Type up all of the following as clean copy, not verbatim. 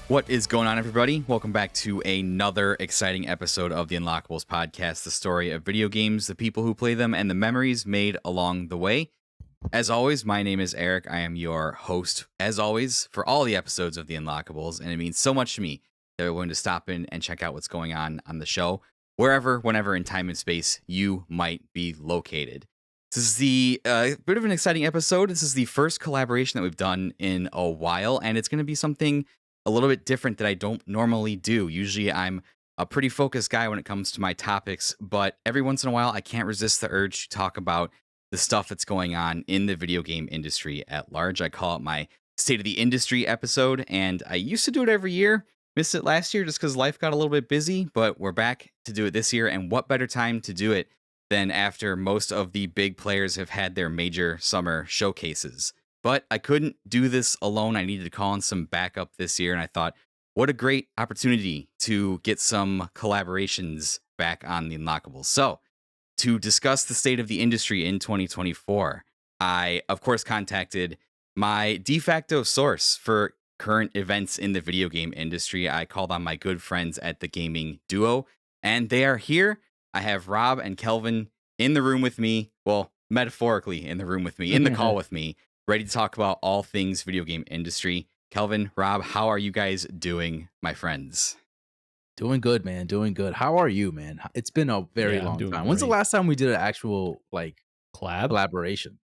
What is going on, everybody? Welcome back to another exciting episode of the Unlockables podcast, the story of video games, the people who play them, and the memories made along the way. As always, my name is Eric. I am your host, as always, for all the episodes of the Unlockables, and it means so much to me that we're going to stop in and check out what's going on the show, wherever, whenever in time and space you might be located. This is the bit of an exciting episode. This is the first collaboration that we've done in a while, and it's going to be something a little bit different that I don't normally do. Usually I'm a pretty focused guy when it comes to my topics, but every once in a while I can't resist the urge to talk about the stuff that's going on in the video game industry at large. I call it my State of the Industry episode, and I used to do it every year. Missed it last year just because life got a little bit busy, but we're back to do it this year, and what better time to do it than after most of the big players have had their major summer showcases. But I couldn't do this alone. I needed to call in some backup this year. And I thought, what a great opportunity to get some collaborations back on the Unlockables. So to discuss the state of the industry in 2024, I, of course, contacted my de facto source for current events in the video game industry. I called on my good friends at the Gaming Duo, and they are here. I have Rob and Kelvin in the room with me. Well, metaphorically in the room with me, in the call with me, ready to talk about all things video game industry. Kelvin, Rob, how are you guys doing, my friends? Doing good, man. Doing good. How are you, man? It's been a very long time. When's the last time we did an actual collaboration?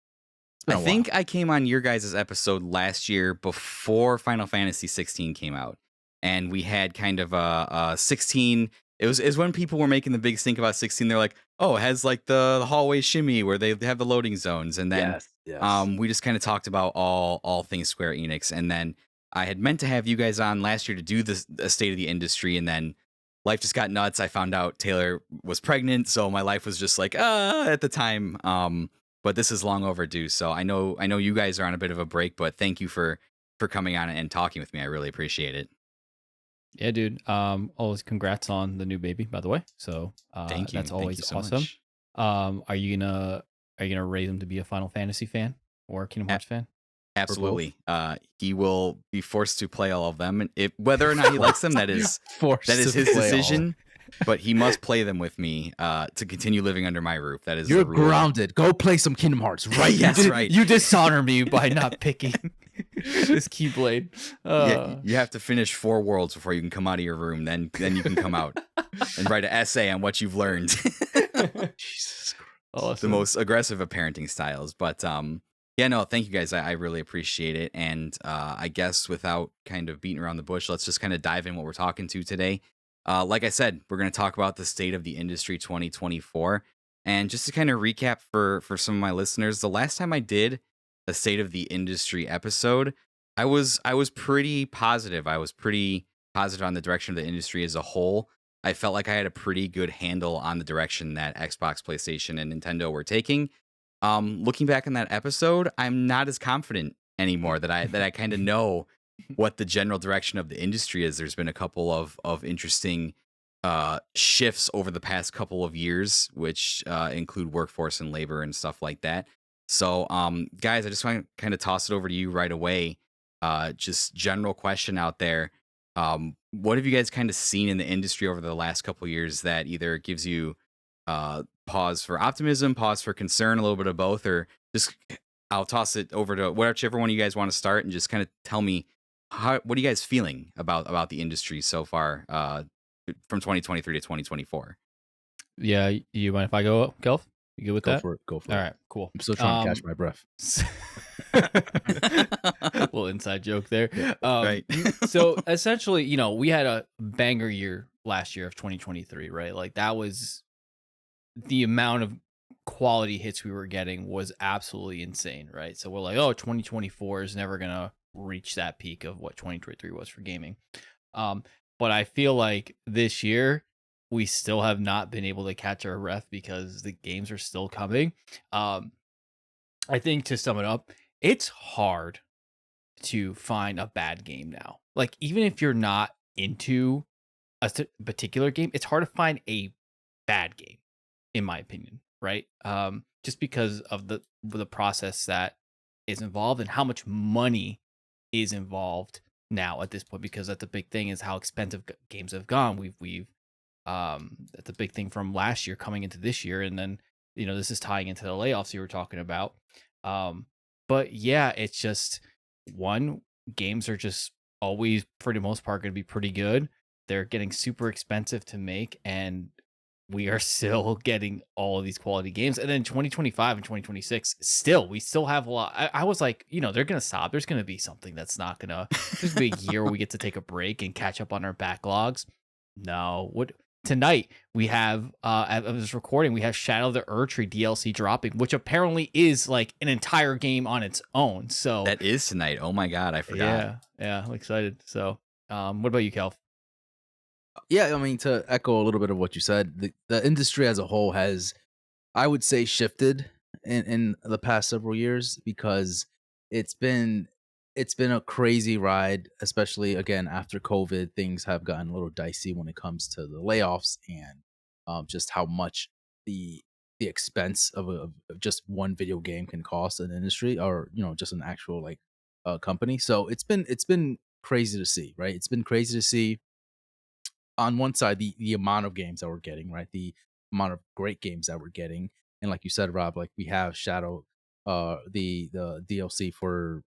I think I came on your guys' episode last year before Final Fantasy 16 came out, and we had kind of a 16. It was when people were making the big stink about 16. They're like, oh, it has like the hallway shimmy where they have the loading zones, and then we just kind of talked about all things Square Enix. And then I had meant to have you guys on last year to do the state of the industry, and then life just got nuts. I found out Taylor was pregnant, so my life was just like at the time. But this is long overdue. So I know you guys are on a bit of a break, but thank you for coming on and talking with me. I really appreciate it. Yeah, dude. Always congrats on the new baby, by the way. So thank you. That's always so awesome. Much. Are you gonna raise him to be a Final Fantasy fan or a Kingdom Hearts fan? Absolutely. He will be forced to play all of them, and whether or not he likes them, that is his decision. But he must play them with me to continue living under my roof. That is you're grounded. Go play some Kingdom Hearts, right? Yes, right. You dishonor me by not picking this Keyblade. Yeah, you have to finish 4 worlds before you can come out of your room. Then you can come out and write an essay on what you've learned. Jesus Christ. Awesome. The most aggressive of parenting styles. But yeah, no, thank you guys. I really appreciate it. And I guess without kind of beating around the bush, let's just kind of dive in what we're talking to today. Like I said, we're going to talk about the state of the industry 2024. And just to kind of recap for some of my listeners, the last time I did a state of the industry episode, I was pretty positive. I was pretty positive on the direction of the industry as a whole. I felt like I had a pretty good handle on the direction that Xbox, PlayStation, and Nintendo were taking. Looking back on that episode, I'm not as confident anymore that I kind of know what the general direction of the industry is. There's been a couple of interesting shifts over the past couple of years, which include workforce and labor and stuff like that. So, guys, I just want to kind of toss it over to you right away. Just general question out there. What have you guys kind of seen in the industry over the last couple of years that either gives you pause for optimism, pause for concern, a little bit of both, or just I'll toss it over to whichever one of you guys want to start and just kind of tell me what are you guys feeling about the industry so far from 2023 to 2024? Yeah, you mind if I go, Kelv? You good with that? Go for it. All right, cool. I'm still trying to catch my breath. Little inside joke there. Right. So essentially, we had a banger year last year of 2023, right? Like that was the amount of quality hits we were getting was absolutely insane, right? So we're like, 2024 is never going to reach that peak of what 2023 was for gaming. But I feel like this year we still have not been able to catch our breath because the games are still coming. I think to sum it up, it's hard to find a bad game now. Like even if you're not into a particular game, it's hard to find a bad game, in my opinion, right? Just because of the process that is involved and how much money is involved now at this point, because that's the big thing is how expensive games have gone. We've that's a big thing from last year coming into this year, and then this is tying into the layoffs you were talking about. But yeah, it's just one, games are just always, for the most part, going to be pretty good. They're getting super expensive to make, and we are still getting all of these quality games. And then 2025 and 2026, we still have a lot. I was like, they're going to stop. There's going to be something that's not going to, there's going to be a year where we get to take a break and catch up on our backlogs. No, tonight we have, I was recording, we have Shadow of the Erdtree DLC dropping, which apparently is like an entire game on its own. So that is tonight. Oh my God, I forgot. Yeah, I'm excited. So, what about you, Kelv? Yeah, I mean, to echo a little bit of what you said, the industry as a whole has, I would say, shifted in the past several years, because it's been a crazy ride, especially again after COVID. Things have gotten a little dicey when it comes to the layoffs and just how much the expense of just one video game can cost an industry, or just an actual like company. So it's been crazy to see, right? It's been crazy to see on one side the amount of games that we're getting, right? The amount of great games that we're getting, and like you said, Rob, like we have Shadow, the DLC for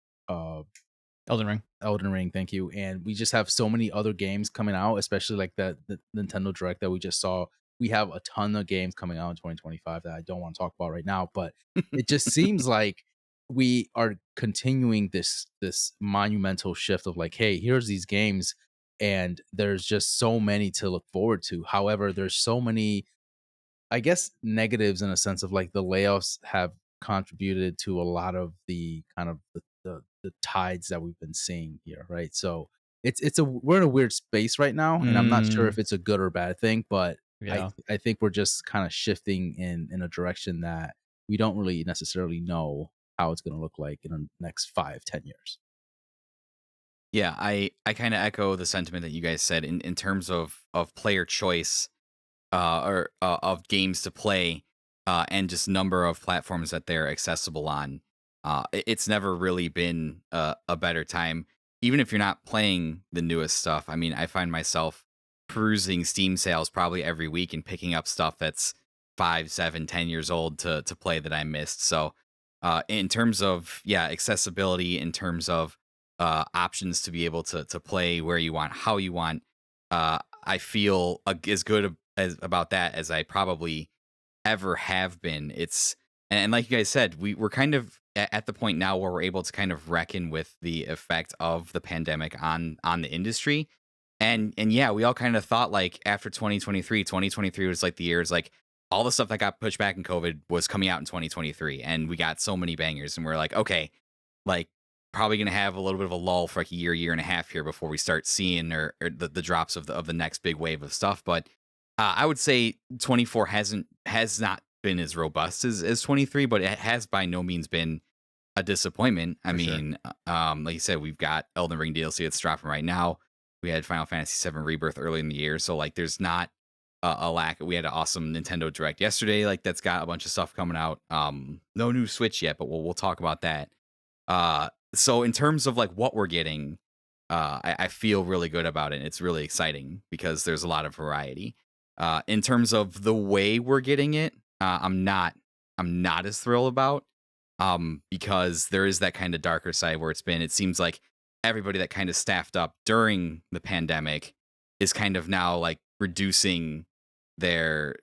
Elden Ring, thank you. And we just have so many other games coming out, especially like the Nintendo Direct that we just saw. We have a ton of games coming out in 2025 that I don't want to talk about right now, but it just seems like we are continuing this monumental shift of like, hey, here's these games, and there's just so many to look forward to. However, there's so many, I guess, negatives in a sense of like the layoffs have contributed to a lot of the kind of the tides that we've been seeing here, right? So we're in a weird space right now, and I'm not sure if it's a good or bad thing, but I think we're just kind of shifting in a direction that we don't really necessarily know how it's going to look like in the next 5-10 years. Yeah, I kind of echo the sentiment that you guys said in terms of player choice, or of games to play, and just number of platforms that they're accessible on. It's never really been a better time, even if you're not playing the newest stuff. I mean, I find myself perusing Steam sales probably every week and picking up stuff that's 5, 7, 10 years old to play that I missed. So, in terms of accessibility, in terms of options to be able to play where you want, how you want, I feel as good as about that as I probably ever have been. And like you guys said, we're kind of at the point now where we're able to kind of reckon with the effect of the pandemic on the industry. And yeah, we all kind of thought like after 2023 was like the years, like all the stuff that got pushed back in COVID was coming out in 2023, and we got so many bangers, and we're like, okay, like probably going to have a little bit of a lull for like a year and a half here before we start seeing or the drops of the next big wave of stuff. But I would say 24 has not been as robust as 23, but it has by no means been a disappointment. I mean, like you said, we've got Elden Ring DLC that's dropping right now. We had Final Fantasy VII Rebirth early in the year, so like there's not a lack. We had an awesome Nintendo Direct yesterday, like that's got a bunch of stuff coming out. No new Switch yet, but we'll talk about that. So in terms of like what we're getting, I feel really good about it. And it's really exciting because there's a lot of variety. In terms of the way we're getting it, I'm not as thrilled about, because there is that kind of darker side where it seems like everybody that kind of staffed up during the pandemic is kind of now like reducing their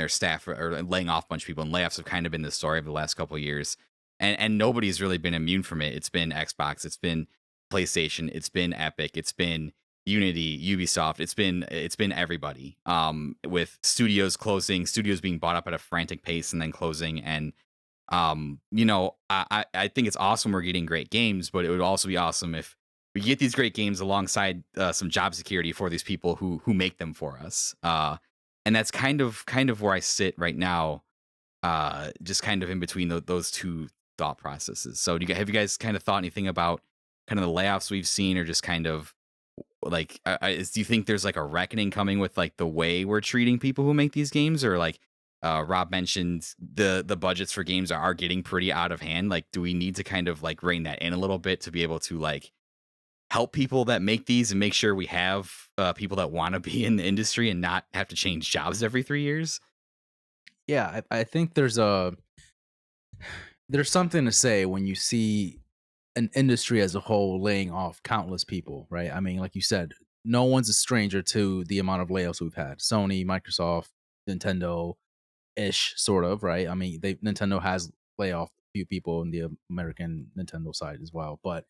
staff or laying off a bunch of people, and layoffs have kind of been the story of the last couple of years. And nobody's really been immune from it. It's been Xbox, it's been PlayStation, it's been Epic, it's been Unity, Ubisoft, it's been everybody. With studios closing, studios being bought up at a frantic pace and then closing. And I think it's awesome we're getting great games, but it would also be awesome if we get these great games alongside some job security for these people who make them for us. And that's kind of where I sit right now, just kind of in between those two thought processes. So have you guys kind of thought anything about kind of the layoffs we've seen, or just kind of like, do you think there's like a reckoning coming with like the way we're treating people who make these games? Or like Rob mentioned, the budgets for games are getting pretty out of hand. Like, do we need to kind of like rein that in a little bit to be able to like help people that make these and make sure we have people that want to be in the industry and not have to change jobs every 3 years? Yeah, I think there's something to say when you see an industry as a whole laying off countless people, right? I mean, like you said, no one's a stranger to the amount of layoffs we've had. Sony, Microsoft, Nintendo, ish, sort of, right? I mean, Nintendo has laid off a few people in the American Nintendo side as well, but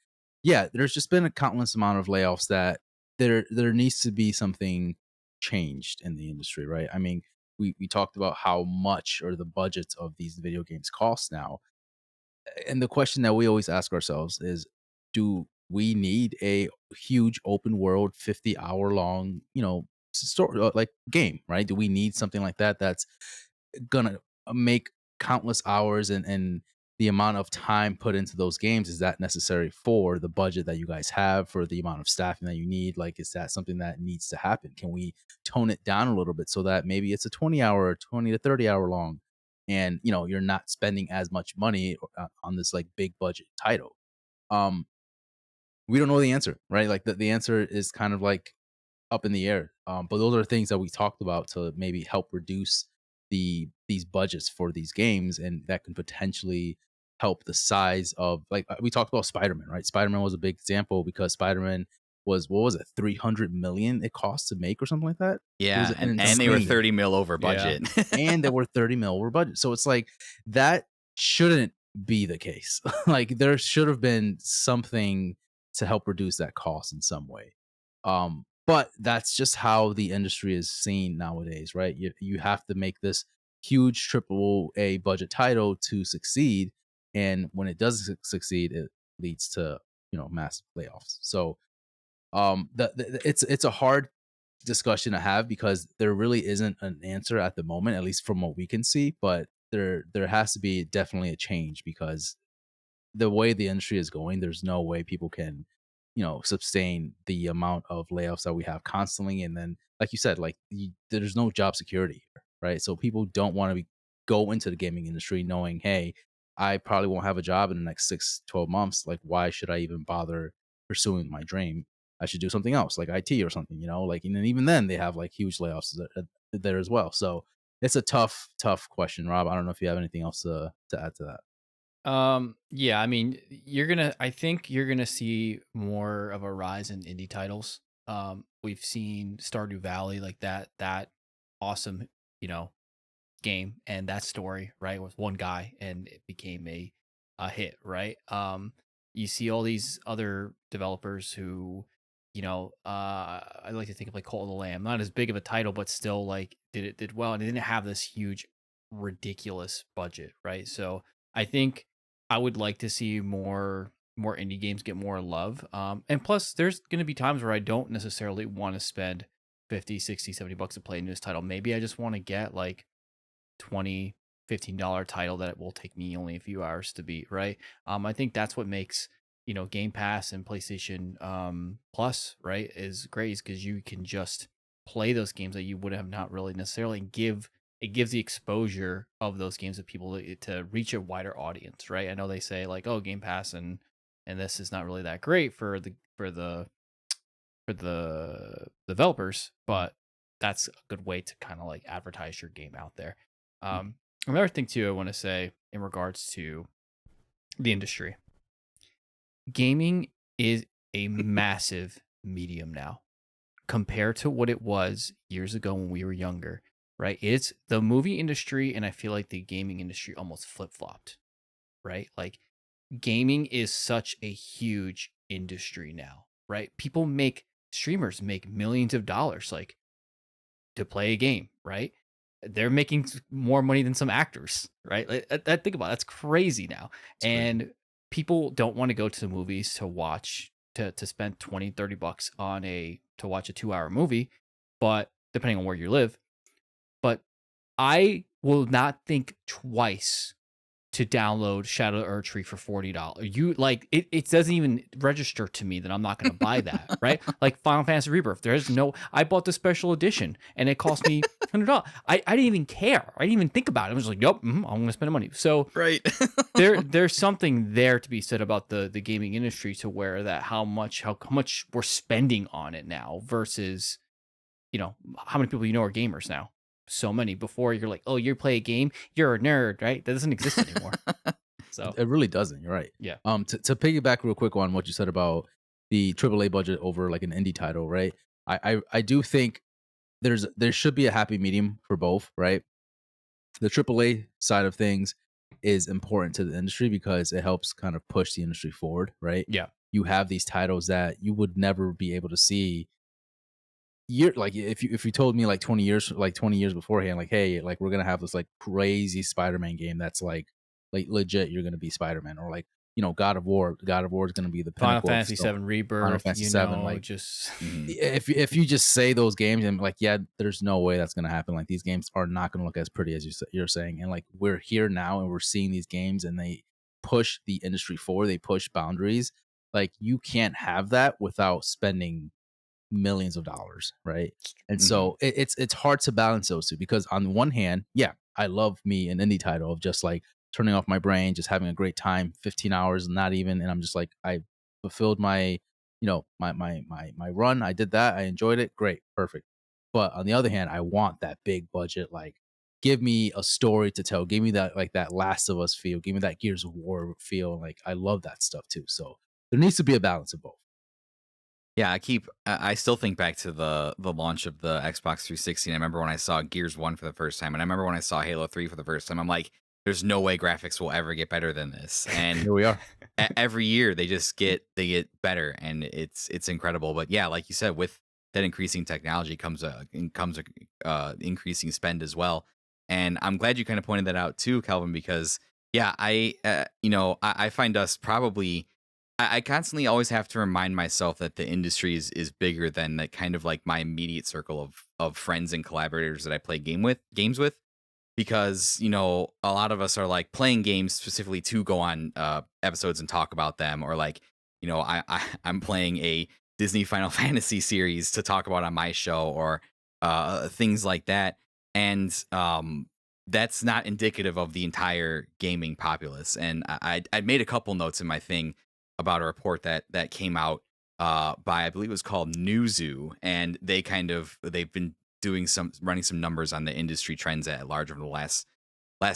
yeah, there's just been a countless amount of layoffs that there needs to be something changed in the industry, right? I mean, we talked about how much or the budgets of these video games cost now, and the question that we always ask ourselves is, do we need a huge open world 50-hour long, story, like game, right? Do we need something like that that's gonna make countless hours, and the amount of time put into those games, is that necessary for the budget that you guys have, for the amount of staffing that you need? Like, is that something that needs to happen? Can we tone it down a little bit so that maybe it's a 20 hour, 20 to 30 hour long, and you're not spending as much money on this like big budget title? um we don't know the answer, right? Like the answer is kind of like up in the air. But those are things that we talked about to maybe help reduce these budgets for these games, and that can potentially help the size of, like, we talked about Spider-Man, right? Spider-Man was a big example because Spider-Man was, what was it, 300 million it cost to make or something like that. It was Yeah, an and they were insane, 30 mil over Yeah. budget. and there were 30 mil over budget. So it's like that shouldn't be the case. Like there should have been something to help reduce that cost in some way. But that's just how the industry is seen nowadays, right? You have to make this huge triple A budget title to succeed, and when it does succeed, it leads to massive layoffs. So it's a hard discussion to have because there really isn't an answer at the moment, at least from what we can see. But there has to be definitely a change because the way the industry is going, there's no way people can, sustain the amount of layoffs that we have constantly. And then, like you said, like there's no job security here, right? So people don't want to go into the gaming industry knowing, hey, I probably won't have a job in the next 6 to 12 months. Like, why should I even bother pursuing my dream? I should do something else, like IT or something, like, and then even then they have like huge layoffs there as well. So it's a tough question, Rob. I don't know if you have anything else to add to that. Yeah, I mean, I think you're gonna see more of a rise in indie titles. We've seen Stardew Valley, like that awesome, you know, game and that story, right, with one guy and it became a hit, right? You see all these other developers who, I like to think of like Cult of the Lamb, not as big of a title, but still like did well, and it didn't have this huge, ridiculous budget, right? So I think I would like to see more indie games get more love. And plus there's gonna be times where I don't necessarily want to spend 50, 60, 70 bucks to play a news title. Maybe I just want to get like 20 $15 title that will take me only a few hours to beat, right? I think that's what makes, Game Pass and PlayStation Plus, right, is great, is because you can just play those games that you would have not really necessarily, it gives the exposure of those games to people to reach a wider audience, right? I know they say like, oh, Game Pass and this is not really that great for the developers, but that's a good way to kind of like advertise your game out there. Mhm. Another thing too, I want to say in regards to the industry, gaming is a massive medium now compared to what it was years ago when we were younger, right? It's the movie industry, and I feel like the gaming industry almost flip flopped, right? Like gaming is such a huge industry now, right? Streamers make millions of dollars like to play a game, right? They're making more money than some actors, right? Like, think about it, that's crazy now. It's crazy. And people don't want to go to the movies to watch to spend 20, 30 bucks on a to watch a 2-hour movie, but depending on where you live, but I will not think twice to download Shadow Archery for $40. You like it doesn't even register to me that I'm not going to buy that, right? Like Final Fantasy Rebirth, there's no. I bought the special edition and it cost me $100. I didn't even care. I didn't even think about it. I was like, nope, I'm going to spend the money. So Right. there's something there to be said about the gaming industry to where that how much we're spending on it now versus, how many people are gamers now. So many. Before you're like, oh, you play a game, you're a nerd, right? That doesn't exist anymore. So It really doesn't. You're right. yeah. To piggyback real quick on what you said about the AAA budget over like an indie title, right? I do think there should be a happy medium for both, right? The AAA side of things is important to the industry because it helps kind of push the industry forward, right? Yeah. You have these titles that you would never be able to see like if you told me like 20 years beforehand, like, hey, like we're gonna have this like crazy Spider-Man game that's like legit, you're gonna be Spider-Man, or like, God of War is gonna be the Final pinnacle Fantasy of stuff. 7 Rebirth, Final Fantasy 7, like just if you just say those games and like, yeah, there's no way that's gonna happen. Like these games are not gonna look as pretty as you're saying, and like we're here now and we're seeing these games and they push the industry forward, they push boundaries. Like you can't have that without spending millions of dollars, right? And so it's hard to balance those two because on the one hand, yeah, I love me an indie title of just like turning off my brain, just having a great time, 15 hours, not even, and I'm just like, I fulfilled my, my run. I did that. I enjoyed it. Great, perfect. But on the other hand, I want that big budget, like give me a story to tell, give me that like that Last of Us feel, give me that Gears of War feel. Like I love that stuff too. So there needs to be a balance of both. Yeah, I still think back to the launch of the Xbox 360. And I remember when I saw Gears 1 for the first time, and I remember when I saw Halo 3 for the first time. I'm like, there's no way graphics will ever get better than this. And Here we are. every year they get better, and it's incredible. But yeah, like you said, with that increasing technology comes a increasing spend as well. And I'm glad you kind of pointed that out too, Kelvin, because yeah, I find us probably. I constantly always have to remind myself that the industry is bigger than that kind of like my immediate circle of friends and collaborators that I play games with, because a lot of us are like playing games specifically to go on episodes and talk about them, or like I'm playing a Disney Final Fantasy series to talk about on my show, or things like that, and that's not indicative of the entire gaming populace. And I made a couple notes in my thing about a report that came out by, I believe it was called Newzoo, and they've been running some numbers on the industry trends at large over the last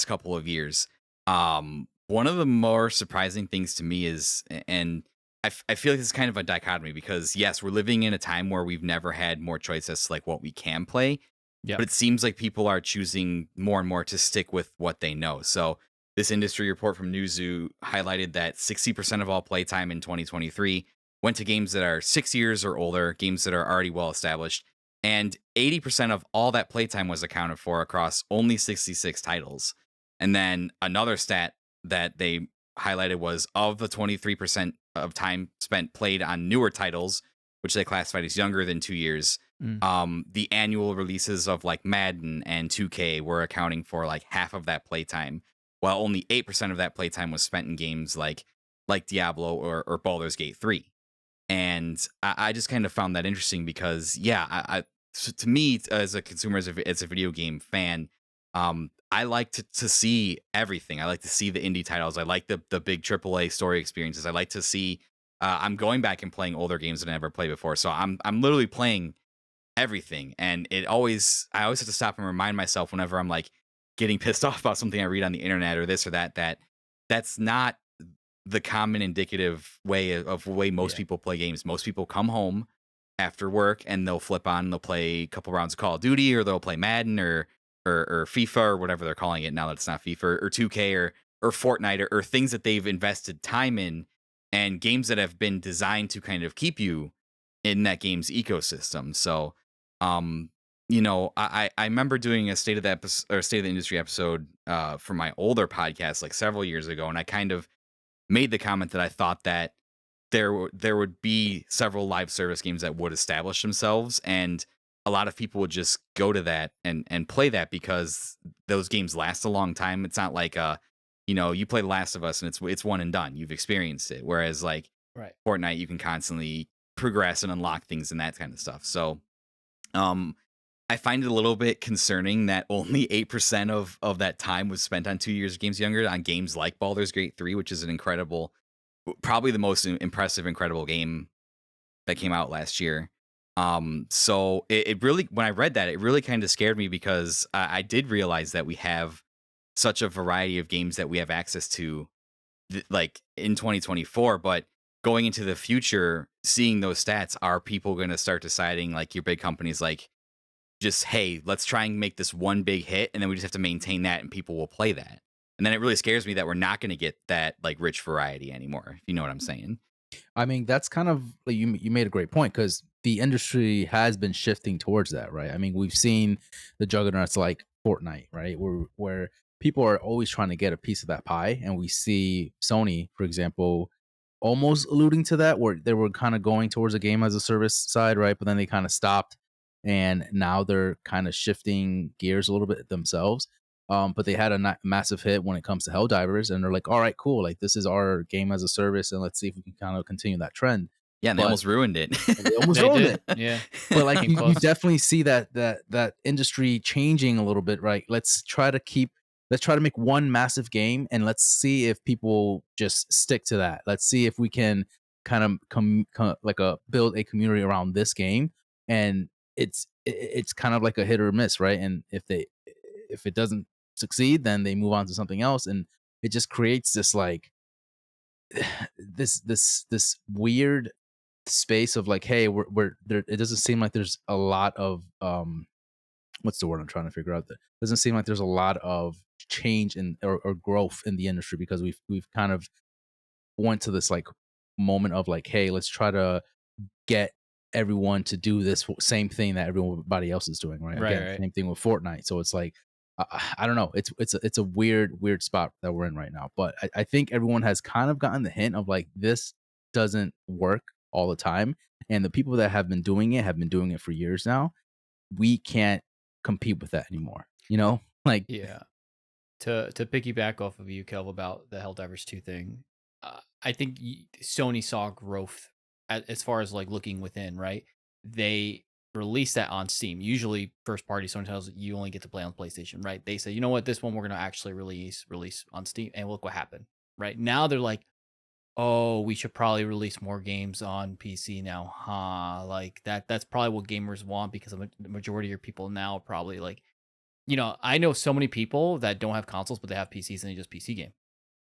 couple of years. One of the more surprising things to me is, and I feel like this is kind of a dichotomy, because yes, we're living in a time where we've never had more choice as to like what we can play. yeah. But it seems like people are choosing more and more to stick with what they know. So this industry report from Newzoo highlighted that 60% of all playtime in 2023 went to games that are 6 years or older, games that are already well established, and 80% of all that playtime was accounted for across only 66 titles. And then another stat that they highlighted was, of the 23% of time spent played on newer titles, which they classified as younger than 2 years, the annual releases of like Madden and 2K were accounting for like half of that playtime, while only 8% of that playtime was spent in games like Diablo or Baldur's Gate 3. And I just kind of found that interesting because, yeah, to me, as a consumer, as a video game fan, I like to see everything. I like to see the indie titles. I like the big AAA story experiences. I like to see. I'm going back and playing older games that I never played before. So I'm literally playing everything, and I always have to stop and remind myself whenever I'm like getting pissed off about something I read on the internet or this or that's not the common indicative way of the way most people play games. Most people come home after work and they'll flip on, they'll play a couple rounds of Call of Duty, or they'll play Madden or FIFA or whatever they're calling it now that it's not FIFA, or 2K or Fortnite, or things that they've invested time in, and games that have been designed to kind of keep you in that game's ecosystem. So I remember doing a state of the industry episode for my older podcast like several years ago, and I kind of made the comment that I thought that there would be several live service games that would establish themselves, and a lot of people would just go to that and play that because those games last a long time. It's not like you play The Last of Us and it's one and done. You've experienced it. Whereas like Right. Fortnite, you can constantly progress and unlock things and that kind of stuff. So um I find it a little bit concerning that only 8% of that time was spent on 2 years of games younger on games like Baldur's Gate 3, which is an incredible, probably the most impressive, incredible game that came out last year. So it really, when I read that, it really kind of scared me because I did realize that we have such a variety of games that we have access to, like in 2024. But going into the future, seeing those stats, are people going to start deciding, like your big companies, like just, hey, let's try and make this one big hit, and then we just have to maintain that, and people will play that. And then it really scares me that we're not going to get that like rich variety anymore. If you know what I'm saying? I mean, that's kind of like you made a great point because the industry has been shifting towards that, right? I mean, we've seen the juggernauts like Fortnite, right? Where people are always trying to get a piece of that pie, and we see Sony, for example, almost alluding to that, where they were kind of going towards a game as a service side, right? But then they kind of stopped, and now they're kind of shifting gears a little bit themselves. But they had a massive hit when it comes to Helldivers, and they're like, "All right, cool. Like this is our game as a service, and let's see if we can kind of continue that trend." Yeah, and they But almost ruined it. and they almost They ruined did. it. Yeah. But like Came you close. definitely see that industry changing a little bit, right? Let's try to make one massive game, and let's see if people just stick to that. Let's see if we can kind of build a community around this game, and it's kind of like a hit or miss, right? And if it doesn't succeed, then they move on to something else, and it just creates this like this weird space of like, hey, we're there. It doesn't seem like there's a lot of what's the word I'm trying to figure out. That doesn't seem like there's a lot of change or growth in the industry because we've kind of went to this like moment of like, hey, let's try to get everyone to do this same thing that everybody else is doing, right? Right, Again, right. same thing with Fortnite. So it's like, I don't know. It's a weird spot that we're in right now. But I think everyone has kind of gotten the hint of like this doesn't work all the time, and the people that have been doing it for years now. We can't compete with that anymore. You know, like Yeah. To piggyback off of you, Kelv, about the Helldivers 2 thing, I think Sony saw growth as far as like looking within, right? They released that on Steam. Usually, first party Sony titles you only get to play on PlayStation, right? They say, you know what, this one we're gonna actually release on Steam, and look what happened. Right now, they're like, oh, we should probably release more games on PC now, huh? Like that's probably what gamers want because the majority of people now probably like, I know so many people that don't have consoles, but they have PCs and they just PC game,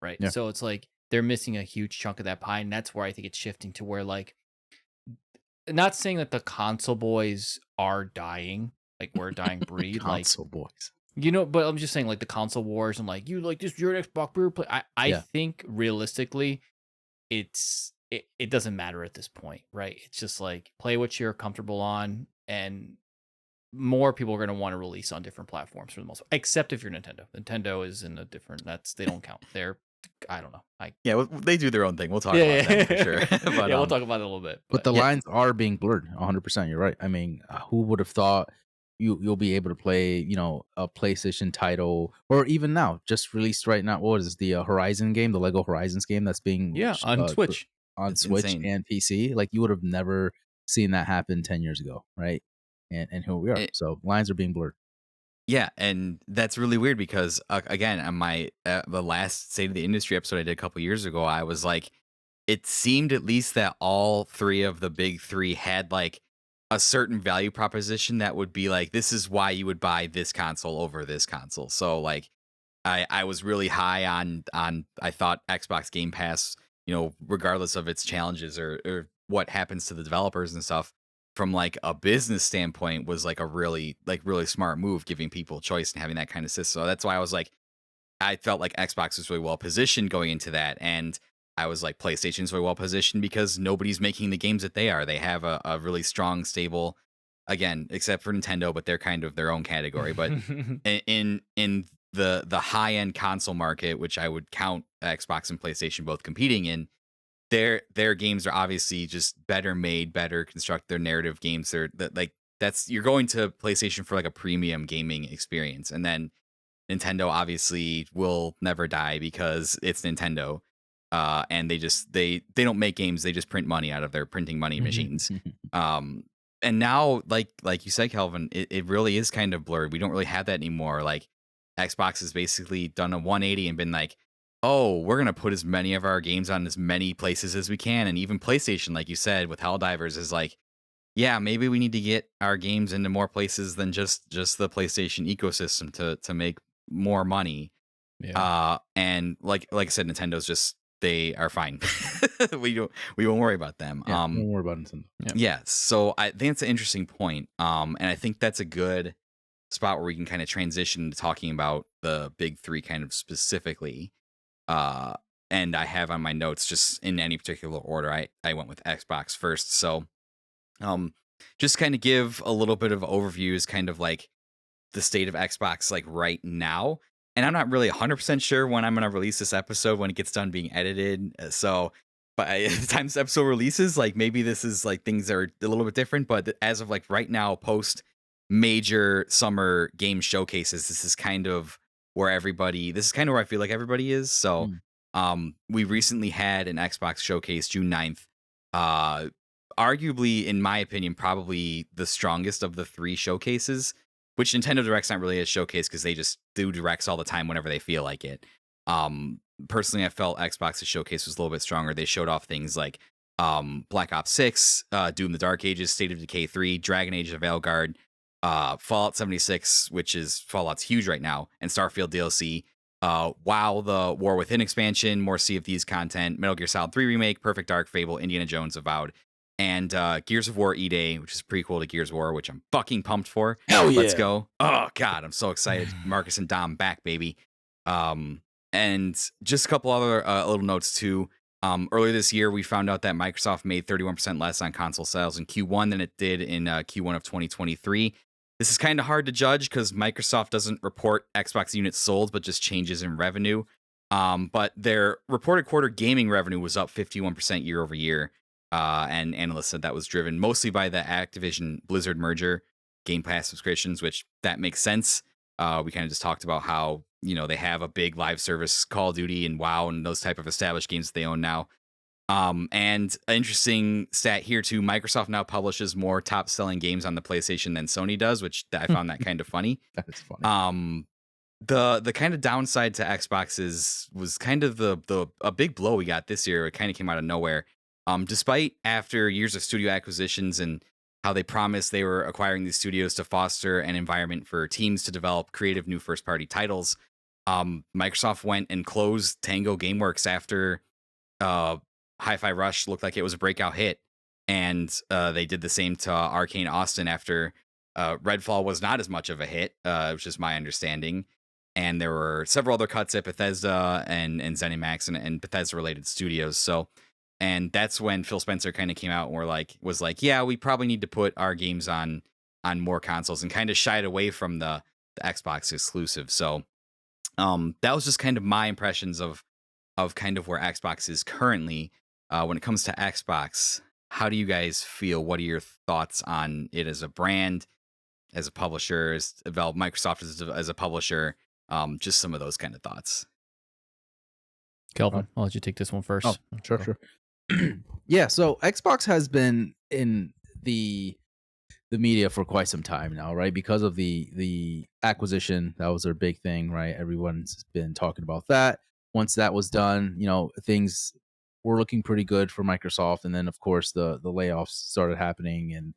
right? yeah, So it's like they're missing a huge chunk of that pie, and that's where I think it's shifting to where like, not saying that the console boys are dying, like we're a dying breed, like console boys. but I'm just saying like the console wars and like you like this you're an Xbox player play. I Yeah, think realistically, it doesn't matter at this point, right? It's just like play what you're comfortable on, and more people are going to want to release on different platforms for the most part, except if you're Nintendo. Nintendo is in a different. They don't count. I don't know. Yeah, well, they do their own thing. We'll talk Yeah, about them for yeah. sure. But Yeah, we'll talk about it a little bit. but But the yeah, lines are being blurred 100%. You're right. I mean, who would have thought you'll be able to play, a PlayStation title, or even now just released right now. What is the Horizon game, the Lego Horizons game that's being yeah, on Twitch. on it's Switch insane. and PC? Like you would have never seen that happen 10 years ago, right? And here we are. So lines are being blurred. Yeah, and that's really weird because again, on my the last State of the Industry episode I did a couple years ago, I was like, it seemed at least that all three of the big three had like a certain value proposition that would be like, this is why you would buy this console over this console. So like, I was really high on I thought Xbox Game Pass, regardless of its challenges or what happens to the developers and stuff, from like a business standpoint was like a really smart move, giving people choice and having that kind of system. So that's why I was like, I felt like Xbox was really well positioned going into that, and I was like, PlayStation's really well positioned because nobody's making the games that they are. They have a really strong, stable, again, except for Nintendo, but they're kind of their own category. But in the high end console market, which I would count Xbox and PlayStation both competing in, their games are obviously just better made, better constructed. Their narrative games, like that's, you're going to PlayStation for like a premium gaming experience, and then Nintendo obviously will never die because it's Nintendo. And they don't make games, they just print money out of their printing money machines. Um, and now, like you said, Kelvin, it really is kind of blurred. We don't really have that anymore. Like Xbox has basically done a 180 and been like, oh, we're gonna put as many of our games on as many places as we can. And even PlayStation, like you said, with Helldivers, is like, yeah, maybe we need to get our games into more places than just the PlayStation ecosystem to make more money. Yeah. And like I said, Nintendo's just, they are fine. we won't worry about them. Yeah, don't worry about Nintendo. Yeah. So I think it's an interesting point. And I think that's a good spot where we can kind of transition to talking about the big three kind of specifically. And I have on my notes, just in any particular order, I went with Xbox first. So just kind of give a little bit of overviews, kind of like the state of Xbox like right now. And I'm not really 100% sure when I'm going to release this episode, when it gets done being edited. So, but at the time this episode releases, like maybe this is like things are a little bit different. But as of like right now, post major summer game showcases, this is kind of where I feel like everybody is. So, we recently had an Xbox showcase June 9th. Arguably, in my opinion, probably the strongest of the three showcases, which Nintendo Direct's not really a showcase because they just do Directs all the time whenever they feel like it. Personally, I felt Xbox's showcase was a little bit stronger. They showed off things like Black Ops 6, Doom the Dark Ages, State of Decay 3, Dragon Age of Veilguard, Fallout 76, which is Fallout's huge right now, and Starfield DLC. WoW, the War Within expansion, more Sea of Thieves content, Metal Gear Solid 3 remake, Perfect Dark, Fable, Indiana Jones, Avowed, and Gears of War E-Day, which is a prequel to Gears of War, which I'm fucking pumped for. Hell yeah. Let's go. Oh, God, I'm so excited. Marcus and Dom back, baby. And just a couple other little notes, too. Earlier this year, we found out that Microsoft made 31% less on console sales in Q1 than it did in Q1 of 2023. This is kind of hard to judge because Microsoft doesn't report Xbox units sold, but just changes in revenue. But their reported quarter gaming revenue was up 51% year over year. And analysts said that was driven mostly by the Activision Blizzard merger, Game Pass subscriptions, which that makes sense. We kind of just talked about how, they have a big live service, Call of Duty and WoW and those type of established games that they own now. And an interesting stat here too, Microsoft now publishes more top selling games on the PlayStation than Sony does, which I found that kind of funny. That is funny. The kind of downside to Xbox was kind of a big blow we got this year. It kind of came out of nowhere. Despite after years of studio acquisitions and how they promised they were acquiring these studios to foster an environment for teams to develop creative new first-party titles, Microsoft went and closed Tango Gameworks after Hi-Fi Rush looked like it was a breakout hit, and they did the same to Arcane Austin after Redfall was not as much of a hit, which is my understanding. And there were several other cuts at Bethesda and ZeniMax and Bethesda-related studios. So. And that's when Phil Spencer kind of came out and was like, yeah, we probably need to put our games on more consoles, and kind of shied away from the Xbox exclusive. So that was just kind of my impressions of kind of where Xbox is currently. When it comes to Xbox, how do you guys feel? What are your thoughts on it as a brand, as a publisher, as Microsoft as a publisher? Just some of those kind of thoughts. Kelvin, I'll let you take this one first. Oh, sure. Yeah, so Xbox has been in the media for quite some time now, right? Because of the acquisition, that was their big thing, right? Everyone's been talking about that. Once that was done, things were looking pretty good for Microsoft, and then of course the layoffs started happening, and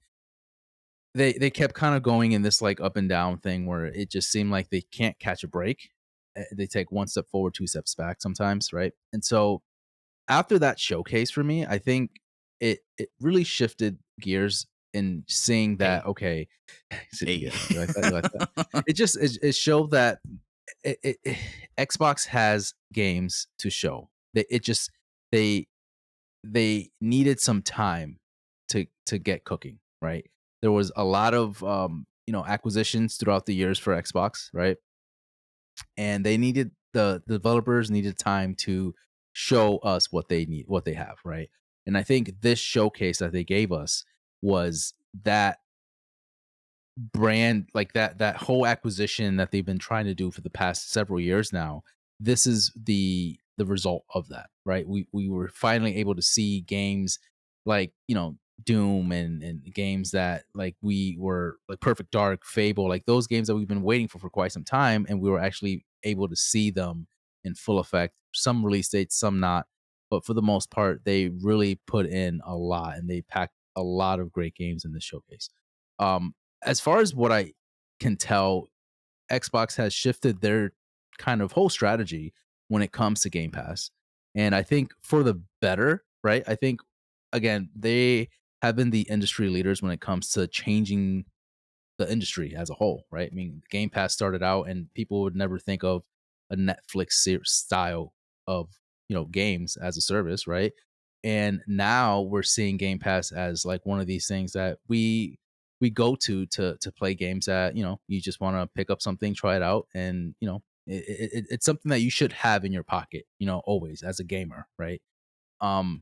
they kept kind of going in this like up and down thing where it just seemed like they can't catch a break. They take one step forward, two steps back sometimes, right? And so after that showcase for me, I think it really shifted gears in seeing that, okay, Hey. you like that? It showed that Xbox has games to show. They needed some time to get cooking, right? There was a lot of acquisitions throughout the years for Xbox, right? And the developers needed time to show us what they have, right? And I think this showcase that they gave us was that brand, like that whole acquisition that they've been trying to do for the past several years now, this is the result of that, right? We were finally able to see games like, Doom, and games that, like, we were like Perfect Dark, Fable, like those games that we've been waiting for quite some time, and we were actually able to see them in full effect. Some release dates, some not, but for the most part, they really put in a lot, and they packed a lot of great games in this showcase. As far as what I can tell, Xbox has shifted their kind of whole strategy when it comes to Game Pass. And I think for the better, right? I think, again, they have been the industry leaders when it comes to changing the industry as a whole, right? I mean, Game Pass started out and people would never think of a Netflix style of, games as a service, right? And now we're seeing Game Pass as like one of these things that we go to play games that, you just want to pick up something, try it out, and, it's something that you should have in your pocket, always as a gamer, right? Um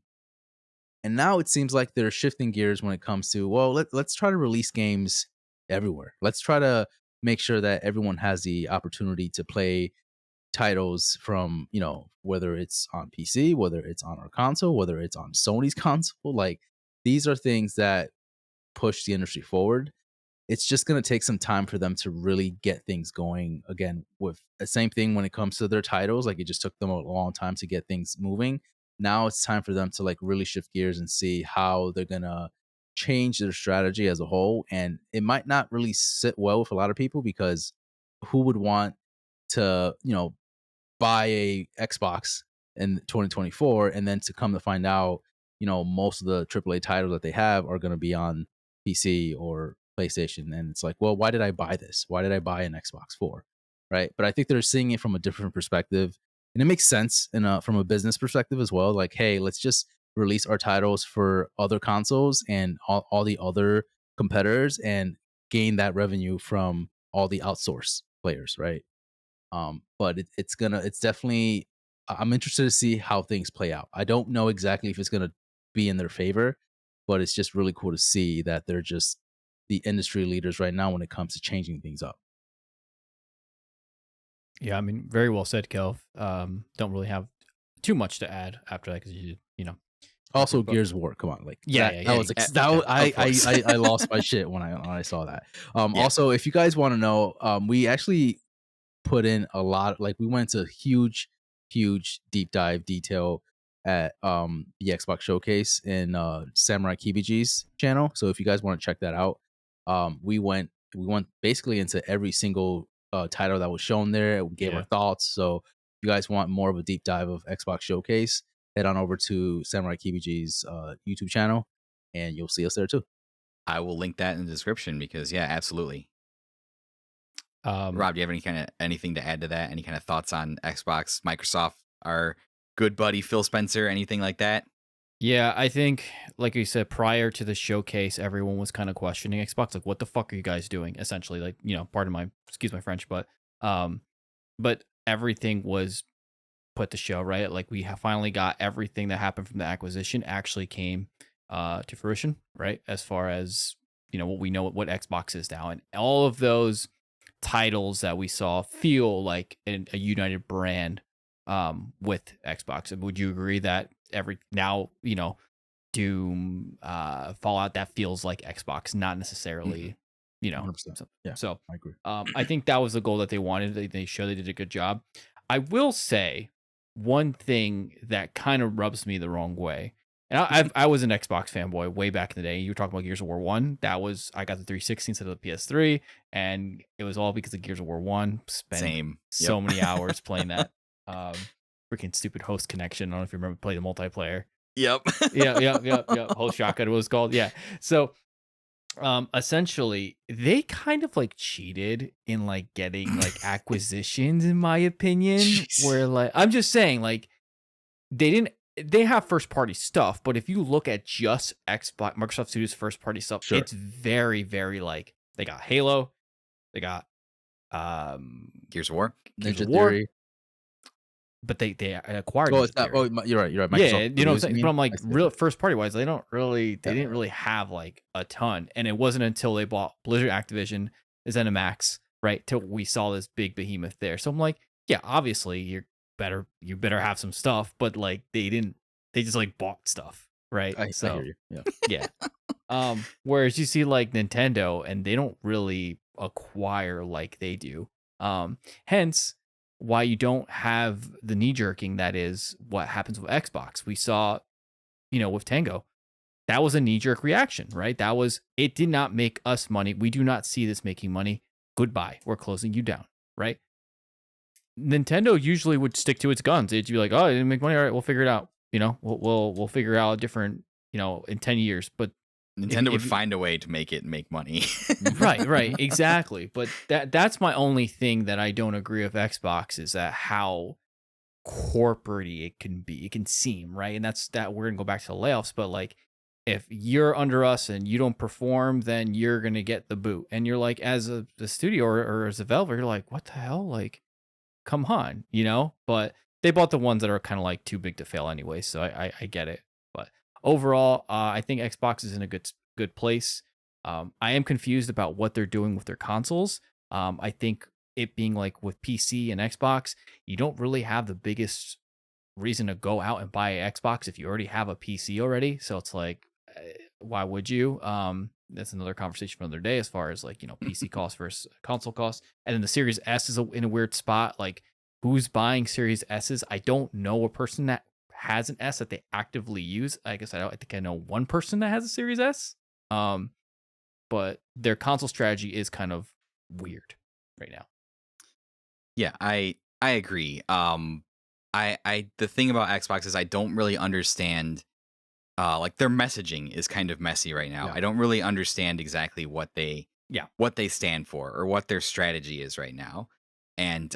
and now it seems like they're shifting gears when it comes to, well, let's try to release games everywhere. Let's try to make sure that everyone has the opportunity to play titles from, whether it's on PC, whether it's on our console, whether it's on Sony's console. Like, these are things that push the industry forward. It's just going to take some time for them to really get things going again. With the same thing when it comes to their titles, like, it just took them a long time to get things moving. Now it's time for them to, like, really shift gears and see how they're going to change their strategy as a whole. And it might not really sit well with a lot of people, because who would want to, buy a Xbox in 2024 and then to come to find out, most of the AAA titles that they have are going to be on PC or PlayStation, and it's like, well, why did I buy this? Why did I buy an Xbox for? Right? But I think they're seeing it from a different perspective, and it makes sense from a business perspective as well. Like, hey, let's just release our titles for other consoles and all the other competitors, and gain that revenue from all the outsource players, right? But it's definitely, I'm interested to see how things play out. I don't know exactly if it's gonna be in their favor, but it's just really cool to see that they're just the industry leaders right now when it comes to changing things up. Yeah, I mean, very well said, Kelv. Don't really have too much to add after that because you know, Also, but Gears of War, come on, like yeah, that. yeah, That yeah, was yeah, that. yeah, I, of course. I lost my shit when I saw that. Yeah. Also, if you guys want to know, we actually put in a lot. Like, we went to huge deep dive detail at the Xbox showcase in Samurai KBG's channel. So if you guys want to check that out, we went basically into every single title that was shown there. We gave our Yeah. thoughts. So if you guys want more of a deep dive of Xbox showcase, head on over to Samurai KBG's YouTube channel, and you'll see us there too. I will link that in the description because, yeah, absolutely. Um, Rob, do you have anything to add to that? Any kind of thoughts on Xbox, Microsoft, our good buddy Phil Spencer, anything like that? yeah, I think, like you said, prior to the showcase, everyone was kind of questioning Xbox, like, what the fuck are you guys doing? Essentially, like, pardon my, excuse my French, um, but everything was put to show, right? Like, we have finally got everything that happened from the acquisition actually came to fruition, right? As far as, what we know, what Xbox is now, and all of those titles that we saw feel like a united brand with Xbox. And would you agree that every now, Doom, Fallout, that feels like Xbox, not necessarily, 100%. Yeah, so I agree. I think that was the goal that they wanted. They showed they did a good job. I will say one thing that kind of rubs me the wrong way. And I was an Xbox fanboy way back in the day. You were talking about Gears of War 1. I got the 360 instead of the PS3, and it was all because of Gears of War 1. Spent Same. so Yep. many hours playing that. Freaking stupid host connection. I don't know if you remember playing the multiplayer. Yep. Yeah. Host shotgun it was called. Yeah. So essentially they kind of like cheated in like getting like acquisitions, in my opinion. Jeez. Where, like, I'm just saying, like, they have first party stuff, but if you look at just Xbox, Microsoft Studios first party stuff, Sure. it's very, very, like, they got Halo, they got Gears of War. Gears Ninja of War. Theory. but they acquired Oh, Ninja it's not. Theory. You're right. You're right. Yeah, Microsoft you know what I'm Studios, you saying? mean? But I'm like, I see. real first party wise, they didn't Yeah. really have like a ton. And it wasn't until they bought Blizzard Activision, ZeniMax, right, till we saw this big behemoth there. So I'm like, yeah, obviously you better have some stuff, but like they just like bought stuff, right? I So hear you. Yeah. yeah. Whereas you see like Nintendo and they don't really acquire like they do. Hence why you don't have the knee jerking that is what happens with Xbox. We saw, with Tango. That was a knee jerk reaction, right? It did not make us money. We do not see this making money. Goodbye. We're closing you down, right? Nintendo usually would stick to its guns. It'd be like, oh, it didn't make money. All right, we'll figure it out. We'll figure out a different, in 10 years. But Nintendo would find a way to make it make money. right, exactly. But that's my only thing that I don't agree with Xbox is that how corporate it can be. It can seem, right? And that's that we're gonna go back to the layoffs, but like if you're under us and you don't perform, then you're gonna get the boot. And you're like, as a studio or as a developer, you're like, what the hell? Like, come on, But they bought the ones that are kind of like too big to fail anyway, so I get it. But overall, I think Xbox is in a good place. I am confused about what they're doing with their consoles. I think it being like with PC and Xbox, you don't really have the biggest reason to go out and buy an Xbox if you already have a PC already. So it's like, why would you? That's another conversation for another day as far as like, PC cost versus console cost. And then the Series S is in a weird spot. Like, who's buying Series S's? I don't know a person that has an S that they actively use. I guess I think I know one person that has a Series S. But their console strategy is kind of weird right now. Yeah, I agree. The thing about Xbox is I don't really understand. Like their messaging is kind of messy right now. Yeah. I don't really understand exactly what they stand for or what their strategy is right now. And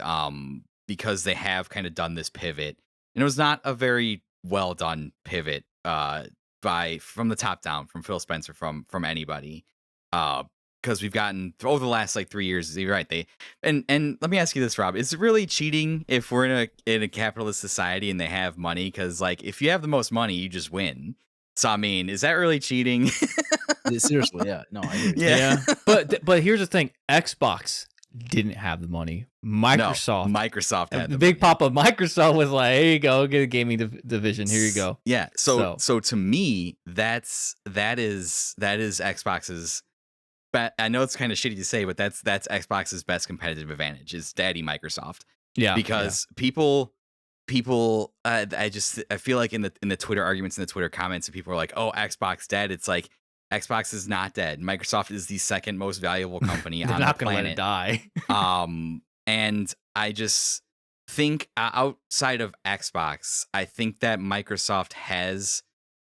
because they have kind of done this pivot, and it was not a very well done pivot from the top down, from Phil Spencer, from anybody. Because we've gotten over the last like 3 years, you're right. And let me ask you this, Rob: is it really cheating if we're in a capitalist society and they have money? Because like if you have the most money, you just win. So I mean, is that really cheating? Seriously, yeah. No, I hear you. Yeah. But here's the thing: Xbox didn't have the money. Microsoft had the big papa. Microsoft was like, "Here you go, get a gaming division. Here you go." Yeah. So to me, that is Xbox's. But I know it's kind of shitty to say, but that's Xbox's best competitive advantage is Daddy Microsoft. Yeah, because people, I feel like in the Twitter arguments and the Twitter comments, people are like, "Oh, Xbox dead." It's like Xbox is not dead. Microsoft is the second most valuable company on the planet. They're not gonna let it die. And I just think outside of Xbox, I think that Microsoft has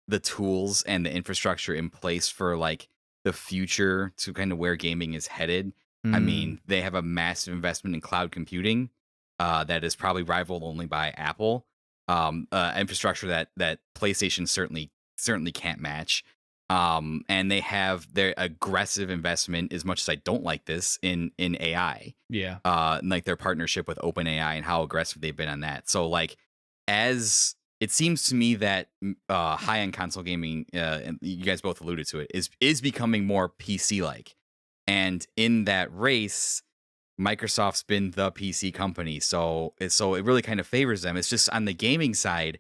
the tools and the infrastructure in place for like the future to kind of where gaming is headed. I mean, they have a massive investment in cloud computing that is probably rivaled only by Apple. Infrastructure that PlayStation certainly can't match. And they have their aggressive investment, as much as I don't like this, in AI. Yeah. Like their partnership with OpenAI and how aggressive they've been on that. So like, as it seems to me that high-end console gaming, and you guys both alluded to it, is becoming more PC-like. And in that race, Microsoft's been the PC company, so it really kind of favors them. It's just on the gaming side,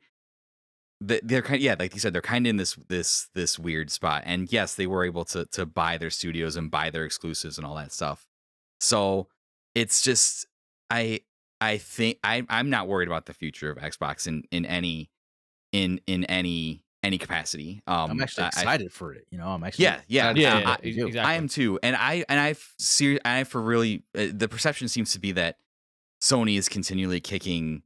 they're kind of, like you said, they're kind of in this weird spot. And yes, they were able to buy their studios and buy their exclusives and all that stuff. So it's just I think I'm not worried about the future of Xbox in any capacity. I'm actually excited for it. I'm actually exactly. I am too. And I for really the perception seems to be that Sony is continually kicking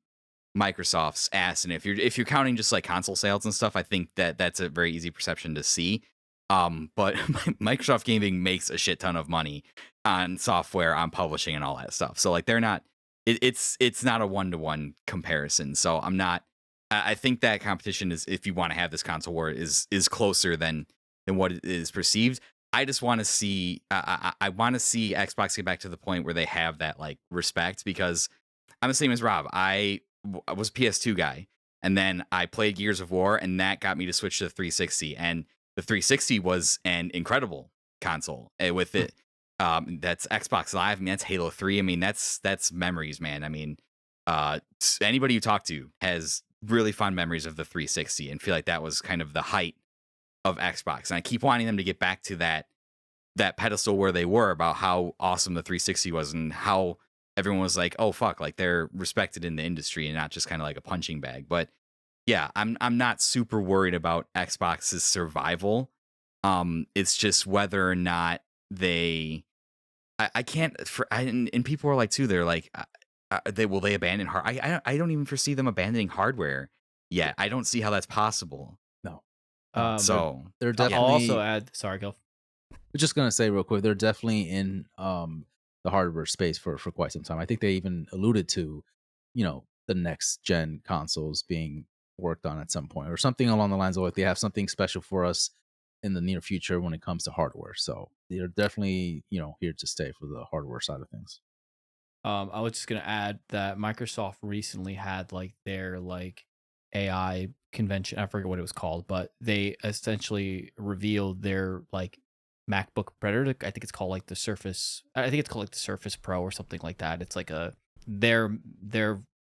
Microsoft's ass, and if you're counting just like console sales and stuff, I think that's a very easy perception to see. But Microsoft Gaming makes a shit ton of money on software, on publishing, and all that stuff. So like they're not. It's not a 1-to-1 comparison. So I'm not. I think that competition is, if you want to have this console war, is closer than what it is perceived. I just want to see. I want to see Xbox get back to the point where they have that like respect, because I'm the same as Rob. I was a PS2 guy, and then I played Gears of War, and that got me to switch to the 360. And the 360 was an incredible console. With it, that's Xbox Live. I mean, that's Halo 3. I mean, that's memories, man. I mean, anybody you talk to has really fond memories of the 360, and feel like that was kind of the height of Xbox. And I keep wanting them to get back to that pedestal where they were, about how awesome the 360 was, and how everyone was like, oh fuck, like they're respected in the industry and not just kind of like a punching bag. But yeah, I'm not super worried about Xbox's survival. It's just whether or not I can't and people are like too, they're like, will they abandon I don't even foresee them abandoning hardware yet. I don't see how that's possible. No. So they're I'll definitely also add. Sorry, Kelv. I'm just gonna say real quick, they're definitely in the hardware space for quite some time. I think they even alluded to, the next gen consoles being worked on at some point, or something along the lines of like they have something special for us in the near future when it comes to hardware. So they're definitely, here to stay for the hardware side of things. I was just gonna add that Microsoft recently had like their like AI convention. I forget what it was called, but they essentially revealed their like MacBook Predator. I think it's called like the Surface. I think it's called like the Surface Pro or something like that. It's like their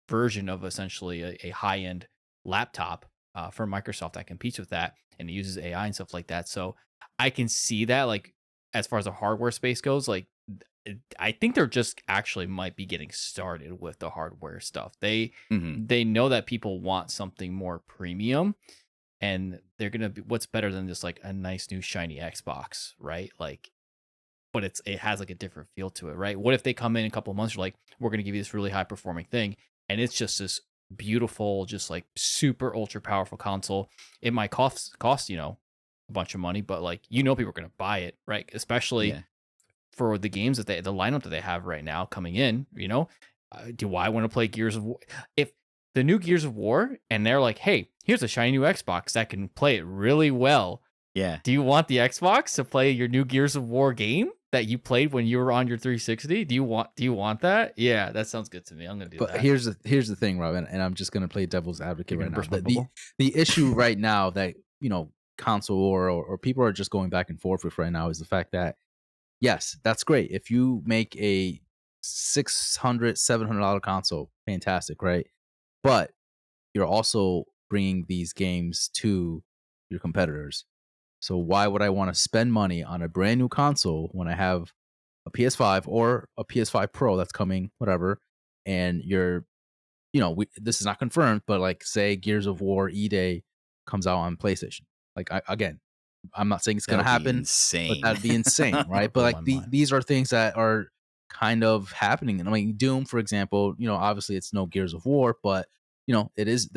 version of essentially a high end laptop for Microsoft that competes with that, and it uses AI and stuff like that. So I can see that, like, as far as the hardware space goes, like I think they're just actually might be getting started with the hardware stuff. Mhm. They know that people want something more premium, and they're gonna be, what's better than just like a nice new shiny Xbox, right? Like, but it has like a different feel to it, right? What if they come in a couple of months, like, we're gonna give you this really high performing thing, and it's just this beautiful, just like super ultra powerful console. It might cost a bunch of money, but like people are gonna buy it, right? Especially Yeah. for the games that the lineup that they have right now coming in. Do I want to play Gears of War? If the new Gears of War and they're like, hey, here's a shiny new Xbox that can play it really well. Yeah. Do you want the Xbox to play your new Gears of War game that you played when you were on your 360? Do you want that? Yeah, that sounds good to me. I'm gonna do But that. here's the thing, Robin, and I'm just gonna play devil's advocate You're right gonna now. burst my The issue right now that console war or people are just going back and forth with right now is the fact that, yes, that's great. If you make a $600-$700 console, fantastic, right? But you're also bringing these games to your competitors. So why would I want to spend money on a brand new console when I have a PS5 or a PS5 Pro that's coming, whatever, and this is not confirmed, but like say Gears of War E-Day comes out on PlayStation. Like again, I'm not saying it's That gonna would be happen, but insane. that'd be insane, right? But Blow like my mind. these are things that are kind of happening. And I mean, Doom, for example, obviously it's no Gears of War, but it is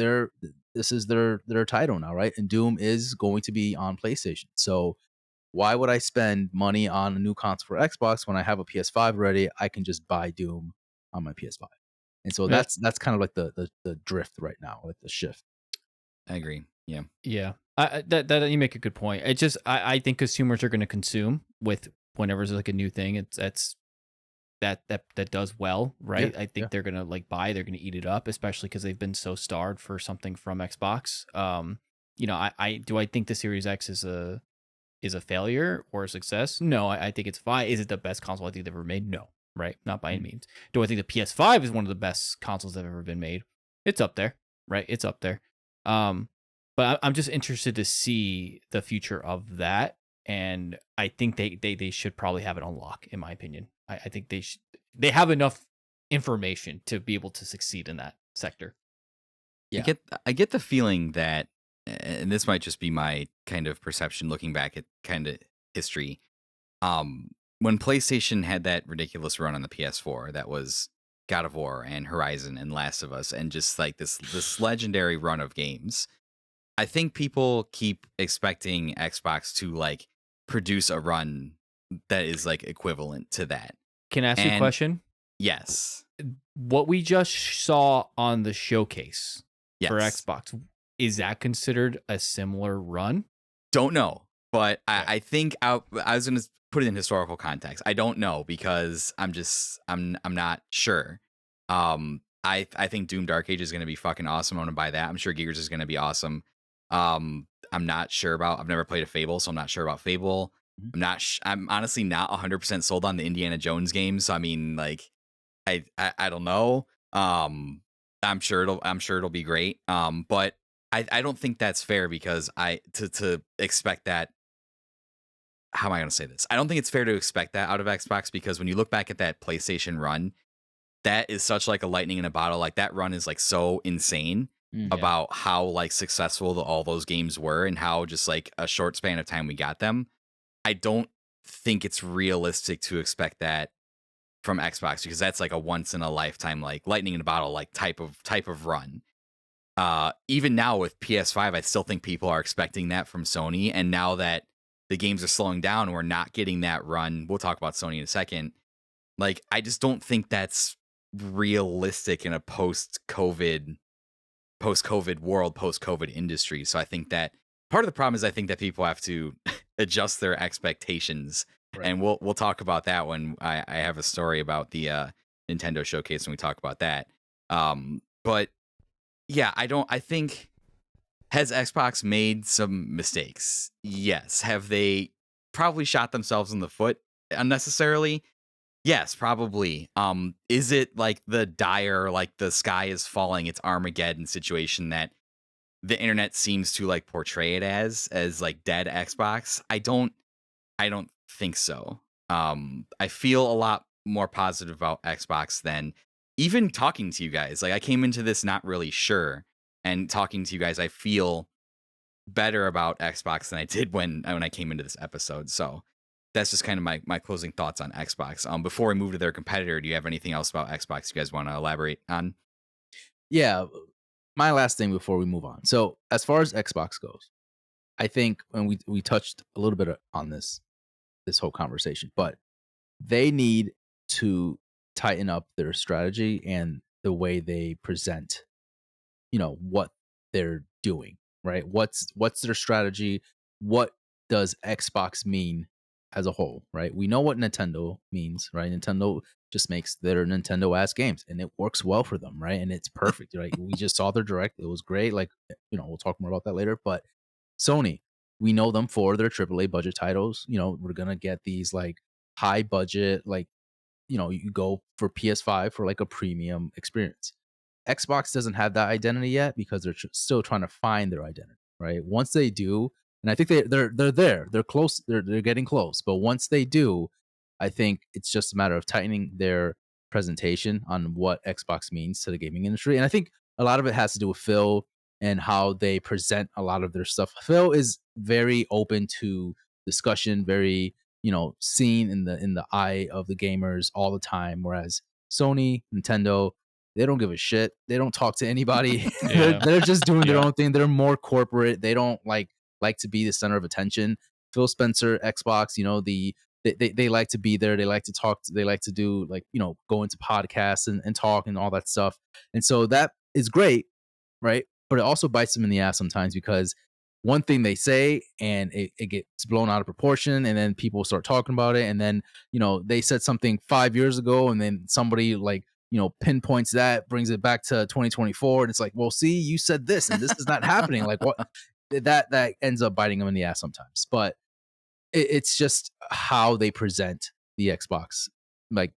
this is their title now, right? And Doom is going to be on PlayStation. So why would I spend money on a new console for Xbox when I have a PS5 ready? I can just buy Doom on my PS5. And so Yeah. that's kind of like the drift right now, like the shift. I agree. Yeah. Yeah, that you make a good point. It just I think consumers are going to consume with whenever there's like a new thing. That does well, right? Yeah, I think yeah. they're gonna like they're gonna eat it up, especially because they've been so starved for something from Xbox. I think the Series X is a failure or a success? No, I think it's fine. Is it the best console I think they've ever made? No, right? Not by any means. Do I think the PS5 is one of the best consoles that have ever been made? It's up there, right? It's up there. But I'm just interested to see the future of that, and I think they should probably have it on lock, in my opinion. I think they have enough information to be able to succeed in that sector. Yeah. I get the feeling that, and this might just be my kind of perception looking back at kind of history. When PlayStation had that ridiculous run on the PS4, that was God of War and Horizon and Last of Us, and just like this legendary run of games. I think people keep expecting Xbox to like produce a run that is like equivalent to that. Can I ask you a And question? yes, What we just saw on the showcase for yes. Xbox, is that considered a similar run? Don't know, but Okay. I think I was going to put it in historical context. I don't know because I'm not sure. I think Doom Dark Age is going to be fucking awesome. I'm going to buy that. I'm sure Gears is going to be awesome. I'm not sure about. I've never played a Fable, so I'm not sure about Fable. Mhm. I'm honestly not 100% sold on the Indiana Jones games. So I mean, like, I don't know. I'm sure it'll be great. But I don't think that's fair because to expect that. How am I going to say this? I don't think it's fair to expect that out of Xbox because when you look back at that PlayStation run, that is such like a lightning in a bottle. Like that run is like so insane Mm. about how like successful all those games were and how just like a short span of time we got them. I don't think it's realistic to expect that from Xbox because that's like a once in a lifetime, like lightning in a bottle, like type of run. Even now with PS5, I still think people are expecting that from Sony. And now that the games are slowing down, we're not getting that run. We'll talk about Sony in a second. Like, I just don't think that's realistic in a post-COVID world, post-COVID industry. So I think that part of the problem is I think that people have to adjust their expectations. Right. And we'll talk about that when I have a story about the Nintendo showcase when we talk about that. But yeah, I think has Xbox made some mistakes? Yes. Have they probably shot themselves in the foot unnecessarily? Yes, probably. Is it like the dire, like the sky is falling, it's Armageddon situation that the internet seems to like portray it as like dead Xbox? I don't think so. I feel a lot more positive about Xbox than even talking to you guys. Like I came into this not really sure, and talking to you guys, I feel better about Xbox than I did when I came into this episode. So that's just kind of my closing thoughts on Xbox. Before we move to their competitor, do you have anything else about Xbox you guys want to elaborate on? Yeah, my last thing before we move on. So as far as Xbox goes, I think when we touched a little bit on this whole conversation, but they need to tighten up their strategy and the way they present, what they're doing, right? What's their strategy? What does Xbox mean as a whole, right? We know what Nintendo means, right? Nintendo just makes their Nintendo ass games and it works well for them, right? And it's perfect, right? We just saw their direct. It was great. Like, we'll talk more about that later, but Sony, we know them for their AAA budget titles. We're going to get these like high budget, like, you go for PS5 for like a premium experience. Xbox doesn't have that identity yet because they're still trying to find their identity, right? Once they do, and I think they're there, they're close, they're getting close. But once they do, I think it's just a matter of tightening their presentation on what Xbox means to the gaming industry. And I think a lot of it has to do with Phil and how they present a lot of their stuff. Phil is very open to discussion, very seen in the eye of the gamers all the time. Whereas Sony, Nintendo, they don't give a shit. They don't talk to anybody. Yeah. They're just doing their Yeah. own thing. They're more corporate. They don't like to be the center of attention. Phil Spencer, Xbox, they like to be there. They like to talk. They like to do like, go into podcasts and talk and all that stuff. And so that is great, right? But it also bites them in the ass sometimes because one thing they say and it gets blown out of proportion and then people start talking about it. And then, they said something 5 years ago and then somebody like, pinpoints that, brings it back to 2024. And it's like, well, see, you said this and this is not happening. Like what that ends up biting them in the ass sometimes. But it's just how they present the Xbox, like,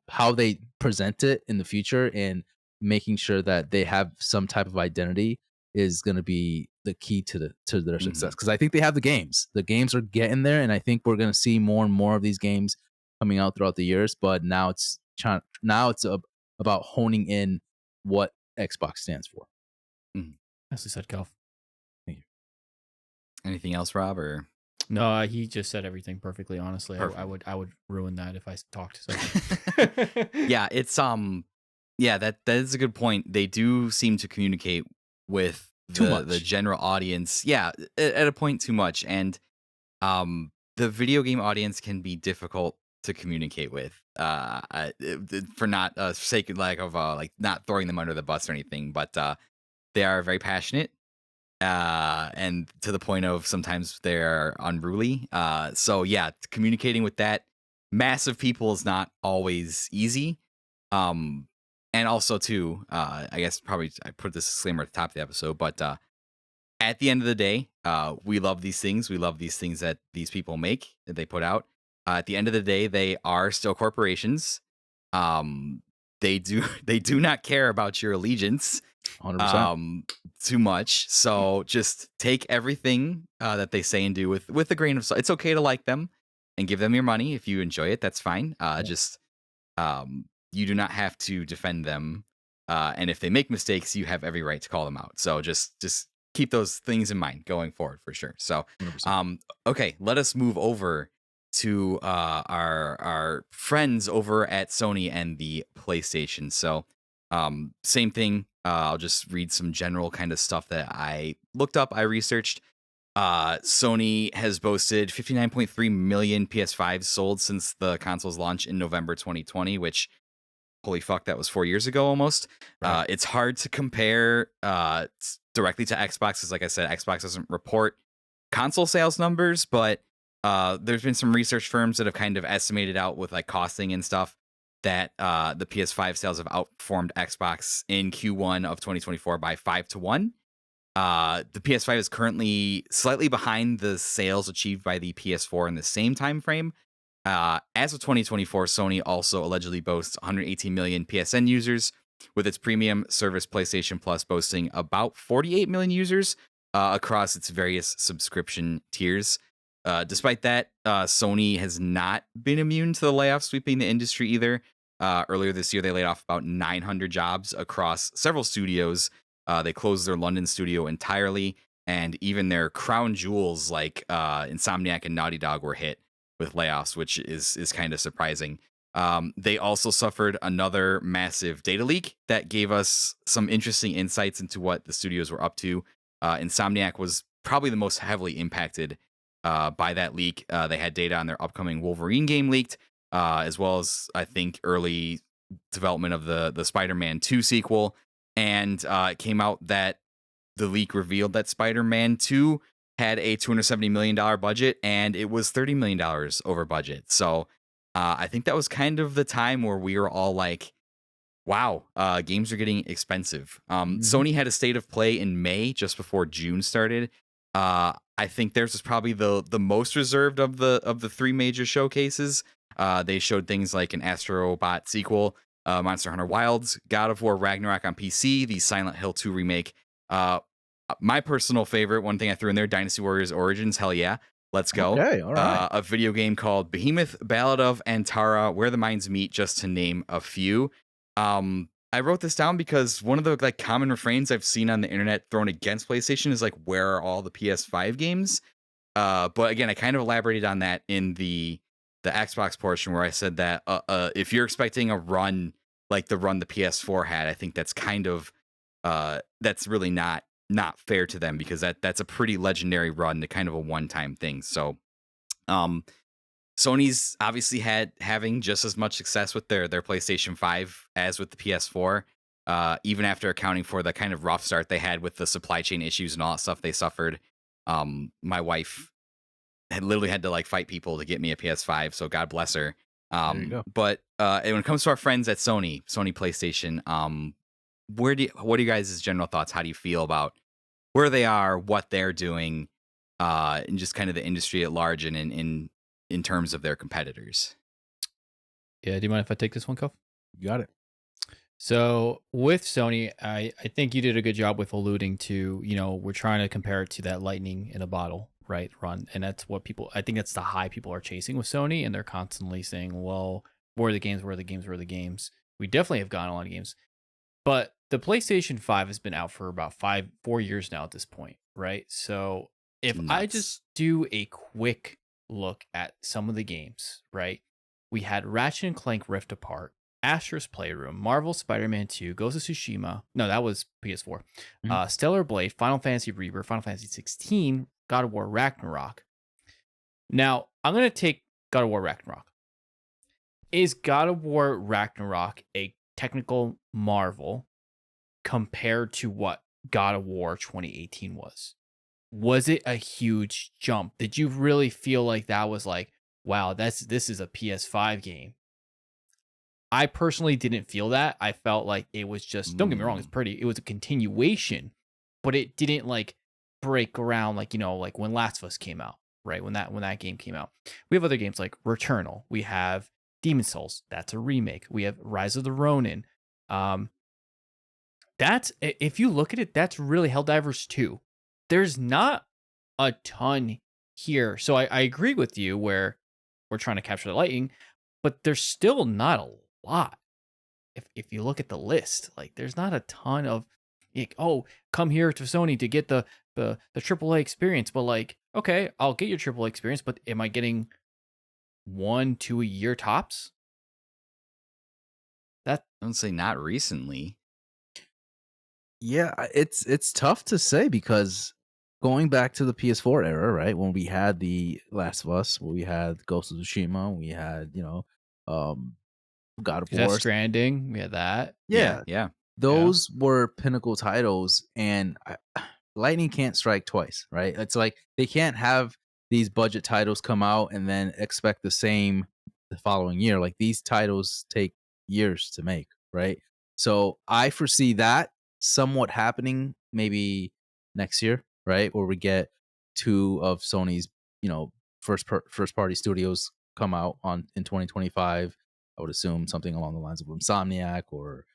how they present it in the future and making sure that they have some type of identity is going to be the key to their success. Because I think they have the games. The games are getting there, and I think we're going to see more and more of these games coming out throughout the years. But now it's about honing in what Xbox stands for. Nicely said, Kelv. Thank you. Anything else, Rob? Or No, he just said everything perfectly. Honestly, Perfect. I would ruin that if I talked. So. yeah, it's yeah, that is a good point. They do seem to communicate with Too much. the general audience. Yeah, at a point too much, and the video game audience can be difficult to communicate with. For not sake of like not throwing them under the bus or anything, but they are very passionate. And to the point of sometimes they're unruly. So yeah, communicating with that massive people is not always easy. And and also too, I guess probably I put this disclaimer at the top of the episode, but at the end of the day, we love these things. We love these things that these people make, that they put out. At the end of the day, they are still corporations. Um, they do not care about your allegiance 100%. too much. So just take everything that they say and do with a grain of salt. It's okay to like them and give them your money if you enjoy it. That's fine. Just you do not have to defend them. And if they make mistakes, you have every right to call them out. So just keep those things in mind going forward for sure. So 100%. okay, let us move over to our friends over at Sony and the PlayStation. So same thing. I'll just read some general kind of stuff that I looked up, I researched. Sony has boasted 59.3 million PS5s sold since the console's launch in November 2020, which, holy fuck, that was 4 years ago almost. Right. It's hard to compare directly to Xbox, because like I said, Xbox doesn't report console sales numbers, but there's been some research firms that have kind of estimated out with like costing and stuff that the PS5 sales have outperformed Xbox in Q1 of 2024 by 5-1. The PS5 is currently slightly behind the sales achieved by the PS4 in the same time frame. As of 2024, Sony also allegedly boasts 118 million PSN users, with its premium service PlayStation Plus boasting about 48 million users across its various subscription tiers. Despite that, Sony has not been immune to the layoffs sweeping the industry either. Earlier this year, they laid off about 900 jobs across several studios. They closed their London studio entirely, and even their crown jewels like Insomniac and Naughty Dog were hit with layoffs, which is kind of surprising. They also suffered another massive data leak that gave us some interesting insights into what the studios were up to. Insomniac was probably the most heavily impacted by that leak. They had data on their upcoming Wolverine game leaked, as well as I think early development of the Spider-Man 2 sequel. And it came out that the leak revealed that Spider-Man 2 had a $270 million budget, and it was $30 million over budget. So I think that was kind of the time where we were all like, wow, games are getting expensive. Sony had a state of play in May, just before June started. I think theirs was probably the most reserved of the three major showcases. They showed things like an Astro Bot sequel, Monster Hunter Wilds, God of War Ragnarok on PC, the Silent Hill 2 remake. My personal favorite, one thing I threw in there, Dynasty Warriors Origins. Hell yeah, let's go. Okay, all right. A video game called Behemoth Ballad of Antara, Where the Minds Meet, just to name a few. I wrote this down because one of the like common refrains I've seen on the internet thrown against PlayStation is like, where are all the PS5 games? But again, I kind of elaborated on that in the Xbox portion, where I said that if you're expecting a run like the run the PS4 had, I think that's kind of that's really not fair to them, because that's a pretty legendary run to kind of a one-time thing. So Sony's obviously having just as much success with their PlayStation 5 as with the PS4, even after accounting for the kind of rough start they had with the supply chain issues and all that stuff they suffered. My wife had literally had to like fight people to get me a PS5, so God bless her. There you go. But when it comes to our friends at Sony PlayStation, what are you guys' general thoughts? How do you feel about where they are, what they're doing, and just kind of the industry at large, and in terms of their competitors? Yeah, do you mind if I take this one, Cuff? You got it. So with Sony, I think you did a good job with alluding to, we're trying to compare it to that lightning in a bottle, right? Run. And that's what I think that's the high people are chasing with Sony. And they're constantly saying, well, where are the games? Where are the games? Where are the games? We definitely have gotten a lot of games. But the PlayStation 5 has been out for about 4 years now at this point, right? So if I Nuts. just do a quick look at some of the games, right? We had Ratchet and Clank Rift Apart, Astro's Playroom, Marvel Spider-Man 2, Ghost of Tsushima. No, that was PS4. Stellar Blade, Final Fantasy Rebirth, Final Fantasy 16, God of War Ragnarok. Now, I'm going to take God of War Ragnarok. Is God of War Ragnarok a technical marvel compared to what God of War 2018 was? Was it a huge jump? Did you really feel like that was like, wow, this is a PS5 game? I personally didn't feel that. I felt like it was just, don't get me wrong, it's Mm. pretty. It was a continuation, but it didn't like break around like, like when Last of Us came out, right? When that game came out. We have other games like Returnal. We have Demon Souls. That's a remake. We have Rise of the Ronin. Um, that's if you look at it, that's really Helldivers 2. There's not a ton here. So I agree with you where we're trying to capture the lightning, but there's still not a lot. If you look at the list, like there's not a ton of like, oh, come here to Sony to get the AAA experience. But like, okay, I'll get your AAA experience, but am I getting 1, 2 a year tops? That I don't say not recently. Yeah, it's tough to say because going back to the PS4 era, right? When we had the Last of Us, when we had Ghost of Tsushima, we had, um God of Death War. Stranding, we had that. Yeah, Yeah, yeah. those were pinnacle titles, and lightning can't strike twice, right? It's like they can't have these budget titles come out and then expect the same the following year. Like these titles take years to make, right? So I foresee that somewhat happening maybe next year, right? Where we get two of Sony's, first party studios come out on in 2025. I would assume something along the lines of Insomniac, or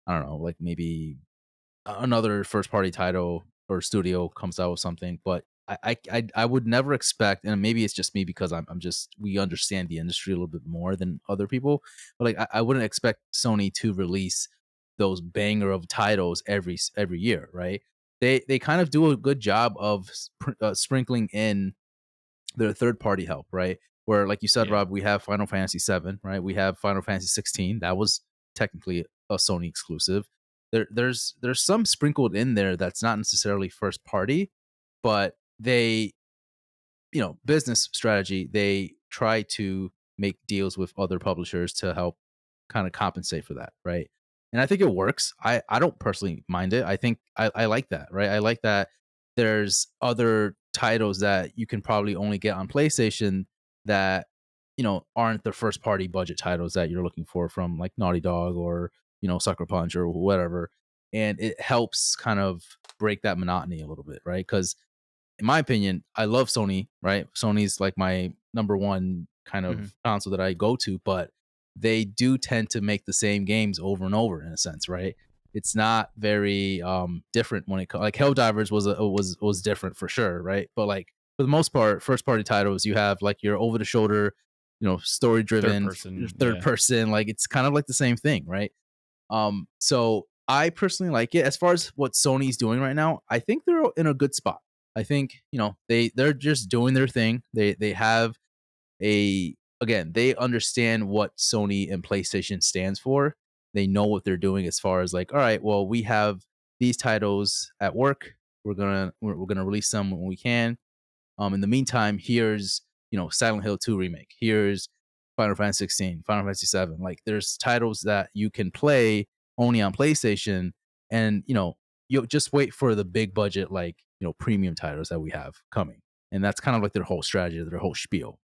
I don't know, like maybe another first party title or studio comes out with something. But I would never expect, and maybe it's just me because I'm just we understand the industry a little bit more than other people. But like I wouldn't expect Sony to release those banger of titles every year, right? They kind of do a good job of sprinkling in their third party help, right? Where, like you said, Yeah. Rob, we have Final Fantasy 7, right? We have Final Fantasy 16. That was technically a Sony exclusive. There's some sprinkled in there that's not necessarily first party, but they, business strategy, they try to make deals with other publishers to help kind of compensate for that, right? And I think it works. I don't personally mind it. I think I like that, right? I like that there's other titles that you can probably only get on PlayStation that, aren't the first party budget titles that you're looking for from like Naughty Dog or, Sucker Punch or whatever. And it helps kind of break that monotony a little bit, right? Because in my opinion, I love Sony, right? Sony's like my number one kind Mhm. of console that I go to, but they do tend to make the same games over and over in a sense, right? It's not very different when it comes like Helldivers was different for sure, right? But like for the most part, first party titles, you have like your over the shoulder, story Third driven person. third Yeah. person, like it's kind of like the same thing, right? So I personally like it. As far as what Sony's doing right now, I think they're in a good spot. I think, they're just doing their thing. They have again, they understand what Sony and PlayStation stands for. They know what they're doing as far as like, all right, well, we have these titles at work. We're gonna release them when we can. In the meantime, here's Silent Hill 2 remake. Here's Final Fantasy 16, Final Fantasy 7. Like there's titles that you can play only on PlayStation, and you just wait for the big budget like premium titles that we have coming. And that's kind of like their whole strategy, their whole spiel.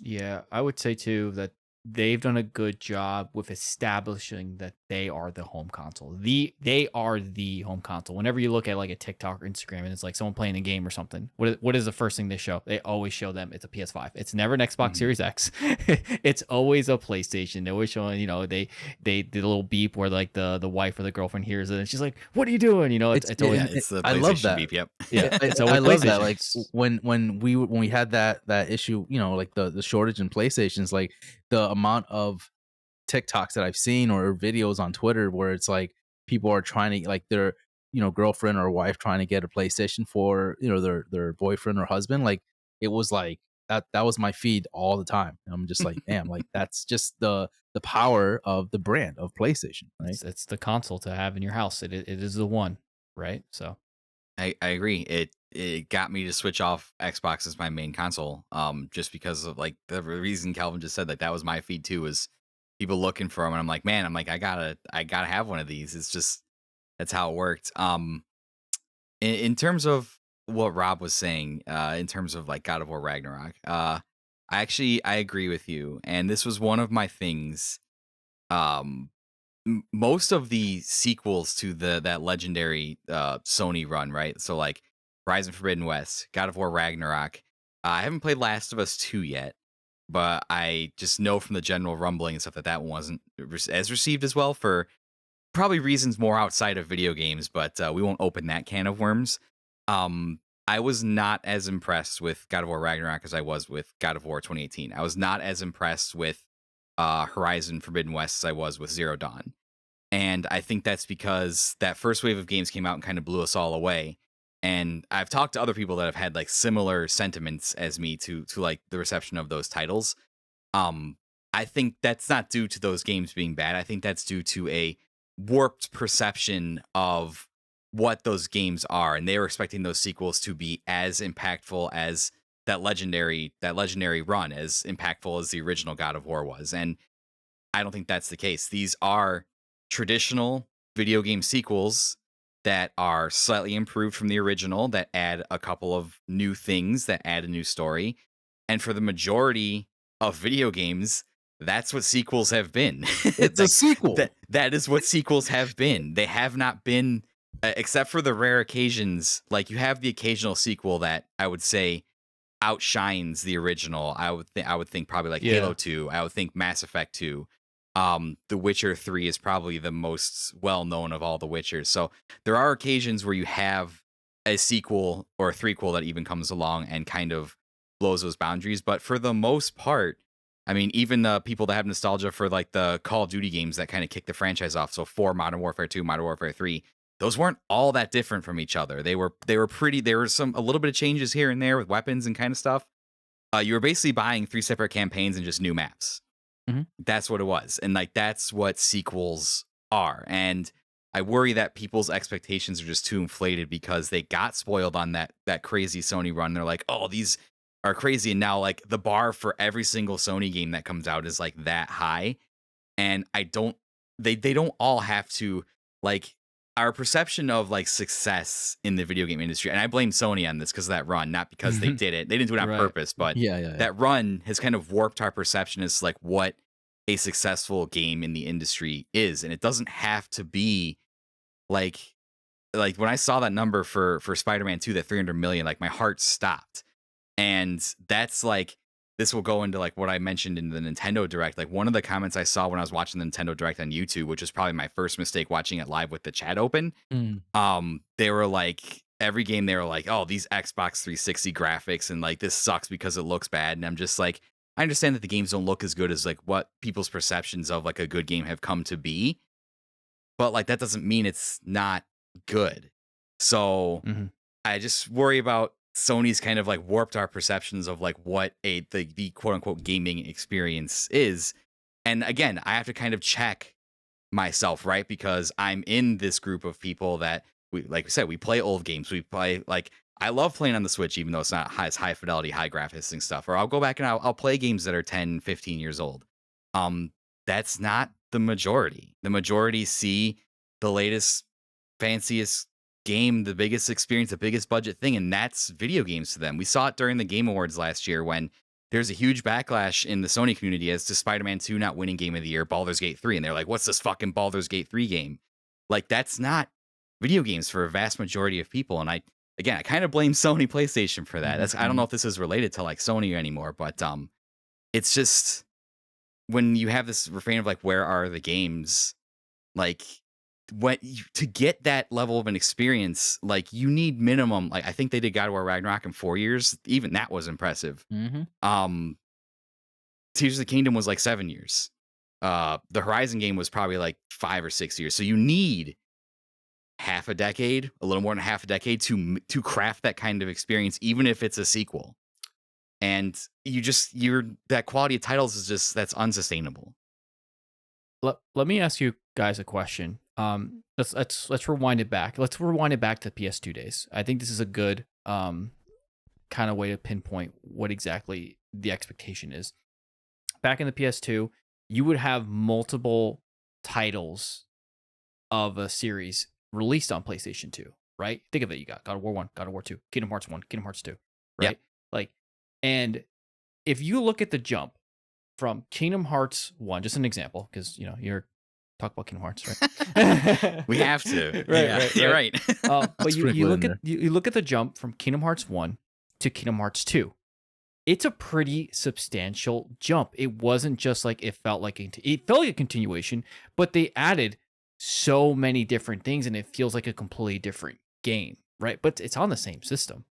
Yeah, I would say too that they've done a good job with establishing that they are the home console. They are the home console. Whenever you look at like a TikTok or Instagram and it's like someone playing a game or something, what is the first thing they show? They always show them it's a PS5. It's never an Xbox Mhm. Series X. It's always a PlayStation. They're always showing, they did a little beep where like the wife or the girlfriend hears it and she's like, "What are you doing?" It's always Yeah, and it's the I love PlayStation that. beep. Yep. yeah. I, So I with love that. PlayStation, Like when we had that issue, like the shortage in PlayStations, like the amount of TikToks that I've seen or videos on Twitter where it's like people are trying to like their girlfriend or wife trying to get a PlayStation for their boyfriend or husband. Like it was like that was my feed all the time. And I'm just like, damn, like that's just the power of the brand of PlayStation, right? it's the console to have in your house. It is the one, right? So I agree. It got me to switch off Xbox as my main console. Just because of like the reason Calvin just said, like that was my feed too, was people looking for them, and I'm like, man, I gotta have one of these. It's just that's how it worked. In terms of what Rob was saying, in terms of like God of War Ragnarok, I agree with you, and this was one of my things um most of the sequels to that legendary Sony run, right? So like Horizon Forbidden West, God of War Ragnarok. I haven't played Last of Us 2 yet, but I just know from the general rumbling and stuff that that one wasn't as received as well for probably reasons more outside of video games, but we won't open that can of worms. I was not as impressed with God of War Ragnarok as I was with God of War 2018. I was not as impressed with Horizon Forbidden West as I was with Zero Dawn. And I think that's because that first wave of games came out and kind of blew us all away. And I've talked to other people that have had like similar sentiments as me to like the reception of those titles. Um, I think that's not due to those games being bad. I think that's due to a warped perception of what those games are, and they were expecting those sequels to be as impactful as that legendary run, as impactful as the original God of War was. And I don't think that's the case. These are traditional video game sequels that are slightly improved from the original, that add a couple of new things, that add a new story. And for the majority of video games, that's what sequels have been. It's a Like sequel. that is what sequels have been. They have not been except for the rare occasions, like you have the occasional sequel that I would say outshines the original. I would think probably like Yeah. Halo 2. I would think Mass Effect 2. The Witcher 3 is probably the most well known of all the Witchers. So there are occasions where you have a sequel or a threequel that even comes along and kind of blows those boundaries. But for the most part, I mean, even the people that have nostalgia for like the Call of Duty games that kind of kick the franchise off. So for Modern Warfare 2, Modern Warfare 3, those weren't all that different from each other. They were pretty. There were a little bit of changes here and there with weapons and kind of stuff. You were basically buying 3 separate campaigns and just new maps. Mhm. That's what it was. And like that's what sequels are. And I worry that people's expectations are just too inflated because they got spoiled on that crazy Sony run. They're like, "Oh, these are crazy." And now like the bar for every single Sony game that comes out is like that high. And I don't they don't all have to like our perception of like success in the video game industry, and I blame Sony on this because of that run, not because they did it. They didn't do it on Right. purpose, but Yeah. that run has kind of warped our perception as like what a successful game in the industry is. And it doesn't have to be like when I saw that number for Spider-Man 2, that 300 million, like my heart stopped. And that's like this will go into like what I mentioned in the Nintendo Direct. Like one of the comments I saw when I was watching the Nintendo Direct on YouTube, which was probably my first mistake watching it live with the chat open. Mm. They were like every game they were like, "Oh, these Xbox 360 graphics and like this sucks because it looks bad." And I'm just like, I understand that the games don't look as good as like what people's perceptions of like a good game have come to be, but like that doesn't mean it's not good. So Mhm. I just worry about Sony's kind of like warped our perceptions of like what the quote unquote gaming experience is. And again, I have to kind of check myself, right? Because I'm in this group of people that we, like we said, we play old games. We play like I love playing on the Switch, even though it's not as high fidelity, high graphics and stuff. Or I'll go back and I'll play games that are 10, 15 years old. Um, that's not the majority. The majority see the latest, fanciest game, the biggest experience, the biggest budget thing, and that's video games to them. We saw it during the Game Awards last year when there's a huge backlash in the Sony community as to Spider-Man 2 not winning Game of the Year, Baldur's Gate 3. And they're like, what's this fucking Baldur's Gate 3 game? Like, that's not video games for a vast majority of people. And I kind of blame Sony PlayStation for that. I don't know if this is related to like Sony anymore, but it's just when you have this refrain of like, where are the games? Like, to get that level of an experience, like you need minimum, like I think they did God of War Ragnarok in 4 years. Even that was impressive. Mm-hmm. Tears of the Kingdom was like 7 years. The Horizon game was probably like 5 or 6 years. So you need half a decade, a little more than half a decade to craft that kind of experience, even if it's a sequel. And you're that quality of titles is just that's unsustainable. Let me ask you guys a question. Let's rewind it back. Let's rewind it back to PS2 days. I think this is a good kind of way to pinpoint what exactly the expectation is. Back in the PS2, you would have multiple titles of a series released on PlayStation 2, right? Think of it. You got God of War 1, God of War 2, Kingdom Hearts 1, Kingdom Hearts 2, right? Yep. Like, and if you look at the jump from Kingdom Hearts 1, just an example, because you're talk about Kingdom Hearts, right? We have to. Right, Yeah, right, you're right. right. But you Sprinkle it look in at you look at the jump from Kingdom Hearts 1 to Kingdom Hearts 2. It's a pretty substantial jump. It wasn't just like it felt like a continuation, but they added so many different things, and it feels like a completely different game, right? But it's on the same system.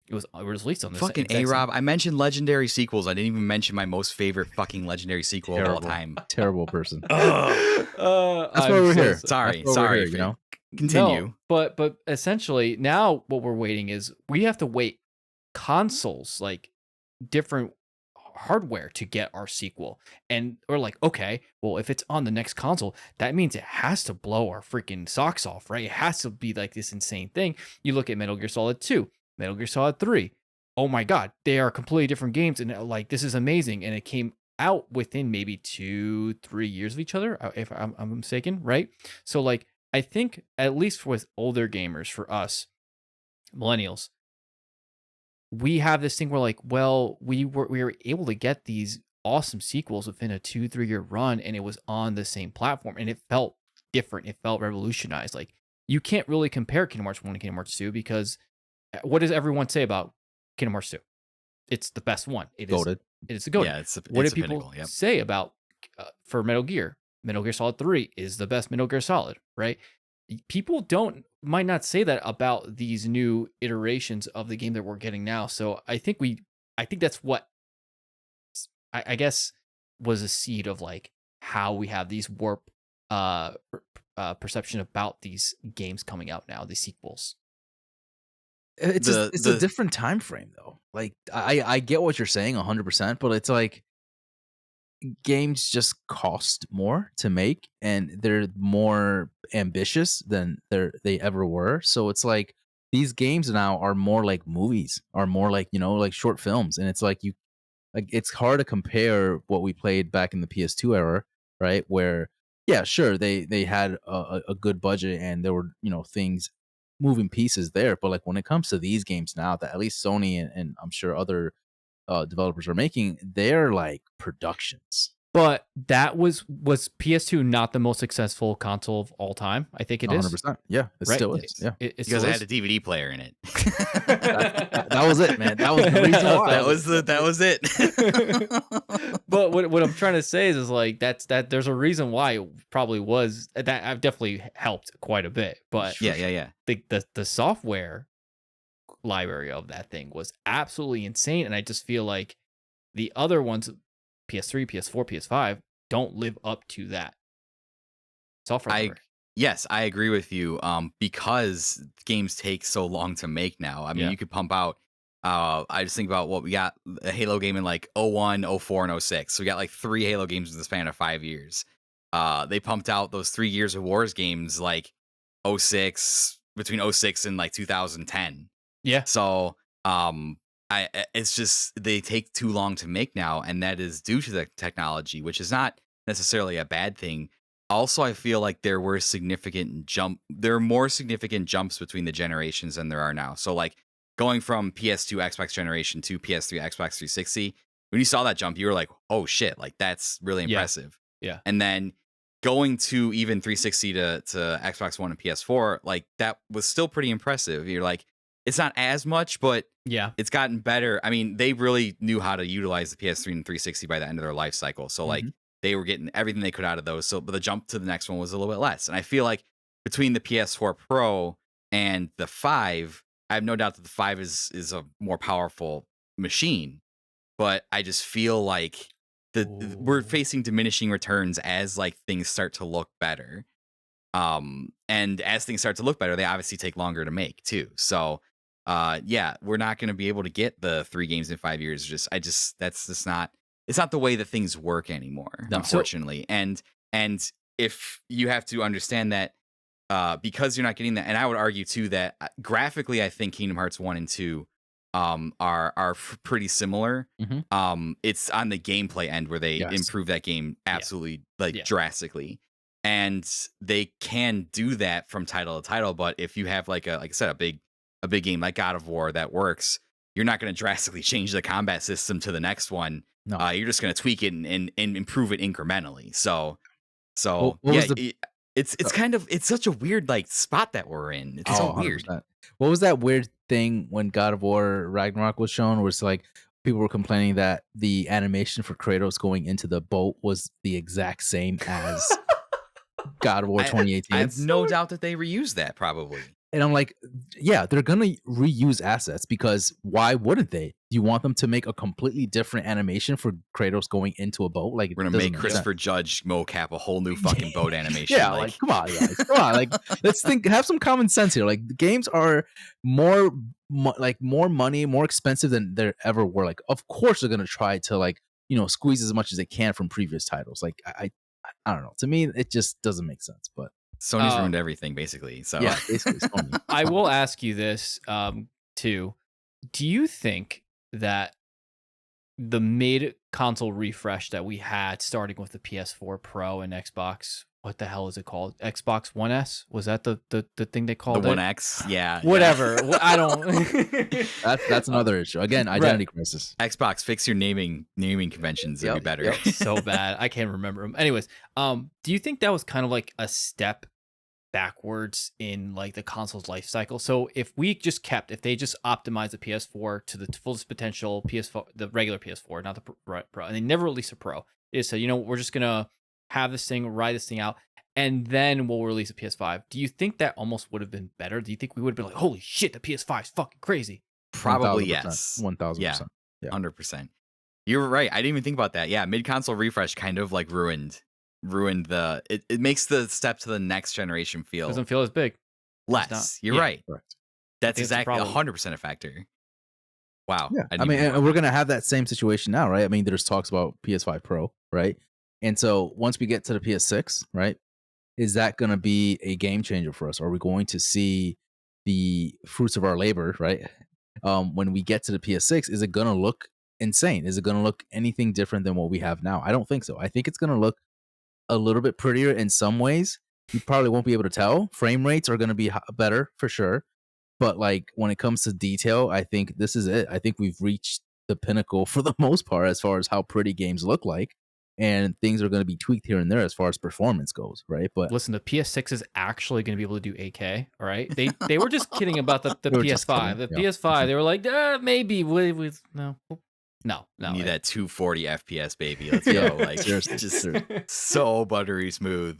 It was released on the Fucking exact same- A-Rob. I mentioned legendary sequels. I didn't even mention my most favorite fucking legendary sequel of all time. Terrible person. Ugh. That's why we're here. Sorry, That's why we're sorry. here, you know. Continue. No, but essentially now what we're waiting is we have to wait consoles, like different hardware, to get our sequel. And we're like, okay, well, if it's on the next console, that means it has to blow our freaking socks off, right? It has to be like this insane thing. You look at Metal Gear Solid 2, Metal Gear Solid 3. Oh my God, they are completely different games. And like, this is amazing. And it came out within maybe 2-3 years of each other, if I'm mistaken, right? So like, I think at least with older gamers, for us millennials, we have this thing where like, well, we were able to get these awesome sequels within a 2-3 year run, and it was on the same platform, and it felt different. It felt revolutionized. Like, you can't really compare Kingdom Hearts 1 to Kingdom Hearts 2, because what does everyone say about Kingdom Hearts 2? It's the best one. It is Goated. It is the goat. Yeah, it's What a do people pinnacle, yep. say about for Metal Gear? Metal Gear Solid 3 is the best Metal Gear Solid, right? People might not say that about these new iterations of the game that we're getting now. So I think that's what I guess was a seed of like how we have these warp perception about these games coming out now, the sequels. It's a different time frame though. Like I get what you're saying 100%, but it's like games just cost more to make, and they're more ambitious than they ever were. So it's like these games now are more like movies, are more like, like short films, and it's like it's hard to compare what we played back in the PS2 era, right? Where yeah, sure, they had a good budget, and there were things, moving pieces there, but like when it comes to these games now that at least Sony and I'm sure other developers are making, they're like productions. But that was PS2 not the most successful console of all time? I think it is. 100%. Yeah, it Right? still is. Yeah. It Because still it is. had a DVD player in it. That was it, man. That was the reason why. That was it. But what I'm trying to say is like that there's a reason why it probably was that. I've definitely helped quite a bit. But yeah. the software library of that thing was absolutely insane, and I just feel like the other ones, PS3, PS4, PS5, don't live up to that software library. Yes, I agree with you. Because games take so long to make now. I mean, Yeah. you could pump out. I just think about what we got: a Halo game in like 01, 04, and 06. So we got like 3 Halo games in the span of 5 years. They pumped out those 3 Gears of Wars games like 06, between 06 and like 2010. Yeah. So it's just they take too long to make now, and that is due to the technology, which is not necessarily a bad thing. Also, I feel like there are more significant jumps between the generations than there are now. So like going from PS2 Xbox generation to PS3 Xbox 360, when you saw that jump, you were like, oh shit, like that's really impressive. Yeah. And then going to even 360 to Xbox One and PS4, like that was still pretty impressive. You're like, it's not as much, but Yeah. it's gotten better. I mean, they really knew how to utilize the PS3 and 360 by the end of their life cycle. So like they were getting everything they could out of those. So, but the jump to the next one was a little bit less. And I feel like between the PS4 Pro and the 5, I have no doubt that the 5 is a more powerful machine. But I just feel like we're facing diminishing returns as like things start to look better. And as things start to look better, they obviously take longer to make too. So yeah, we're not going to be able to get the 3 games in 5 years. That's just not, it's not the way that things work anymore, unfortunately. And if you have to understand that, because you're not getting that, and I would argue too that graphically, I think Kingdom Hearts 1 and 2 are pretty similar. It's on the gameplay end where they improve that game absolutely drastically. And they can do that from title to title, but if you have like I said, a big game like God of War that works, you're not going to drastically change the combat system to the next one No. You're just going to tweak it and improve it incrementally. So What yeah, was the it's kind of, it's such a weird like spot that we're in. It's so Oh, weird. 100%. What was that weird thing when God of War Ragnarok was shown, where it's like people were complaining that the animation for Kratos going into the boat was the exact same as God of War I 2018? have no doubt that they reuse that probably. And I'm like, yeah, they're gonna reuse assets, because why wouldn't they? Do you want them to make a completely different animation for Kratos going into a boat? Like, it We're gonna doesn't make make Christopher sense. Judge mocap a whole new fucking boat animation. Yeah, like, come on, guys, come on. Like, let's think, have some common sense here. Like, the games are more more money, more expensive than there ever were. Like, of course they're gonna try to, like, squeeze as much as they can from previous titles. Like, I don't know. To me, it just doesn't make sense. But Sony's ruined everything basically. So yeah, basically, Sony. I will ask you this too. Do you think that the mid console refresh that we had, starting with the PS4 Pro and Xbox, what the hell is it called? Xbox One S? Was that the thing they called the it? One X, yeah, Whatever. I don't. That's another issue. Again, identity crisis. Xbox, fix your naming conventions. It'd be better. So bad. I can't remember them. Anyways, do you think that was kind of like a step backwards in like the console's life cycle? So if they just optimized the PS4 to the fullest potential, PS4, the regular PS4, not the Pro, and they never released a Pro, they said, we're just gonna have this thing, ride this thing out, and then we'll release a PS5. Do you think that almost would have been better? Do you think we would have been like, holy shit, the PS5 is fucking crazy? Probably 1000%. yes. 1000%. Yeah, Yeah. 100%. You're right. I didn't even think about that. Yeah, mid console refresh kind of like ruined the. It makes the step to the next generation feel Doesn't feel as big. less. You're Yeah. right. Correct. That's think it's a exactly problem. 100% a factor. Wow. Yeah, didn't I mean, even- and we're gonna have that same situation now, right? I mean, there's talks about PS5 Pro, right? And so once we get to the PS6, right, is that gonna be a game changer for us? Are we going to see the fruits of our labor, right? When we get to the PS6, is it gonna look insane? Is it gonna look anything different than what we have now? I don't think so. I think it's gonna look a little bit prettier in some ways. You probably won't be able to tell. Frame rates are gonna be better for sure. But like when it comes to detail, I think this is it. I think we've reached the pinnacle for the most part as far as how pretty games look like, and things are going to be tweaked here and there as far as performance goes, right? But Listen, the PS6 is actually going to be able to do 8K. All right, they were just kidding about the They were just PS5. The kidding, yeah. PS5, they were like, maybe with no. need it- that 240 FPS, baby. Let's Yeah, go. Like, seriously, just seriously. so buttery smooth.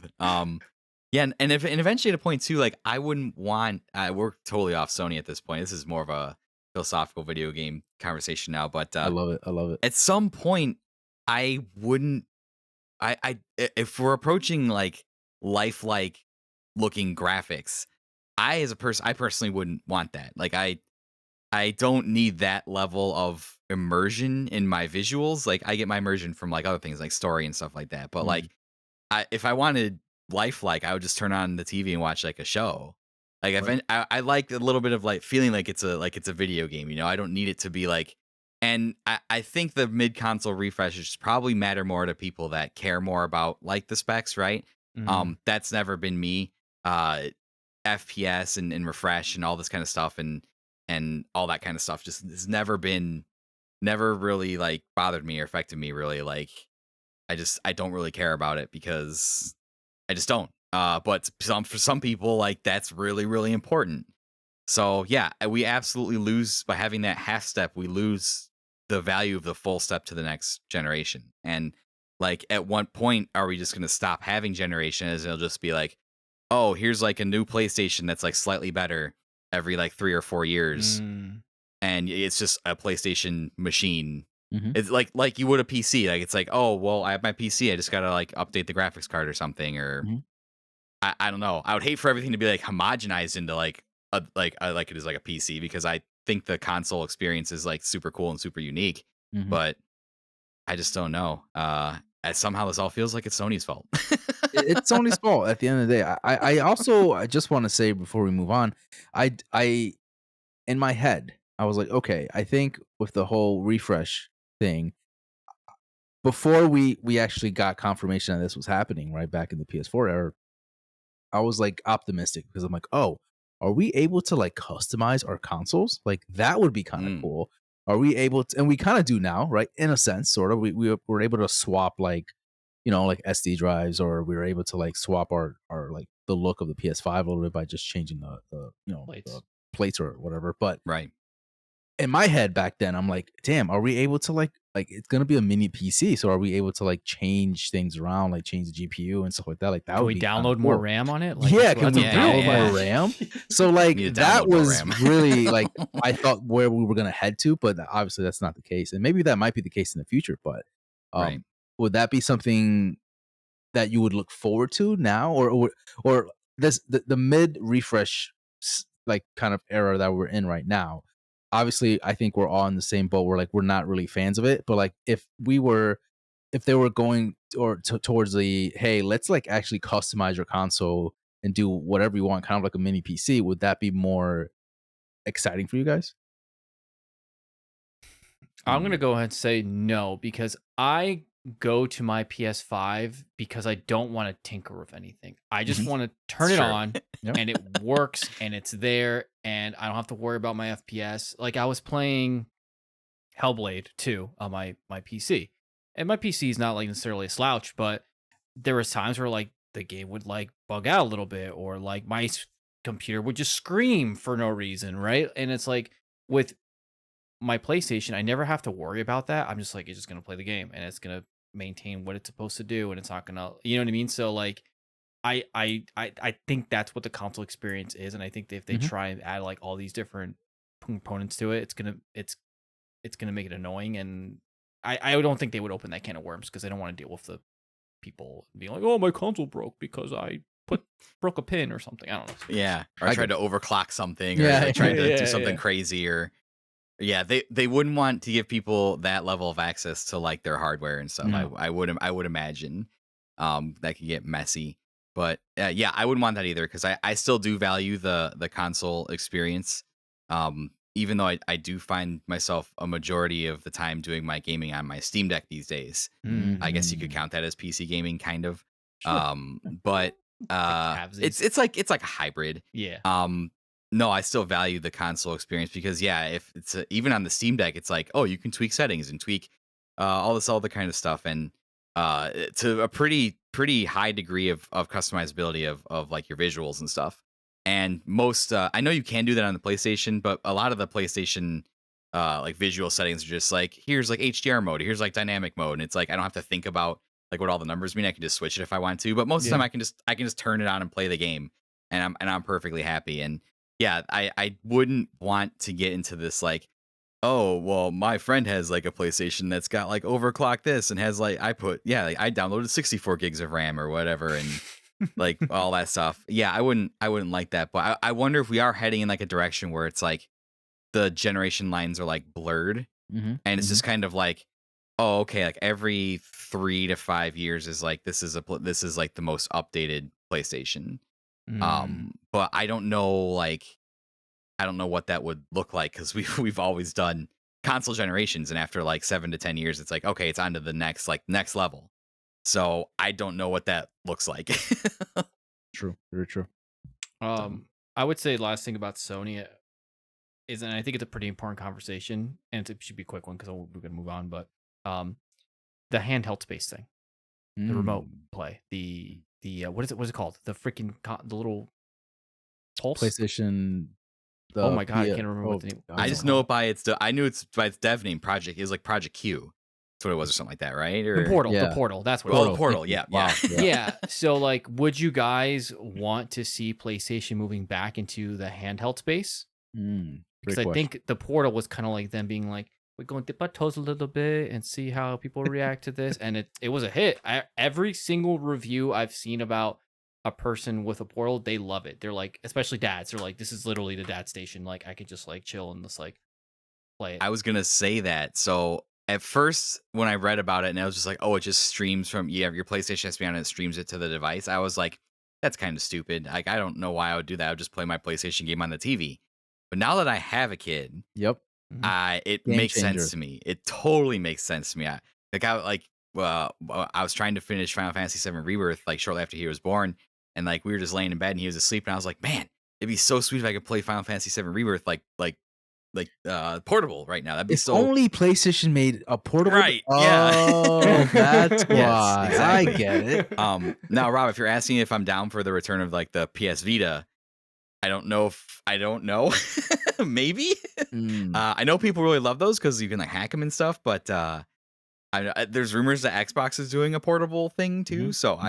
Yeah, and eventually to point too, like I wouldn't want. We're totally off Sony at this point. This is more of a philosophical video game conversation now. But I love it. I love it. at some point, I wouldn't. If we're approaching like lifelike looking graphics, I personally wouldn't want that. Like I don't need that level of immersion in my visuals. Like I get my immersion from like other things like story and stuff like that. But like if I wanted lifelike, I would just turn on the TV and watch like a show. Like Right. I like a little bit of like feeling like it's a video game, I don't need it to be like, and I think the mid console refreshes probably matter more to people that care more about like the specs, right? Mhm. That's never been me. FPS and refresh and all this kind of stuff and all that kind of stuff just has never really like bothered me or affected me really. Like I don't really care about it because I just don't. But for some people, like that's really, really important. So yeah, we absolutely lose by having that half step. We lose the value of the full step to the next generation. And like, at what point are we just going to stop having generation? As it'll just be like, oh, here's like a new PlayStation that's like slightly better every like 3 or 4 years, and it's just a PlayStation machine. Mhm. It's like you would a PC. Like it's like, oh well, I have my PC. I just gotta like update the graphics card or something. Or Mhm. I don't know. I would hate for everything to be like homogenized into like like it is like a PC, because I think the console experience is like super cool and super unique. Mhm. But I just don't know. Somehow this all feels like it's Sony's fault. It's Sony's fault at the end of the day. I just want to say before we move on, I in my head I was like, okay, I think with the whole refresh thing, before we actually got confirmation that this was happening, right back in the PS4 era, I was like optimistic because I'm like, oh, are we able to like customize our consoles? Like that would be kind of Mm. cool. Are we able to, and we kind of do now, right? In a sense, sort of. We're able to swap like, like SD drives, or we were able to like swap our like the look of the PS5 a little bit by just changing Plates. the plates or whatever. But Right. in my head back then, I'm like, damn, are we able to like it's gonna be a mini PC? So are we able to like change things around, like change the GPU and stuff like that? Like that Can would we be kinda download more cool. RAM on it? Like, Yeah, that's can we a real download yeah. more RAM? So like Need to that download more was RAM. really like I thought where we were gonna head to, but obviously that's not the case. And maybe that might be the case in the future, but Right. would that be something that you would look forward to now, or the mid refresh like kind of era that we're in right now? Obviously, I think we're all in the same boat. We're not really fans of it, but like if they were going towards the, hey, let's like actually customize your console and do whatever you want, kind of like a mini PC, would that be more exciting for you guys? I'm gonna go ahead and say no, because I go to my PS5 because I don't want to tinker with anything. I just Mhm. want to turn it Sure. on Yep. and it works and it's there and I don't have to worry about my FPS. Like I was playing Hellblade 2 on my PC. And my PC is not like necessarily a slouch, but there was times where like the game would like bug out a little bit, or like my computer would just scream for no reason, right? And it's like with my PlayStation, I never have to worry about that. I'm just like, it's just gonna play the game and it's gonna maintain what it's supposed to do, and it's not gonna, you know what I mean? So like, I think that's what the console experience is, and I think that if they Mhm. try and add like all these different components to it, it's gonna make it annoying, and I don't think they would open that can of worms because they don't want to deal with the people being like, oh, my console broke because I broke a pin or something. I don't know. Yeah. Or I tried get to overclock something, or Yeah, they tried to yeah, do something yeah. crazy, or yeah, they wouldn't want to give people that level of access to like their hardware and stuff. No. I would imagine that could get messy. But yeah, I wouldn't want that either, because I still do value the console experience. Even though I do find myself a majority of the time doing my gaming on my Steam Deck these days. I guess you could Mhm. count that as PC gaming, kind of. Sure. But Like halvesies. it's like a hybrid. Yeah. No, I still value the console experience, because yeah, if it's even on the Steam Deck, it's like, oh, you can tweak settings and tweak all this other kind of stuff, and to a pretty high degree of customizability of like your visuals and stuff. And most I know you can do that on the PlayStation, but a lot of the PlayStation like visual settings are just like, here's like HDR mode, here's like dynamic mode, and it's like I don't have to think about like what all the numbers mean. I can just switch it if I want to, but most of the time I can just turn it on and play the game, and I'm perfectly happy. And yeah, I wouldn't want to get into this like, oh, well, my friend has like a PlayStation that's got like overclocked this and has like like, I downloaded 64 gigs of RAM or whatever, and like all that stuff. Yeah, I wouldn't like that. But I wonder if we are heading in like a direction where it's like the generation lines are like blurred, Mhm. and it's Mhm. just kind of like, oh, okay, like every 3 to 5 years is like this is like the most updated PlayStation. But I don't know, like I don't know what that would look like, because we've always done console generations, and after like 7 to 10 years, it's like, okay, it's on to the next level. So I don't know what that looks like. True. Very true. I would say last thing about Sony is, and I think it's a pretty important conversation, and it should be a quick one because we're gonna move on. But um, the handheld space thing, the remote play, the what is it? What is it called? The freaking the little pulse. PlayStation. Oh The my god, I can't remember what oh, the name. God, I What's it just know called? it by I knew it's by its dev name. Project is like Project Q. That's what it was, or something like that, right? The Or portal. The Yeah. portal. That's what. oh, It the was. portal. Thank you. Yeah, Wow. yeah. Yeah. So like, would you guys want to see PlayStation moving back into the handheld space? Great Because I question. think the portal was kind of like them being like, we're going to dip our toes a little bit and see how people react to this, and it was a hit. Every single review I've seen about a person with a portal, they love it. They're like, especially dads, they're like, this is literally the dad station. Like I could just like chill and just like play it. I was gonna say that. So at first, when I read about it, and I was just like, oh, it just streams from, yeah, your PlayStation has to be on it, it streams it to the device. I was like, that's kind of stupid. Like, I don't know why I would do that. I would just play my PlayStation game on the TV. But now that I have a kid, Yep. it Game makes changer. sense to me. It totally makes sense to me. I was trying to finish Final Fantasy VII Rebirth like shortly after he was born, and like we were just laying in bed and he was asleep, and I was like, man, it'd be so sweet if I could play Final Fantasy VII Rebirth like portable right now. That'd be If so only PlayStation made a portable. right. Yeah. Oh, that's why. Yes, I exactly. get it. Now, Rob, if you're asking if I'm down for the return of like the PS Vita, I don't know. Maybe. I know people really love those because you can like hack them and stuff, but there's rumors that Xbox is doing a portable thing too. So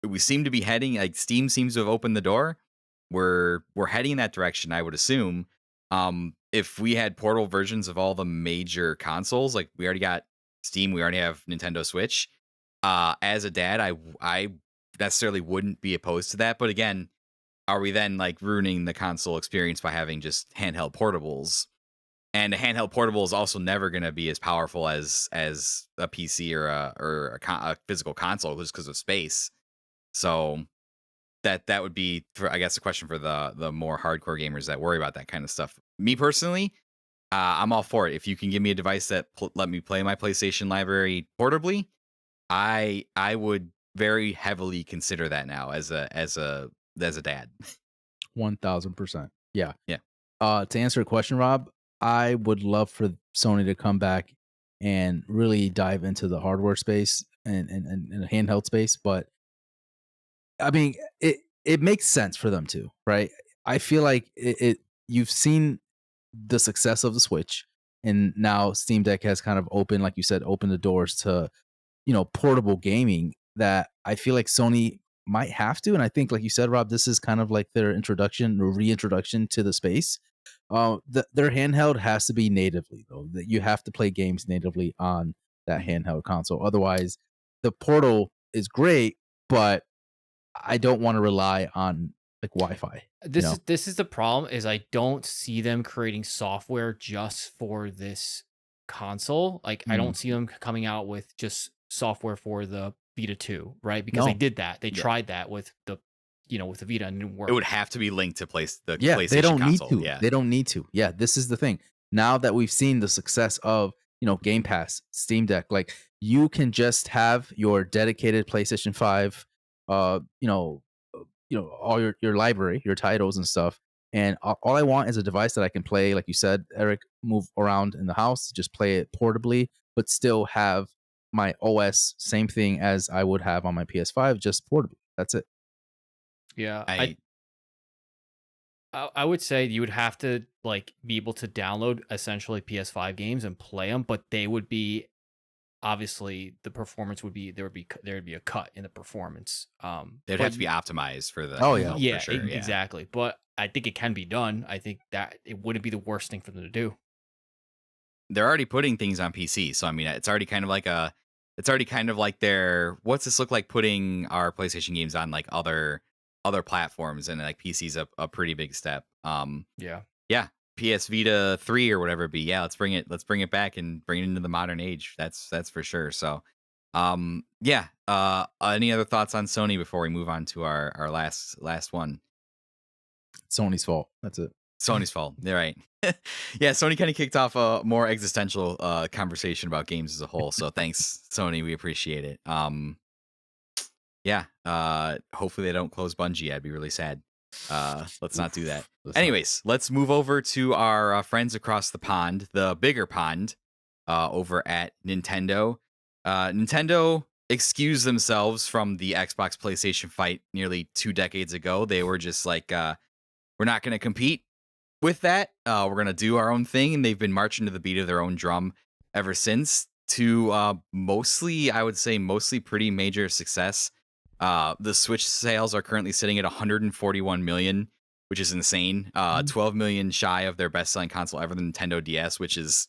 we seem to be heading, like Steam seems to have opened the door. We're heading in that direction, I would assume. If we had portable versions of all the major consoles, like we already got Steam, we already have Nintendo Switch. As a dad, I necessarily wouldn't be opposed to that. But again, are we then like ruining the console experience by having just handheld portables? And a handheld portable is also never going to be as powerful as a PC or a physical console just because of space. So that would be, I guess, a question for the more hardcore gamers that worry about that kind of stuff. Me personally, I'm all for it. If you can give me a device that let me play my PlayStation library portably, I would very heavily consider that now as a dad. 1000%. Yeah. Yeah. To answer your question, Rob, I would love for Sony to come back and really dive into the hardware space and handheld space, but I mean, it makes sense for them to, right? I feel like you've seen the success of the Switch, and now Steam Deck has kind of opened, like you said, opened the doors to, portable gaming that I feel like Sony might have to. And I think, like you said, Rob, this is kind of like their introduction or reintroduction to the space. Their handheld has to be natively, though. That you have to play games natively on that handheld console. Otherwise, the Portal is great, but I don't want to rely on like Wi-Fi. This is the problem, is I don't see them creating software just for this console. Like I don't see them coming out with just software for the Vita 2, right? Because they did that. They tried that with the with the Vita and it didn't work. It would have to be linked to PlayStation they don't console. need to. They don't need to. Yeah, this is the thing. Now that we've seen the success of, Game Pass, Steam Deck, like you can just have your dedicated PlayStation 5 all your library, your titles and stuff. And all I want is a device that I can play, like you said, Eric, move around in the house, just play it portably, but still have my OS, same thing as I would have on my PS5, just portably. That's it. Yeah. I would say you would have to like be able to download essentially PS5 games and play them, but they would be, obviously the performance would be, there would be a cut in the performance. They'd have to be optimized for the for sure. Yeah. Exactly. But I think it can be done. I think that it wouldn't be the worst thing for them to do. They're already putting things on PC, so I mean it's already kind of like their, what's this look like putting our PlayStation games on like other platforms, and like PC's a pretty big step. Yeah, PS Vita 3 or whatever it be. Yeah, let's bring it back and bring it into the modern age. That's for sure. So any other thoughts on Sony before we move on to our last one? Sony's fault. That's it. Sony's fault. You're right. Yeah, Sony kind of kicked off a more existential conversation about games as a whole. So thanks, Sony. We appreciate it. Hopefully they don't close Bungie. I'd be really sad. Let's not do that. Anyways, let's move over to our friends across the pond, the bigger pond, over at Nintendo. Nintendo excused themselves from the Xbox PlayStation fight nearly 2 decades ago. They were just like, we're not going to compete with that. We're going to do our own thing. And they've been marching to the beat of their own drum ever since, to mostly pretty major success. The Switch sales are currently sitting at 141 million, which is insane. 12 million shy of their best-selling console ever, the Nintendo DS, which is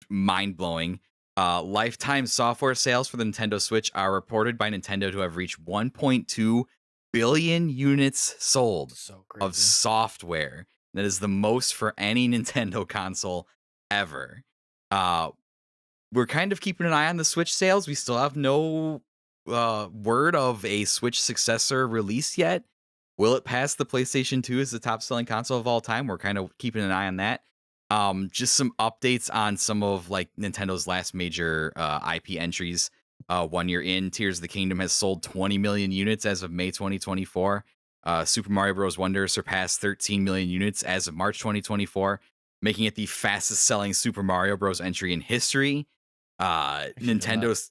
mind-blowing. Lifetime software sales for the Nintendo Switch are reported by Nintendo to have reached 1.2 billion units sold of software. That is the most for any Nintendo console ever. We're kind of keeping an eye on the Switch sales. We still have no word of a Switch successor release yet. Will it pass the PlayStation 2 as the top selling console of all time? We're kind of keeping an eye on that. Just some updates on some of like Nintendo's last major IP entries. 1 year in, Tears of the Kingdom has sold 20 million units as of May 2024. Super Mario Bros. Wonder surpassed 13 million units as of March 2024. making it the fastest selling Super Mario Bros. Entry in history. Nintendo's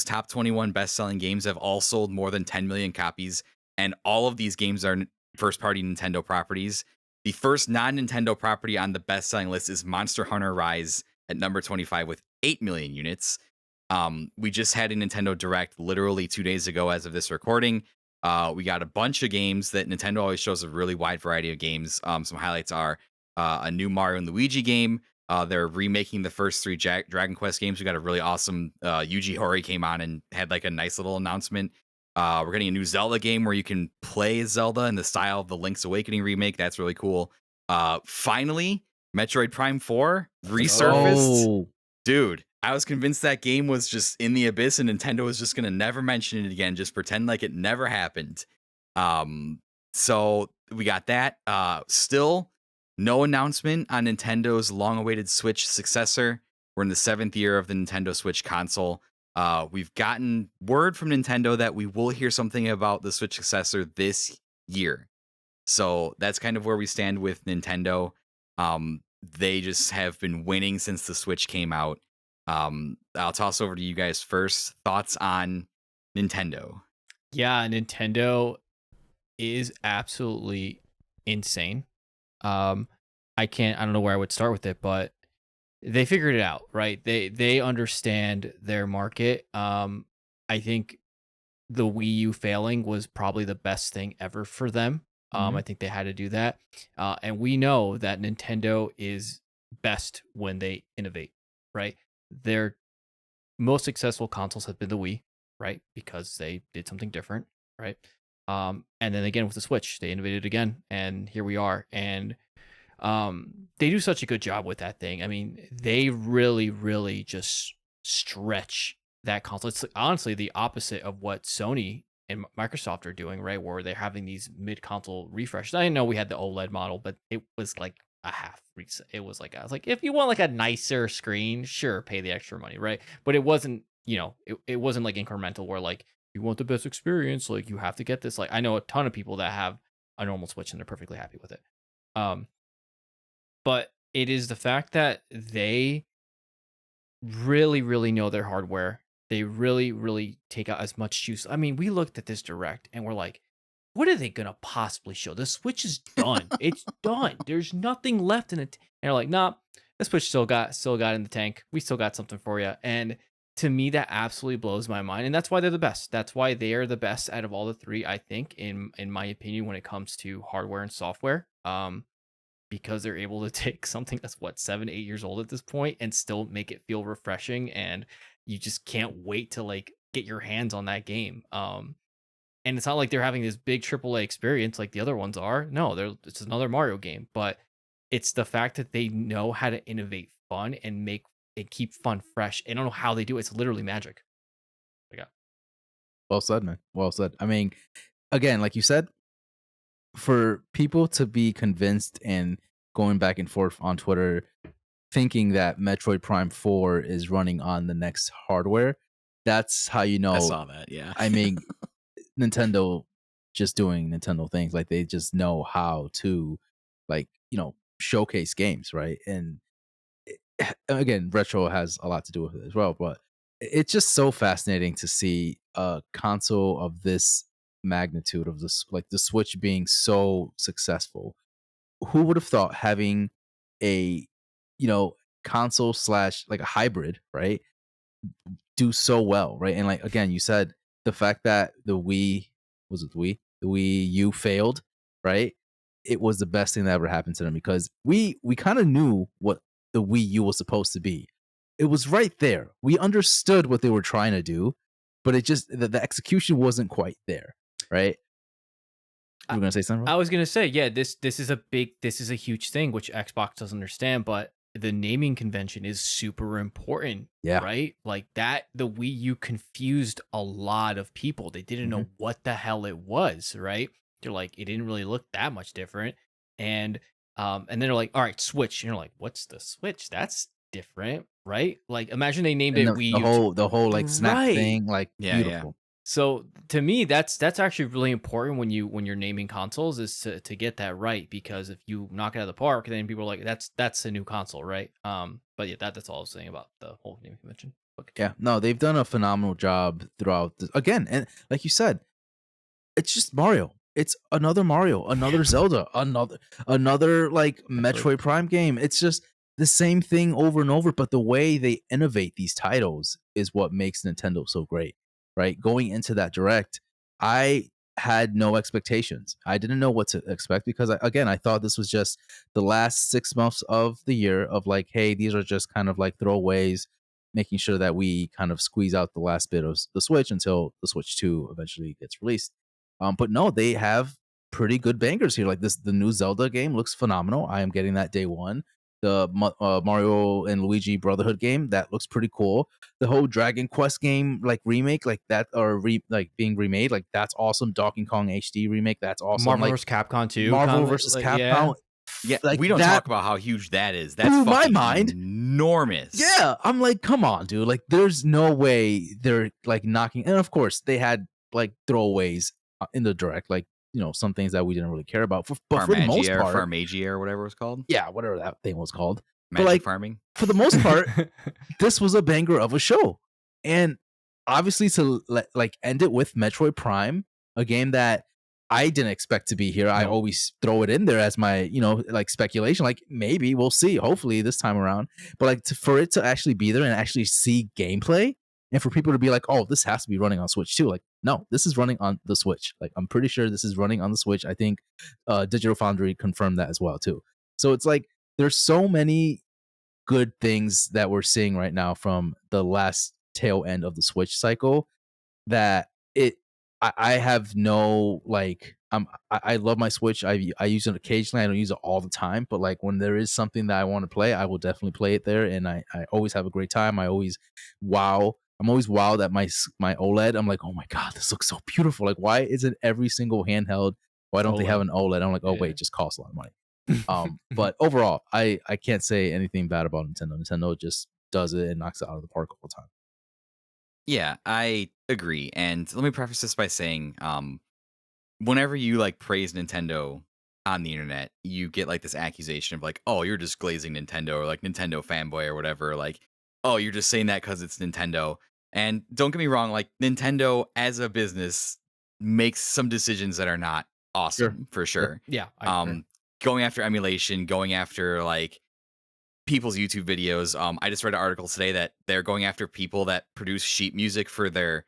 top 21 best selling games have all sold more than 10 million copies, and all of these games are first party Nintendo properties. The first non Nintendo property on the best selling list is Monster Hunter Rise at number 25 with 8 million units. We just had a Nintendo Direct literally 2 days ago as of this recording. We got a bunch of games that Nintendo always shows a really wide variety of games. Some highlights are a new Mario and Luigi game. They're remaking the first 3 Dragon Quest games. We got a really awesome Yuji Horii came on and had like a nice little announcement. We're getting a new Zelda game where you can play Zelda in the style of the Link's Awakening remake. That's really cool. Finally, Metroid Prime 4 resurfaced. Oh, Dude, I was convinced that game was just in the abyss and Nintendo was just going to never mention it again. Just pretend like it never happened. So we got that. Still no announcement on Nintendo's long-awaited Switch successor. We're in the 7th year of the Nintendo Switch console. We've gotten word from Nintendo that we will hear something about the Switch successor this year. So that's kind of where we stand with Nintendo. They just have been winning since the Switch came out. I'll toss over to you guys first. Thoughts on Nintendo? Yeah, Nintendo is absolutely insane. I don't know where I would start with it, but they figured it out, right? They understand their market. I think the Wii U failing was probably the best thing ever for them. I think they had to do that. And we know that Nintendo is best when they innovate, right? Their most successful consoles have been the Wii, right? Because they did something different, right? And then again with the Switch, they innovated again, and here we are. And they do such a good job with that thing. I mean, they really, really just stretch that console. It's honestly the opposite of what Sony and Microsoft are doing, right? Where they're having these mid-console refreshes. I know we had the OLED model, but it was like a half reset. It was like, I was like, if you want like a nicer screen, sure, pay the extra money, right? But it wasn't, it wasn't like incremental where like, you want the best experience, like you have to get this. Like I know a ton of people that have a normal Switch and they're perfectly happy with it. But it is the fact that they really, really know their hardware. They really, really take out as much juice. I mean, we looked at this direct and we're like, what are they gonna possibly show? The Switch is done. It's done. There's nothing left in it. And they're like, nah, the Switch still got in the tank. We still got something for you. And to me, that absolutely blows my mind. And that's why they're the best. That's why they are the best out of all the three, I think, in my opinion, when it comes to hardware and software. Because they're able to take something that's 7-8 years old at this point and still make it feel refreshing, and you just can't wait to like get your hands on that game. And it's not like they're having this big AAA experience like the other ones are. No, it's another Mario game, but it's the fact that they know how to innovate fun and make it keep fun fresh. I don't know how they do it. It's literally magic. well said, man. Well said. I mean, again, like you said, for people to be convinced and going back and forth on Twitter, thinking that Metroid Prime 4 is running on the next hardware, that's how you know. I saw that, yeah. I mean, Nintendo just doing Nintendo things. Like they just know how to, like, showcase games, right? And again, retro has a lot to do with it as well. But it's just so fascinating to see a console of this magnitude, of this, like the Switch being so successful. Who would have thought having a console slash like a hybrid, right, do so well, right? And like again, you said the fact that the Wii U failed, right? It was the best thing that ever happened to them, because we kind of knew what the Wii U was supposed to be. It was right there. We understood what they were trying to do, but it just the execution wasn't quite there, right? You were gonna say something, Rob? I was gonna say, yeah, this is a huge thing which Xbox doesn't understand, but the naming convention is super important. Yeah. Right? Like that, the Wii U confused a lot of people. They didn't know what the hell it was, right? They're like, it didn't really look that much different. And then they're like, all right, Switch. And you're like, what's the Switch? That's different, right? Like imagine they named it Wii U. The whole like snap Right. thing, like Yeah, beautiful. So to me, that's actually really important when you're naming consoles is to get that right, because if you knock it out of the park, then people are like, that's a new console, right? But yeah, that's all I was saying about the whole naming convention. But Yeah, no, they've done a phenomenal job throughout again, and like you said, it's just Mario. It's another Mario, another Zelda, another like Metroid Prime game. It's just the same thing over and over, but the way they innovate these titles is what makes Nintendo so great, right? Going into that direct, I had no expectations. I didn't know what to expect because again, I thought this was just the last 6 months of the year of like, hey, these are just kind of like throwaways, making sure that we kind of squeeze out the last bit of the Switch until the Switch 2 eventually gets released. But no, they have pretty good bangers here. Like this, the new Zelda game looks phenomenal. I am getting that day one. The Mario and Luigi Brotherhood game that looks pretty cool. The whole Dragon Quest game like remake like that or like being remade like that's awesome. Donkey Kong HD remake that's awesome. Marvel Like vs. Capcom 2. Marvel versus like, Capcom. Yeah, like we don't that talk about how huge that is. That's blew my fucking mind. enormous. Yeah, I'm like, come on, dude. Like, there's no way they're like knocking. And of course, they had like throwaways in the direct, like some things that we didn't really care about. But for the most Farmagia part, Farmagia or whatever it was called. yeah, whatever that thing was called. Magic But like farming. for the most part, this was a banger of a show, and obviously to like end it with Metroid Prime, a game that I didn't expect to be here. I always throw it in there as my, like speculation. Like maybe we'll see. Hopefully this time around. But like for it to actually be there and actually see gameplay, and for people to be like, "Oh, this has to be running on Switch too." Like, no, this is running on the Switch. Like, I'm pretty sure this is running on the Switch. I think Digital Foundry confirmed that as well too. So it's like there's so many good things that we're seeing right now from the last tail end of the Switch cycle that I have no like I love my Switch. I use it occasionally. I don't use it all the time, but like when there is something that I want to play, I will definitely play it there, and I always have a great time. I'm always wowed at my OLED. I'm like, oh my god, this looks so beautiful. Like, why isn't every single handheld? Why don't they have an OLED? I'm like, oh wait, it just costs a lot of money. But overall, I can't say anything bad about Nintendo. Nintendo just does it and knocks it out of the park all the time. Yeah, I agree. And let me preface this by saying, whenever you like praise Nintendo on the internet, you get like this accusation of like, oh, you're just glazing Nintendo or like Nintendo fanboy or whatever. Like, oh, you're just saying that because it's Nintendo. And don't get me wrong, like Nintendo as a business makes some decisions that are not awesome for sure. Yeah. I agree. Going after emulation, going after like people's YouTube videos. I just read an article today that they're going after people that produce sheet music for their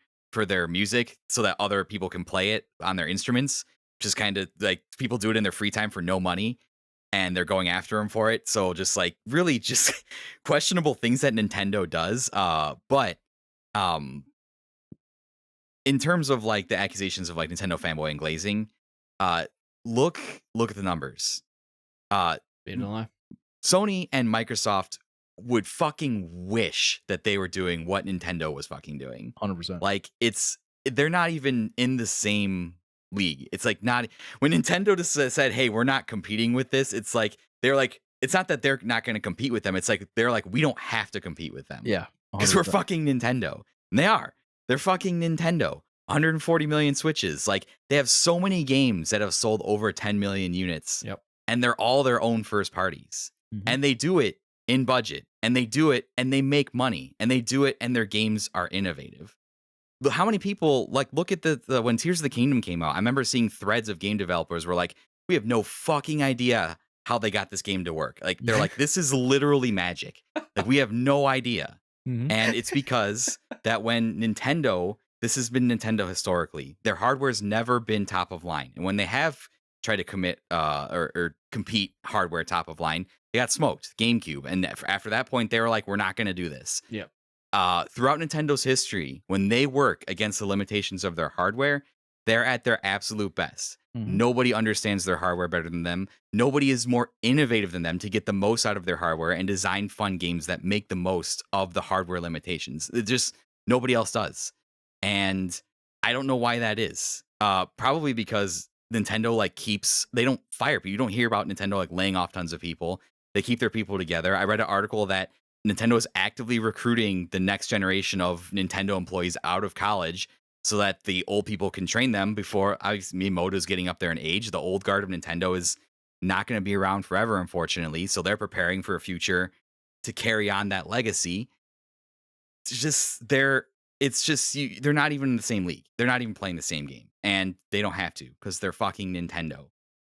music so that other people can play it on their instruments. Just kind of like people do it in their free time for no money, and they're going after them for it. So just like really just questionable things that Nintendo does. But in terms of like the accusations of like Nintendo fanboy and glazing, look at the numbers. Sony and Microsoft would fucking wish that they were doing what Nintendo was fucking doing. 100%. Like they're not even in the same league. It's like not when Nintendo just said, "Hey, we're not competing with this." It's like they're like, it's not that they're not going to compete with them. It's like they're like, we don't have to compete with them. Yeah, because we're fucking Nintendo. And they are. They're fucking Nintendo. 140 million Switches. Like they have so many games that have sold over 10 million units. Yep. And they're all their own first parties. Mhm. And they do it in budget, and they do it and they make money, and they do it and their games are innovative. How many people like look at the when Tears of the Kingdom came out? I remember seeing threads of game developers were like, we have no fucking idea how they got this game to work. Like they're like, this is literally magic. Like we have no idea. And it's because that when Nintendo, this has been Nintendo historically, their hardware's never been top of line. And when they have tried to commit or compete hardware top of line, they got smoked. GameCube. And after that point, they were like, we're not going to do this. Yep. Throughout Nintendo's history, when they work against the limitations of their hardware, they're at their absolute best. Nobody understands their hardware better than them. Nobody is more innovative than them to get the most out of their hardware and design fun games that make the most of the hardware limitations. It just nobody else does. And I don't know why that is. Probably because Nintendo like they don't fire people. You don't hear about Nintendo like laying off tons of people. They keep their people together. I read an article that Nintendo is actively recruiting the next generation of Nintendo employees out of college so that the old people can train them before Miyamoto's getting up there in age. The old guard of Nintendo is not going to be around forever, unfortunately. So they're preparing for a future to carry on that legacy. They're not even in the same league. They're not even playing the same game, and they don't have to because they're fucking Nintendo.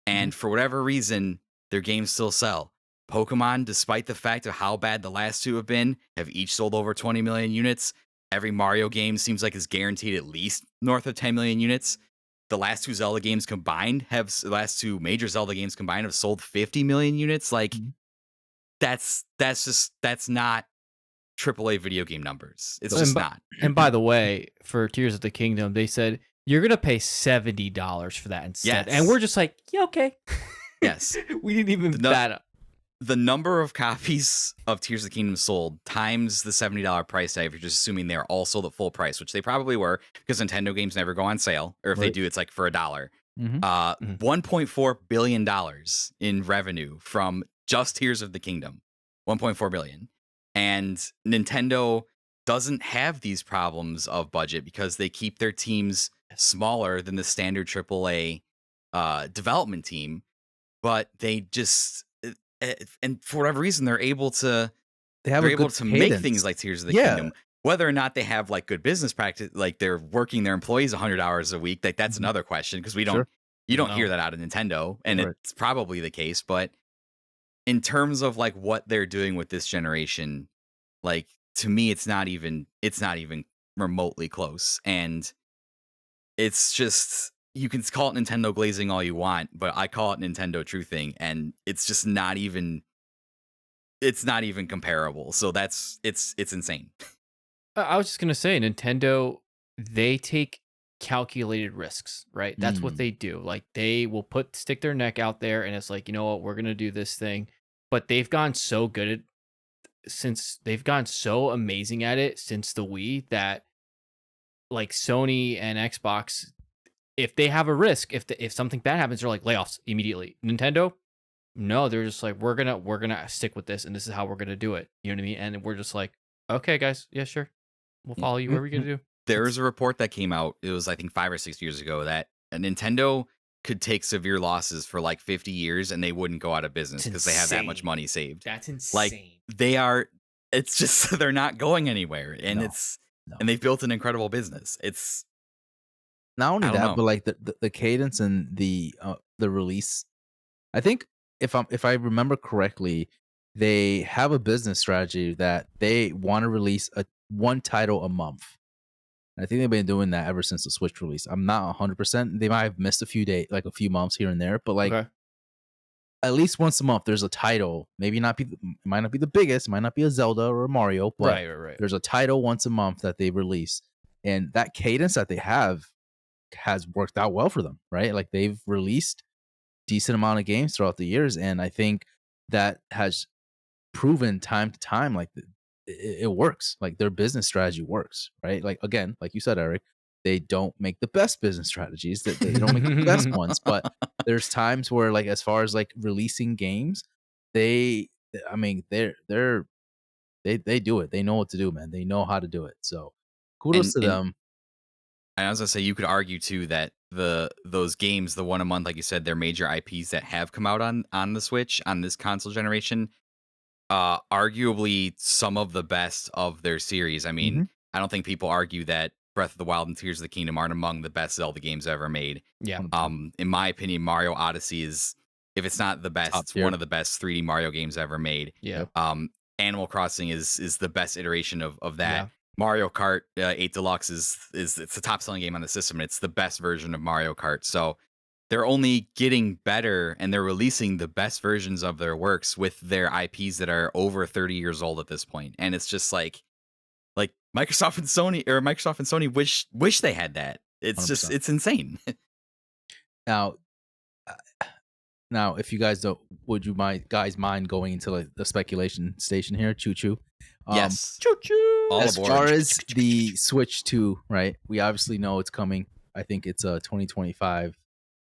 And for whatever reason, their games still sell. Pokemon, despite the fact of how bad the last two have been, have each sold over 20 million units. Every Mario game seems like is guaranteed at least north of 10 million units. The last two major Zelda games combined have sold 50 million units. Like that's not AAA video game numbers. It's just not. And by the way, for Tears of the Kingdom, they said you're gonna pay $70 for that instead, and we're just like, yeah, okay. Yes, we didn't even bat up. The number of copies of Tears of the Kingdom sold times the $70 price tag, if you're just assuming they're all sold at full price, which they probably were, because Nintendo games never go on sale, or if they do, it's like for $1. $1.4 billion in revenue from just Tears of the Kingdom. 1.4 billion. And Nintendo doesn't have these problems of budget because they keep their teams smaller than the standard AAA development team, but they just and for whatever reason they're able to make things like Tears of the Kingdom. Whether or not they have like good business practice, like they're working their employees 100 hours a week, like that's another question, because you don't hear that out of Nintendo, and it's probably the case. But in terms of like what they're doing with this generation, like to me, it's not even remotely close. And it's just, you can call it Nintendo glazing all you want, but I call it Nintendo truthing, and it's just not even comparable. So it's insane. I was just gonna say, Nintendo, they take calculated risks, right? That's what they do. Like they will stick their neck out there, and it's like, you know what, we're gonna do this thing. But they've gone so so amazing at it since the Wii, that like Sony and Xbox, if they have a risk, if something bad happens, they're like layoffs immediately. Nintendo, no, they're just like, we're gonna stick with this, and this is how we're gonna do it. You know what I mean? And we're just like, okay, guys, yeah, sure, we'll follow you. What are we gonna do? There's a report that came out, it was I think 5 or 6 years ago, that Nintendo could take severe losses for like 50 years and they wouldn't go out of business because they have that much money saved. That's insane. Like it's just they're not going anywhere, and and they've built an incredible business. It's not only that, but like the cadence and the release. I think if I remember correctly, they have a business strategy that they want to release one title a month. I think they've been doing that ever since the Switch release. I'm not 100%. They might have missed a few days, like a few months here and there, but like at least once a month, there's a title. Maybe it might not be the biggest, it might not be a Zelda or a Mario, but there's a title once a month that they release, and that cadence that they have has worked out well for them, right? Like they've released decent amount of games throughout the years, and I think that has proven time to time like it works. Like their business strategy works, right? Like again, like you said, Eric, they don't make the best business strategies, that they don't make the best ones, but there's times where like as far as like releasing games, they do it. They know what to do, man. They know how to do it. So kudos to them. And I was gonna say, you could argue too that those games, the one a month, like you said, they're major IPs that have come out on the Switch, on this console generation, arguably some of the best of their series. I mean, I don't think people argue that Breath of the Wild and Tears of the Kingdom aren't among the best Zelda games ever made. Yeah. In my opinion, Mario Odyssey is, if it's not the best, it's one of the best 3D Mario games ever made. Yeah. Animal Crossing is the best iteration of that. Yeah. Mario Kart 8 Deluxe is it's the top selling game on the system, and it's the best version of Mario Kart. So they're only getting better, and they're releasing the best versions of their works with their IPs that are over 30 years old at this point. And it's just like Microsoft and Sony wish they had that. It's 100%. Just, it's insane. Now, if you guys don't, would you guys mind going into like the speculation station here? Choo-choo. Yes. Choo-choo. As far as the Switch 2, right? We obviously know it's coming. I think it's 2025.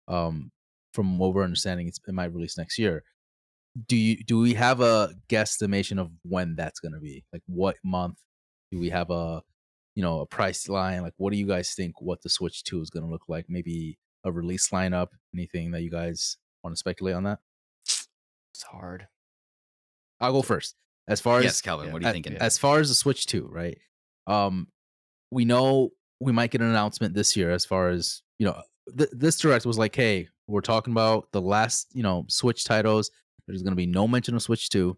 From what we're understanding, it might release next year. Do we have a guesstimation of when that's going to be? Like what month? Do we have a a price line? Like, what do you guys think what the Switch 2 is going to look like? Maybe a release lineup? Anything that you guys want to speculate on that? It's hard. I'll go first. As far Yes, as Kelvin, what are you thinking? as far as the Switch 2, right? We know we might get an announcement this year as far as, this direct was like, hey, we're talking about the last, Switch titles. There's going to be no mention of Switch 2.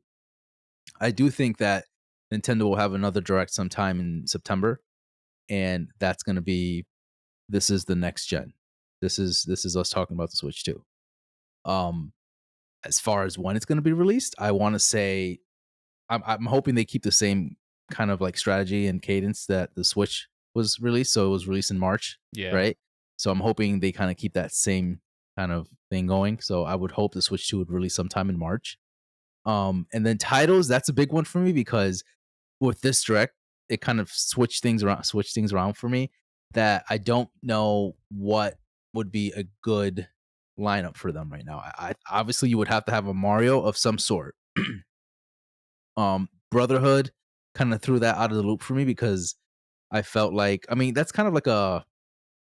I do think that Nintendo will have another direct sometime in September, and that's going to be, this is the next gen. This is us talking about the Switch 2. As far as when it's going to be released, I want to say I'm hoping they keep the same kind of like strategy and cadence that the Switch was released. So it was released in March, Yeah. right? So I'm hoping they kind of keep that same kind of thing going. So I would hope the Switch 2 would release sometime in March. And then titles, that's a big one for me because with this direct, it kind of switched things around for me that I don't know what would be a good lineup for them right now. I obviously you would have to have a Mario of some sort. Brotherhood kind of threw that out of the loop for me because I felt like, I mean, that's kind of like not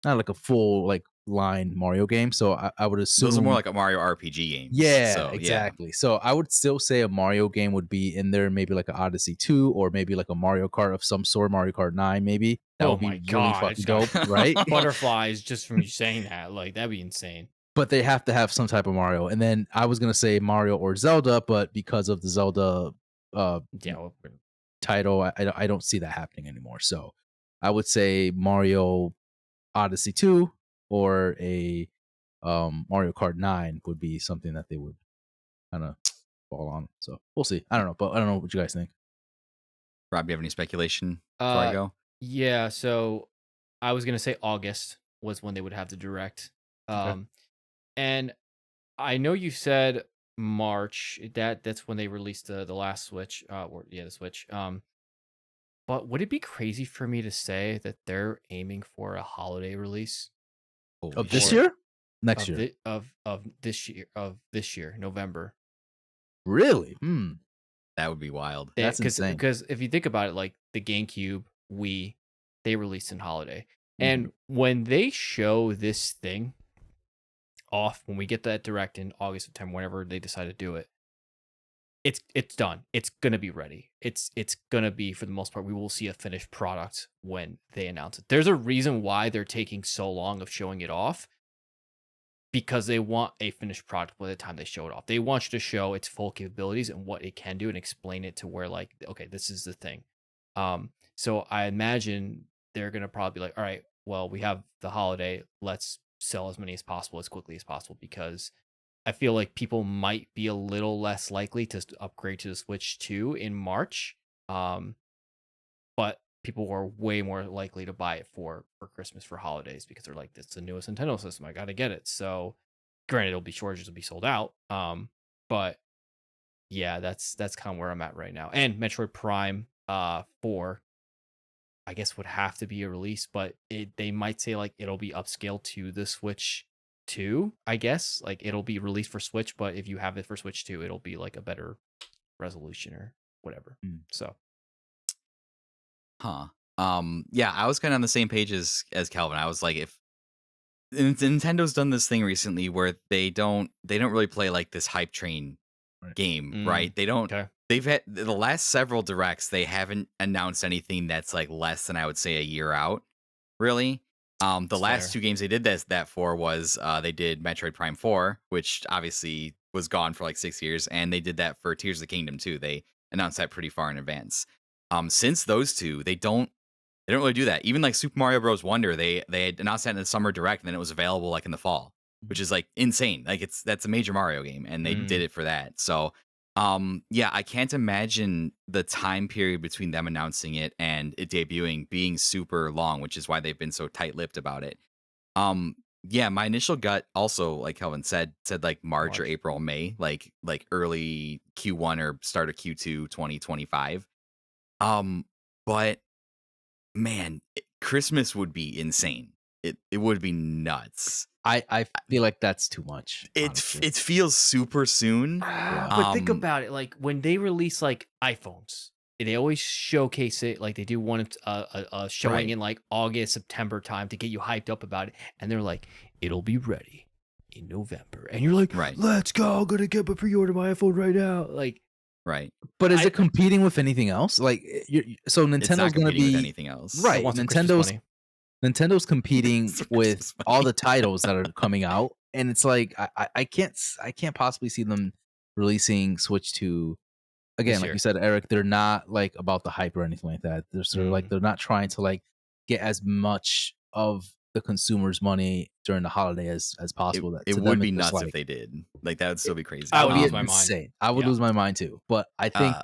like a full like line Mario game. So I would assume Those are more like a Mario RPG games. yeah, So, exactly. So I would still say a Mario game would be in there, maybe like an Odyssey 2 or maybe like a Mario Kart of some sort, Mario Kart 9 maybe. That would be really fucking dope, right? Butterflies just from you saying that, like that'd be insane. But they have to have some type of Mario. And then I was gonna say Mario or Zelda, but because of the Zelda title, I don't see that happening anymore. So I would say Mario Odyssey 2 or a Mario Kart 9 would be something that they would kind of fall on. So we'll see. I don't know, but I don't know what you guys think. Rob, do you have any speculation before I go? Yeah, so I was gonna say August was when they would have the direct. And I know you said March. That's when they released the last Switch. The Switch. But would it be crazy for me to say that they're aiming for a holiday release Of this year? Next year. of this year, November? Really? That would be wild. That's insane. Because if you think about it, like the GameCube, Wii, they released in holiday. And when they show this thing off, when we get that direct in August, September, whenever they decide to do it, it's done. It's gonna be ready. It's gonna be, for the most part, we will see a finished product when they announce it. There's a reason why they're taking so long of showing it off, because they want a finished product by the time they show it off. They want you to show its full capabilities and what it can do and explain it to where, like, okay, this is the thing. So I imagine they're gonna probably be like, all right, well, we have the holiday, let's sell as many as possible as quickly as possible, because I feel like people might be a little less likely to upgrade to the Switch 2 in March. But people were way more likely to buy it for Christmas, for holidays, because they're like, it's the newest Nintendo system, I gotta get it. So granted, it'll be shortages, will be sold out. But yeah, that's kind of where I'm at right now. And Metroid Prime 4, I guess, would have to be a release, but they might say like it'll be upscaled to the Switch 2, I guess. Like it'll be released for Switch, but if you have it for Switch 2, it'll be like a better resolution or whatever. So yeah, I was kind of on the same page as Calvin. I was like, if Nintendo's done this thing recently where they don't really play like this hype train game, right? They don't. Okay. They've had the last several directs, they haven't announced anything that's like less than, I would say, a year out, really. The last two games they did that for was they did Metroid Prime 4, which obviously was gone for like 6 years, and they did that for Tears of the Kingdom too. They announced that pretty far in advance. Since those two, they don't really do that. Even like Super Mario Bros. Wonder, they had announced that in the summer direct, and then it was available like in the fall, which is like insane. Like that's a major Mario game, and they did it for that. So yeah, I can't imagine the time period between them announcing it and it debuting being super long, which is why they've been so tight-lipped about it. Yeah, my initial gut also, like Kelvin said like March or April, May, like early Q1 or start of Q2 2025. But man, Christmas would be insane. It would be nuts. I feel like that's too much. It feels super soon. But think about it, like when they release like iPhones, they always showcase it like they do one a showing Right. in like August, September time to get you hyped up about it, and they're like, it'll be ready in November, and you're like, Right. let's go, I'm gonna get my pre-order my iPhone right now. Like, Right. But is I- it competing with anything else? Like, so It's Nintendo's not going to competing with be anything else. I right. want some Christmas money. Nintendo's competing Some with Christmas all money. the titles that are coming out, and it's like I can't possibly see them releasing Switch 2 again. This Like year. you said, Eric, they're not like about the hype or anything like that. They're sort of like they're not trying to like get as much of the consumer's money during the holiday as possible. That It to would them be it's just nuts like if they did. Like that would still be crazy. I would be lose my mind. insane. I would Yeah. lose my mind too. But I think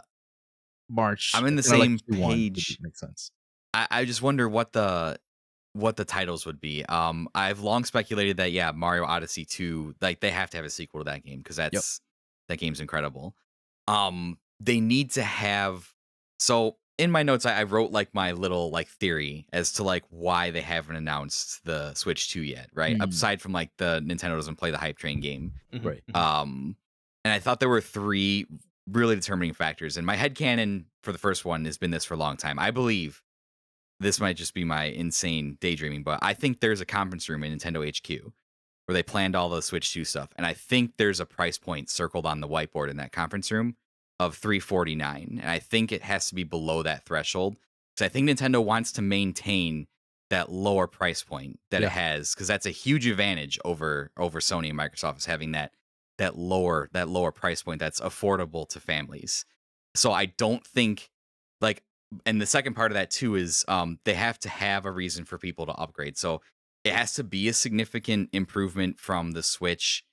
March. I'm in the or like same Q1 would page. make sense. I just wonder what the titles would be. I've long speculated that Mario Odyssey 2, like they have to have a sequel to that game because that game's incredible. They need to have. So in my notes, I wrote like my little like theory as to like why they haven't announced the Switch 2 yet, right? Aside from like the Nintendo doesn't play the hype train game, Right. and I thought there were 3 really determining factors. And my headcanon for the first one has been this for a long time. I believe this might just be my insane daydreaming, but I think there's a conference room in Nintendo HQ where they planned all the Switch 2 stuff. And I think there's a price point circled on the whiteboard in that conference room of $349. And I think it has to be below that threshold. Because I think Nintendo wants to maintain that lower price point that it has, because that's a huge advantage over Sony and Microsoft, is having that lower price point that's affordable to families. So I don't think like, and the second part of that too is they have to have a reason for people to upgrade. So it has to be a significant improvement from the Switch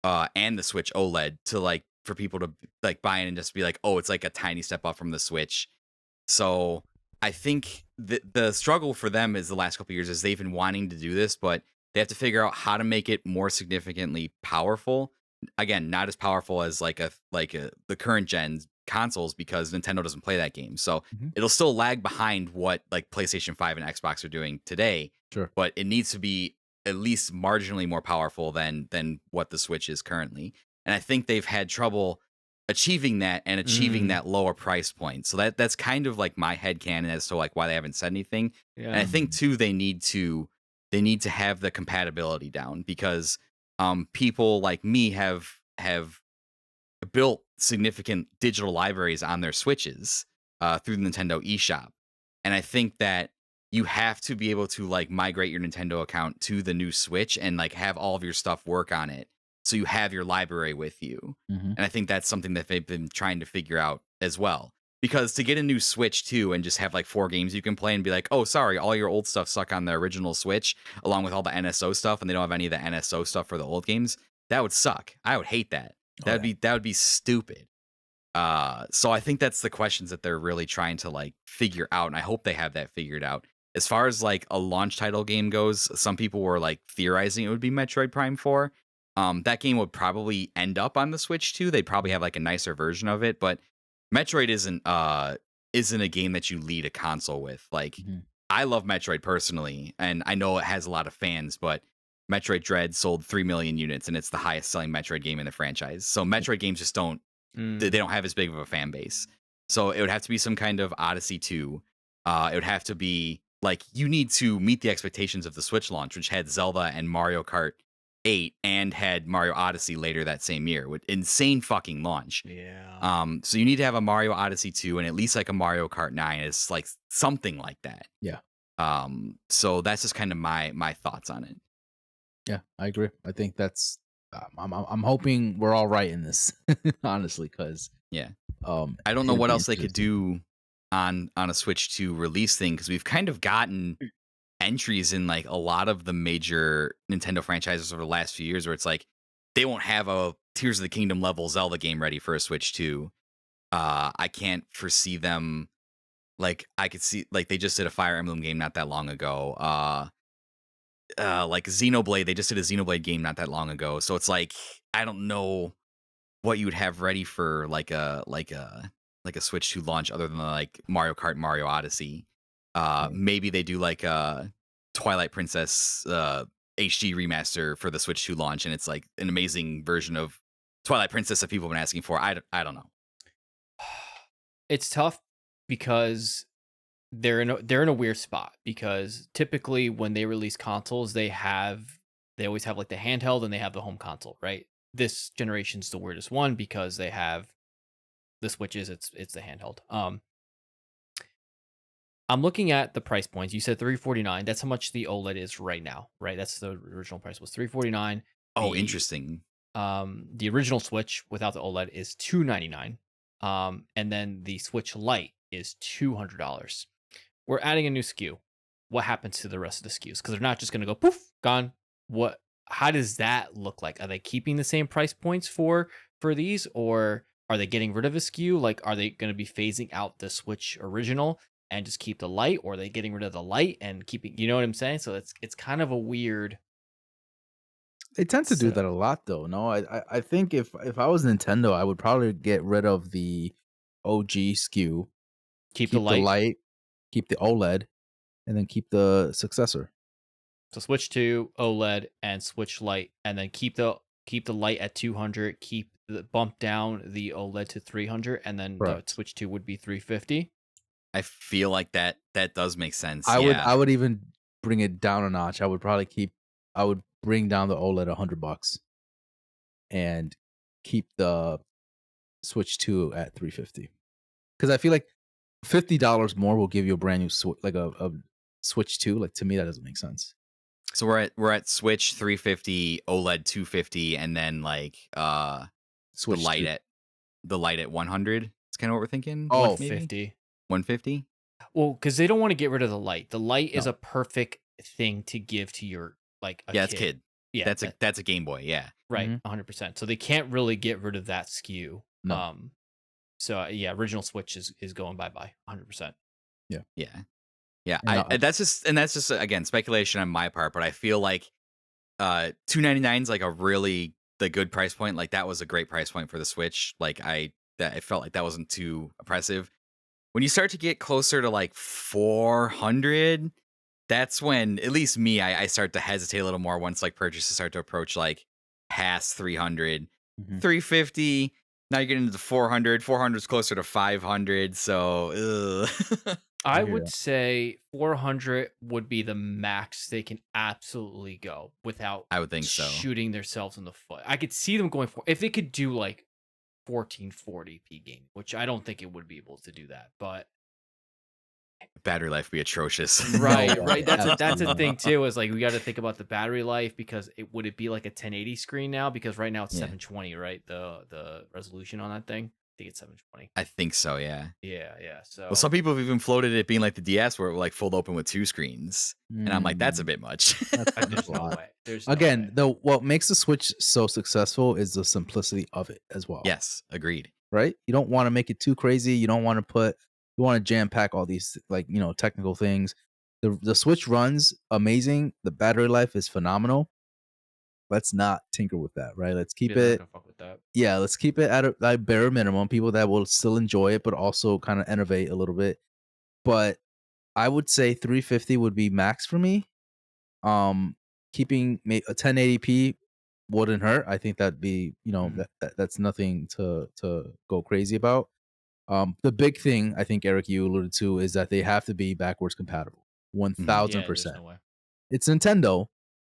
and the Switch OLED to like for people to like buy in and just be like, oh, it's like a tiny step up from the Switch. So I think the struggle for them is the last couple of years is they've been wanting to do this, but they have to figure out how to make it more significantly powerful. Again, not as powerful as like the current gen consoles because Nintendo doesn't play that game. So it'll still lag behind what like PlayStation 5 and Xbox are doing today. Sure. But it needs to be at least marginally more powerful than what the Switch is currently. And I think they've had trouble achieving that and achieving that lower price point. So that's kind of like my headcanon as to like why they haven't said anything. Yeah. And I think too they need to have the compatibility down because people like me have built significant digital libraries on their Switches through the Nintendo eShop. And I think that you have to be able to like migrate your Nintendo account to the new Switch and like have all of your stuff work on it. So you have your library with you. And I think that's something that they've been trying to figure out as well. Because to get a new Switch too and just have like 4 games you can play and be like, oh, sorry, all your old stuff stuck on the original Switch along with all the NSO stuff and they don't have any of the NSO stuff for the old games, that would suck. I would hate that. That would be stupid. So I think that's the questions that they're really trying to like figure out. And I hope they have that figured out. As far as like a launch title game goes, some people were like theorizing it would be Metroid Prime 4. That game would probably end up on the Switch too. They'd probably have like a nicer version of it, but Metroid isn't a game that you lead a console with. Like I love Metroid personally, and I know it has a lot of fans, but Metroid Dread sold 3 million units, and it's the highest selling Metroid game in the franchise. So Metroid games just don't they don't have as big of a fan base. So it would have to be some kind of Odyssey 2. It would have to be like you need to meet the expectations of the Switch launch, which had Zelda and Mario Kart 8 and had Mario Odyssey later that same year with insane fucking launch. Yeah. So you need to have a Mario Odyssey 2 and at least like a Mario Kart 9 is like something like that. Yeah. So that's just kind of my thoughts on it. Yeah, I agree. I think that's I'm hoping we're all right in this, honestly, because I don't know what else they could do on a Switch 2 release thing because we've kind of gotten entries in like a lot of the major Nintendo franchises over the last few years where it's like they won't have a Tears of the Kingdom level Zelda game ready for a Switch 2. I can't foresee them like I could see like they just did a Fire Emblem game not that long ago. Like Xenoblade, they just did a Xenoblade game not that long ago. So it's like I don't know what you would have ready for like a Switch 2 launch other than like Mario Kart, Mario Odyssey. Maybe they do like a Twilight Princess HD remaster for the Switch 2 launch, and it's like an amazing version of Twilight Princess that people have been asking for. I don't know. It's tough because they're in a weird spot, because typically when they release consoles, they always have like the handheld and they have the home console, right? This generation's the weirdest one because they have the Switches, it's the handheld. I'm looking at the price points. You said $349. That's how much the OLED is right now, right? That's the original price was $349. Oh, interesting. The original Switch without the OLED is $299. And then the Switch Lite is $200. We're adding a new SKU. What happens to the rest of the SKUs? Because they're not just going to go poof, gone. How does that look like? Are they keeping the same price points for these, or are they getting rid of a SKU? Like, are they going to be phasing out the Switch original and just keep the Lite, or are they getting rid of the Lite and keeping, you know what I'm saying? So it's kind of a weird. They tend to do that a lot, though. No, I think if I was Nintendo, I would probably get rid of the OG SKU, keep the Lite, keep the OLED, and then keep the successor. So Switch 2, OLED, and Switch Lite, and then keep the Lite at 200, bump down the OLED to 300, and then the Switch 2 would be 350. I feel like that does make sense. I would even bring it down a notch. I would bring down the OLED $100 and keep the Switch 2 at 350. Because I feel like $50 more will give you a brand new like a Switch 2. Like, to me, that doesn't make sense. So we're at Switch 350, OLED 250, and then like Switch the Lite at 100. It's kind of what we're thinking. Oh, 150. 150. Well, because they don't want to get rid of the Lite. The Lite is a perfect thing to give to your it's kid. Yeah, that's a Game Boy. Yeah, right. 100%. So they can't really get rid of that SKU. No. So yeah, original Switch is going bye 100%. Yeah. That's just again speculation on my part, but I feel like $299 is like the good price point. Like, that was a great price point for the Switch. Like, I felt like that wasn't too oppressive. When you start to get closer to like 400, that's when, at least me, I start to hesitate a little more once like purchases start to approach like past 300, 350. Now you're getting into 400. 400 is closer to 500. So I would say 400 would be the max they can absolutely go without, I would think so, shooting themselves in the foot. I could see them going for, if they could do like 1440p game, which I don't think it would be able to do that, but battery life would be atrocious. Right. That's a thing too, is like we got to think about the battery life, because would it be like a 1080 screen now? Because right now it's 720, right? The resolution on that thing. I think it's 720. I think so, yeah. Yeah. So, well, some people have even floated it being like the DS, where it would like fold open with 2 screens, and I'm like, that's a bit much. There's no way. Again, though, what makes the Switch so successful is the simplicity of it as well. Yes, agreed. Right? You don't want to make it too crazy. You don't want to you want to jam pack all these technical things. The Switch runs amazing. The battery life is phenomenal. Let's not tinker with that, right? Let's keep it. Fuck with that. Yeah, let's keep it at a bare minimum. People that will still enjoy it, but also kind of innovate a little bit. But I would say 350 would be max for me. Keeping a 1080p wouldn't hurt. I think that'd be, that's nothing to go crazy about. The big thing, I think, Eric, you alluded to, is that they have to be backwards compatible. 1000%. No way. It's Nintendo,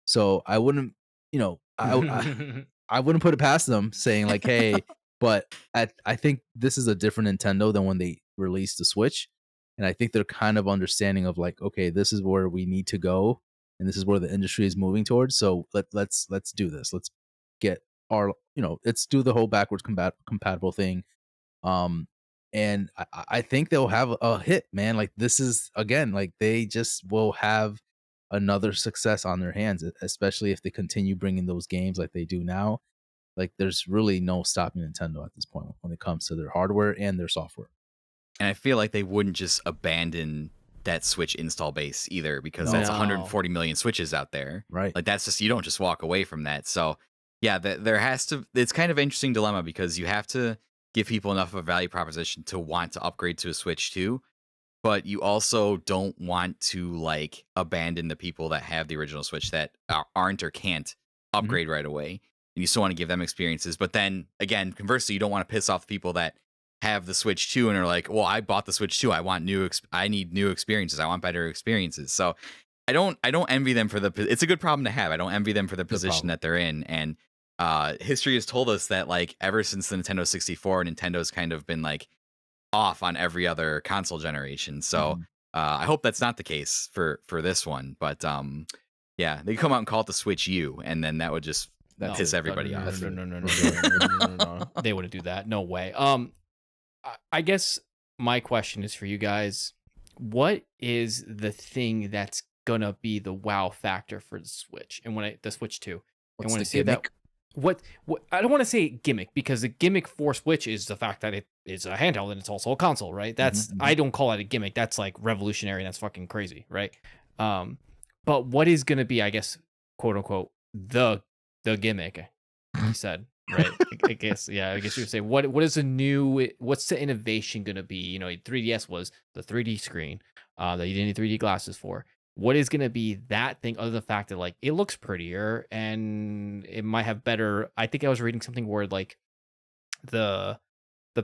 so I wouldn't, I wouldn't put it past them saying like, hey, but I think this is a different Nintendo than when they released the Switch. And I think they're kind of understanding of like, okay, this is where we need to go, and this is where the industry is moving towards. So let's do this. Let's get let's do the whole backwards compatible thing. And I think they'll have a hit, man. Like, this is, again, like, they just will have another success on their hands, especially if they continue bringing those games like they do now. Like, there's really no stopping Nintendo at this point when it comes to their hardware and their software. And I feel like they wouldn't just abandon that Switch install base either, because that's 140 million Switches out there. Right. Like, that's just, you don't just walk away from that. So yeah, it's kind of an interesting dilemma, because you have to give people enough of a value proposition to want to upgrade to a Switch 2, but you also don't want to like abandon the people that have the original Switch that aren't or can't upgrade right away. And you still want to give them experiences. But then again, conversely, you don't want to piss off the people that have the Switch 2 and are like, well, I bought the Switch 2. I need new experiences. I want better experiences. So I don't envy them for it's a good problem to have. I don't envy them for the position that they're in. And history has told us that like ever since the Nintendo 64, Nintendo's kind of been like off on every other console generation. So I hope that's not the case for this one. But yeah, they come out and call it the Switch U, and then that would just piss everybody off. No. They wouldn't do that. No way. I guess my question is for you guys. What is the thing that's gonna be the wow factor for the Switch? And the Switch 2. And when I say that, what I don't want to say gimmick, because the gimmick for Switch is the fact that it is a handheld and it's also a console, right? That's I don't call it a gimmick. That's like revolutionary. That's fucking crazy, right? But what is gonna be, I guess, quote unquote, the gimmick? You said, right? I guess you would say what is what's the innovation gonna be? You know, 3DS was the 3D screen that you didn't need 3D glasses for. What is going to be that thing, other than the fact that like it looks prettier and it might have better? I think I was reading something where like the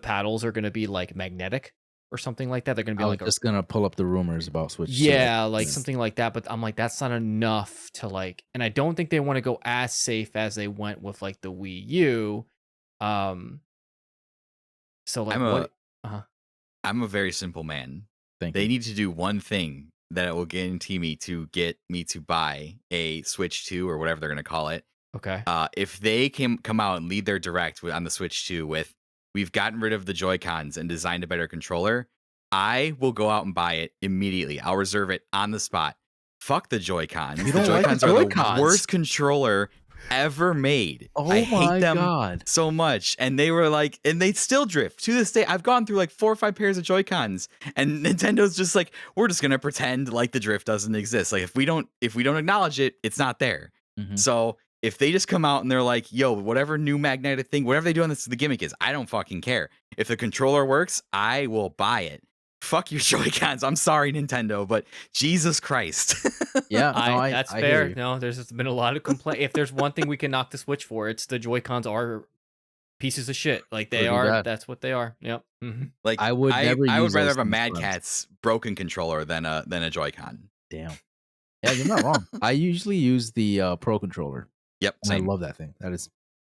paddles are going to be like magnetic or something like that. They're going to be just going to pull up the rumors about Switch. Yeah, like something like that. But I'm like, that's not enough to like, and I don't think they want to go as safe as they went with like the Wii U. So like, I'm a very simple man. They need to do one thing that it will guarantee me to get me to buy a Switch 2 or whatever they're going to call it. Okay. If they come out and lead their direct on the Switch 2 with, we've gotten rid of the Joy-Cons and designed a better controller, I will go out and buy it immediately. I'll reserve it on the spot. Fuck the Joy-Cons. The Joy-Cons are the worst controller ever made. I hate them so much. And they were like, and they still drift to this day. I've gone through like 4 or 5 pairs of Joy-Cons, and Nintendo's just like, we're just gonna pretend like the drift doesn't exist. Like if we don't acknowledge it, it's not there. So if they just come out and they're like, yo, whatever new magnetic thing, whatever they do on this, the gimmick is, I don't fucking care. If the controller works, I will buy it. Fuck your Joy-Cons. I'm sorry, Nintendo, but Jesus Christ. Yeah, that's fair. No, there's been a lot of complaint. If there's one thing we can knock the Switch for, it's the Joy-Cons are pieces of shit. Like they are. That's what they are. Yep. Like I would rather have a Mad Catz broken controller than a Joy-Con. Damn. Yeah, you're not wrong. I usually use the Pro controller. Yep. I love that thing.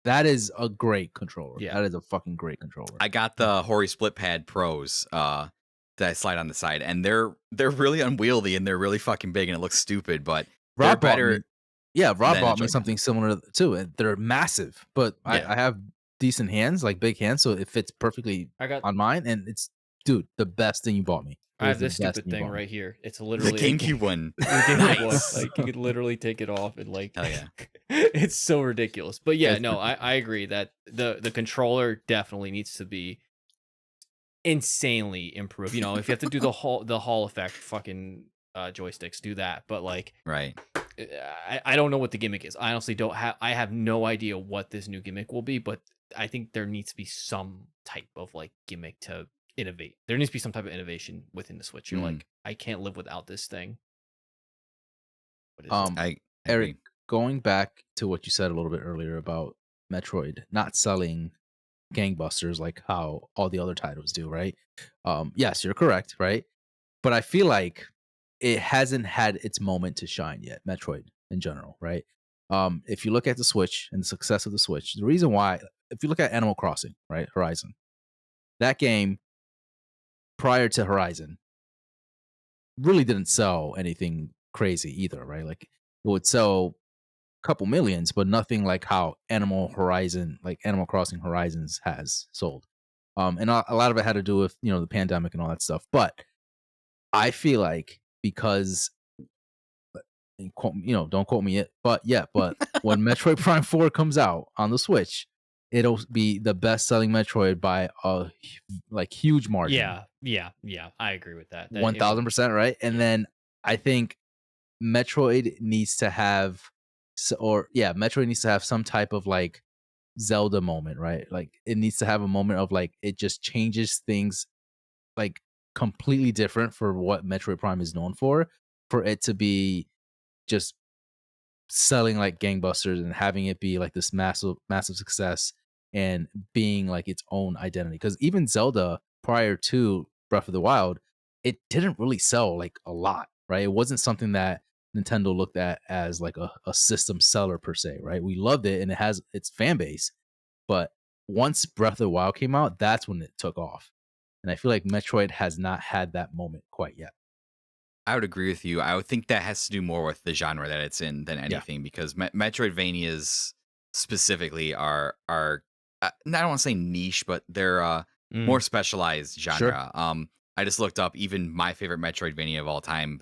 That is a great controller. Yeah. That is a fucking great controller. I got the Hori Split Pad Pros that I slide on the side, and they're really unwieldy and they're really fucking big and it looks stupid, but Rob they're better. Rob bought me something similar too, and they're massive, but I have decent hands, like big hands, so it fits perfectly on mine, and it's the best thing you bought me. I have this stupid thing right here. It's literally the GameCube one. Nice. Like you could literally take it off and like, hell yeah. It's so ridiculous. But yeah, no, I agree that the controller definitely needs to be insanely improved. You know, if you have to do the Hall effect fucking joysticks, do that. But like, right, I don't know what the gimmick is. I honestly I have no idea what this new gimmick will be, but I think there needs to be some type of like gimmick to innovate. There needs to be some type of innovation within the Switch. You're like, I can't live without this thing. What is it? Eric, going back to what you said a little bit earlier about Metroid not selling gangbusters like how all the other titles do, right? Yes, you're correct, right? But I feel like it hasn't had its moment to shine yet, Metroid in general, right? If you look at the Switch and the success of the Switch, the reason why, if you look at Animal Crossing, right, Horizon, that game prior to Horizon really didn't sell anything crazy either, right? Like it would sell a couple millions, but nothing like how Animal Crossing Horizons has sold. And a lot of it had to do with, the pandemic and all that stuff. But I feel like because, don't quote me it, but when Metroid Prime 4 comes out on the Switch, it'll be the best-selling Metroid by a huge margin. Yeah. I agree with that. 1000%, right? And then I think Metroid needs to have some type of like Zelda moment, right? Like it needs to have a moment of like it just changes things like completely different for what Metroid Prime is known for it to be just selling like gangbusters and having it be like this massive success and being like its own identity. Because even Zelda prior to Breath of the Wild, it didn't really sell like a lot, right? It wasn't something that Nintendo looked at as like a system seller per se, right? We loved it and it has its fan base, but once Breath of the Wild came out, that's when it took off. And I feel like Metroid has not had that moment quite yet. I would agree with you. I would think that has to do more with the genre that it's in than Yeah. anything, because Metroidvanias specifically are I don't want to say niche, but they're more specialized Sure. genre. I just looked up even my favorite Metroidvania of all time.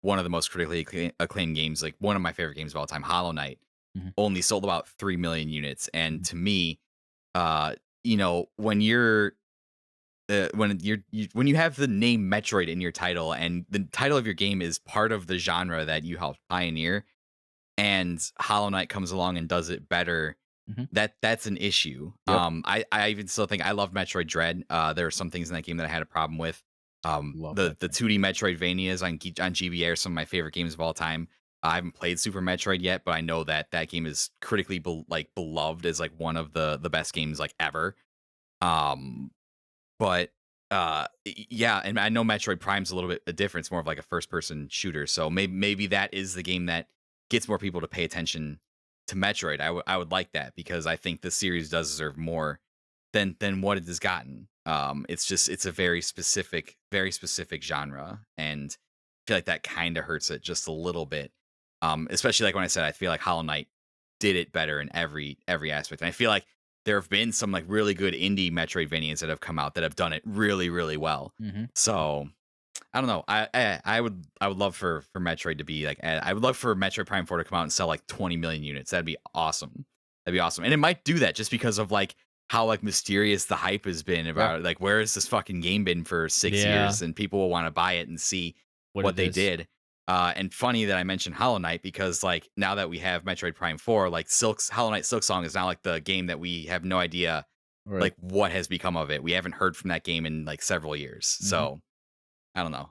One of the most critically acclaimed games, like one of my favorite games of all time, Hollow Knight, Mhm. only sold about 3 million units. And Mhm. to me, uh, when when you have the name Metroid in your title and the title of your game is part of the genre that you helped pioneer, and Hollow Knight comes along and does it better, Mhm. that's an issue. Yep. I even still think I love Metroid Dread. There are some things in that game that I had a problem with. Love The that the game. 2D Metroidvanias on GBA are some of my favorite games of all time. I haven't played Super Metroid yet, but I know that that game is critically beloved as like one of the best games like ever. Um, but yeah, and I know Metroid Prime's a little bit different. It's more of like a first person shooter. So maybe that is the game that gets more people to pay attention to Metroid. I would like that, because I think the series does deserve more than what it has gotten. It's a very specific genre, and I feel like that kind of hurts it just a little bit. Especially like when I said I feel like Hollow Knight did it better in every aspect. And I feel like there have been some like really good indie Metroidvanias that have come out that have done it really well. Mhm. So I don't know. I would love for Metroid to be like, I would love for Metroid Prime 4 to come out and sell like 20 million units. That'd be awesome. That'd be awesome. And it might do that just because of like how like mysterious the hype has been Yeah. about like, where has this fucking game been for 6 years, and people will want to buy it and see What what it they is. did. And funny that I mentioned Hollow Knight, because like now that we have Metroid Prime 4, like Hollow Knight Silk Song is now like the game that we have no idea Right. like what has become of it. We haven't heard from that game in like several years. Mhm. So I don't know.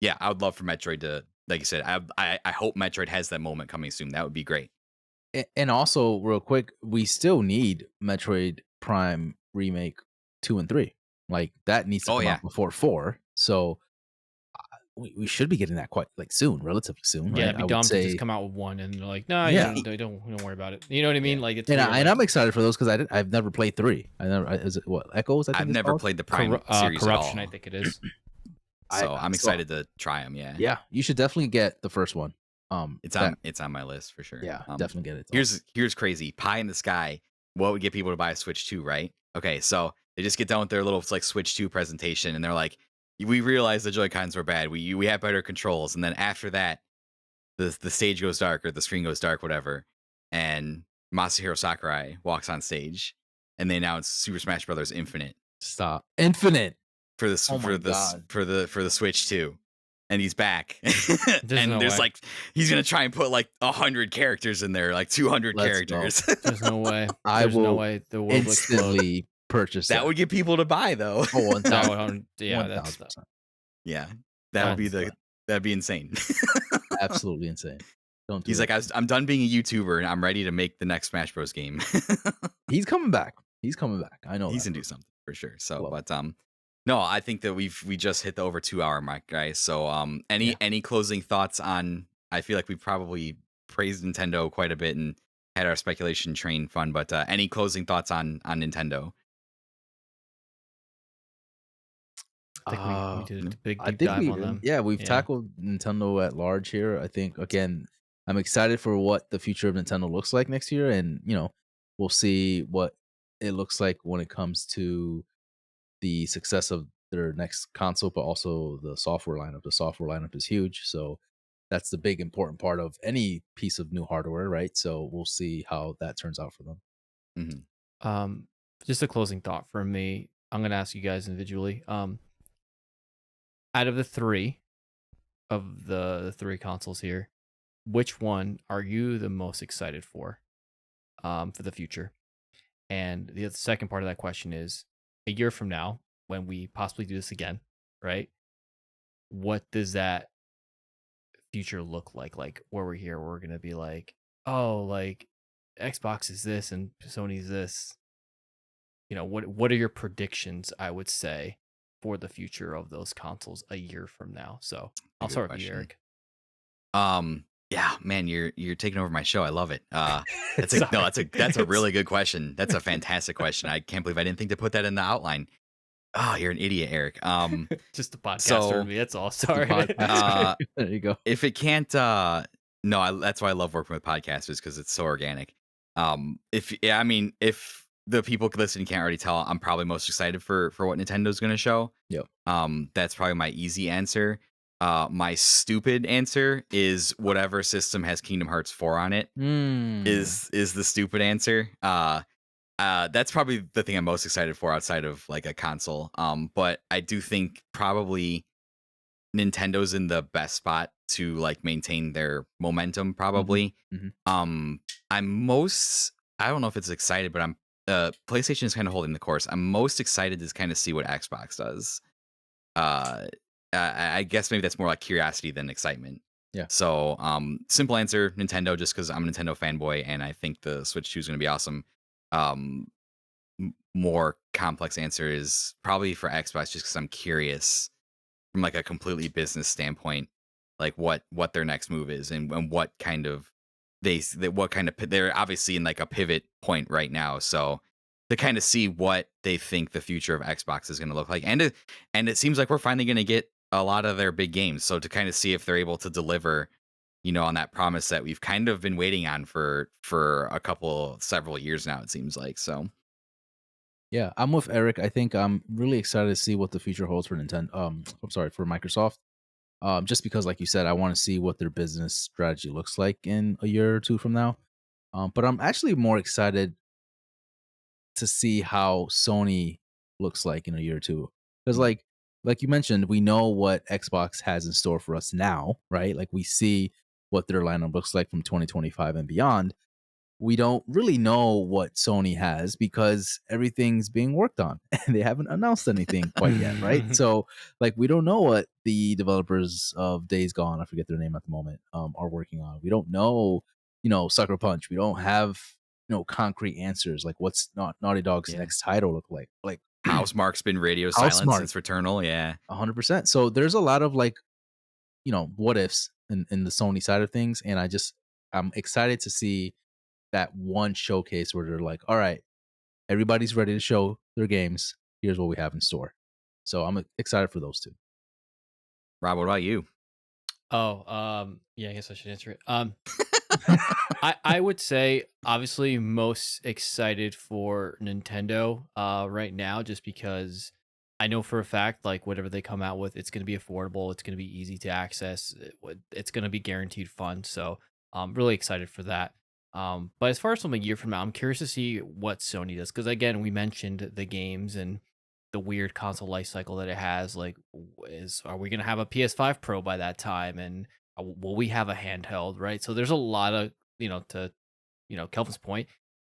Yeah, I would love for Metroid to, like you said, I hope Metroid has that moment coming soon. That would be great. And also, real quick, we still need Metroid Prime Remake 2 and 3. Like, that needs to Oh come yeah, out before 4. So, we should be getting that quite, like, soon, relatively soon, Yeah, right? it'd be I would dumb to just say come out with one and they're like, no, you yeah. don't worry about it. You know what I mean? yeah. Like it's And weird. I'm Like excited for those because I've never played 3. Is it what, Echoes, I think I've it's never called? played the Prime series at corruption, I all, think it is. so I'm So excited to try them. Yeah, yeah, you should definitely get the first one. That it's on my list for sure. yeah, definitely get it. Here's crazy. Pie in the sky. What would get people to buy a Switch 2, right? Okay, so they just get done with their little like Switch 2 presentation, and they're like, we realized the Joy Cons were bad. We have better controls. And then after that, the stage goes dark, or the screen goes dark, whatever, and Masahiro Sakurai walks on stage, and they announce Super Smash Bros. Infinite Stop. Infinite. for this Oh my god. for the Switch 2. And he's back. There's And no there's way. like, he's gonna try and put like 100 characters in there, like 200 Let's go. characters. There's no way. I There's no will way the world will explode. instantly purchase That that. would get people to buy though. Oh, 1000. That would, yeah, that's 1000%. Yeah, that would be That's- that'd be insane. Absolutely insane. Don't do He's that. like, I'm done being a YouTuber and I'm ready to make the next Smash Bros. Game. He's coming back. He's coming back. I know He's that. gonna do something for sure. So, Love but no, I think that we just hit the over 2 hour mark, guys. So, any closing thoughts on? I feel like we probably praised Nintendo quite a bit and had our speculation train fun. But any closing thoughts on Nintendo? I think we did a big I deep think dive on them. we've tackled Nintendo at large here. I think again, I'm excited for what the future of Nintendo looks like next year, and we'll see what it looks like when it comes to the success of their next console, but also the software lineup. The software lineup is huge, so that's the big important part of any piece of new hardware, right? So we'll see how that turns out for them. Mm-hmm. Just a closing thought from me. I'm gonna ask you guys individually. Out of the three consoles here, which one are you the most excited for the future? And the second part of that question is, a year from now, when we possibly do this again, right? What does that future look like? Like, where we're here, we're gonna be like, oh, like Xbox is this and Sony's this. what are your predictions, I would say, for the future of those consoles a year from now? So A I'll good start with you, question. Eric. Yeah, man, you're taking over my show. I love it. Sorry. That's a really good question. That's a fantastic question. I can't believe I didn't think to put that in the outline. Oh, you're an idiot, Eric. Just a podcaster in So me. That's all. The Sorry. podcaster. uh, There you go. if it can't, no, that's why I love working with podcasters because it's so organic. If yeah, I mean, if the people listening can't already tell, I'm probably most excited for what Nintendo's going to show. Yep. That's probably my easy answer. My stupid answer is whatever system has Kingdom Hearts 4 on it Mm. is the stupid answer. That's probably the thing I'm most excited for outside of like a console. But I do think probably Nintendo's in the best spot to like maintain their momentum Mhm. probably. Mhm. Um I don't know if it's excited, but I'm PlayStation is kind of holding the course. I'm most excited to kind of see what Xbox does. Uh I guess maybe that's more like curiosity than excitement. Yeah. So, simple answer, Nintendo, just because I'm a Nintendo fanboy and I think the Switch 2 is going to be awesome. Um, More complex answer is probably for Xbox, just because I'm curious from like a completely business standpoint, like what their next move is and what kind of what kind of they're obviously in like a pivot point right now. So to kind of see what they think the future of Xbox is going to look like, and it seems like we're finally going to get a lot of their big games. So to kind of see if they're able to deliver, on that promise that we've kind of been waiting on for several years now. It seems like so. Yeah, I'm with Eric. I think I'm really excited to see what the future holds for Nintendo. I'm sorry, for Microsoft. Just because, like you said, I want to see what their business strategy looks like in a year or two from now. But I'm actually more excited to see how Sony looks like in a year or two. Because, Mm. like you mentioned, we know what Xbox has in store for us now, right? Like we see what their lineup looks like from 2025 and beyond. We don't really know what Sony has because everything's being worked on and they haven't announced anything quite yet, right? So, like, we don't know what the developers of Days Gone, I forget their name at the moment, are working on. We don't know, Sucker Punch. We don't have, concrete answers. Like, what's not Naughty Dog's Yeah. next title look like? Like, Housemarque's been radio silent Housemark, since Returnal. Yeah. 100%. So there's a lot of like, what ifs in the Sony side of things, and I'm excited to see that one showcase where they're like, all right, everybody's ready to show their games. Here's what we have in store. So I'm excited for those two. Rob, what about you? Oh, yeah, I guess I should answer it. I would say obviously most excited for Nintendo right now, just because I know for a fact like whatever they come out with, it's going to be affordable, it's going to be easy to access, it's going to be guaranteed fun. So I'm really excited for that. But as far as from a year from now, I'm curious to see what Sony does, because again, we mentioned the games and the weird console life cycle that it has. Like, are we going to have a PS5 Pro by that time? And will we have a handheld, right? So there's a lot of, to Kelvin's point,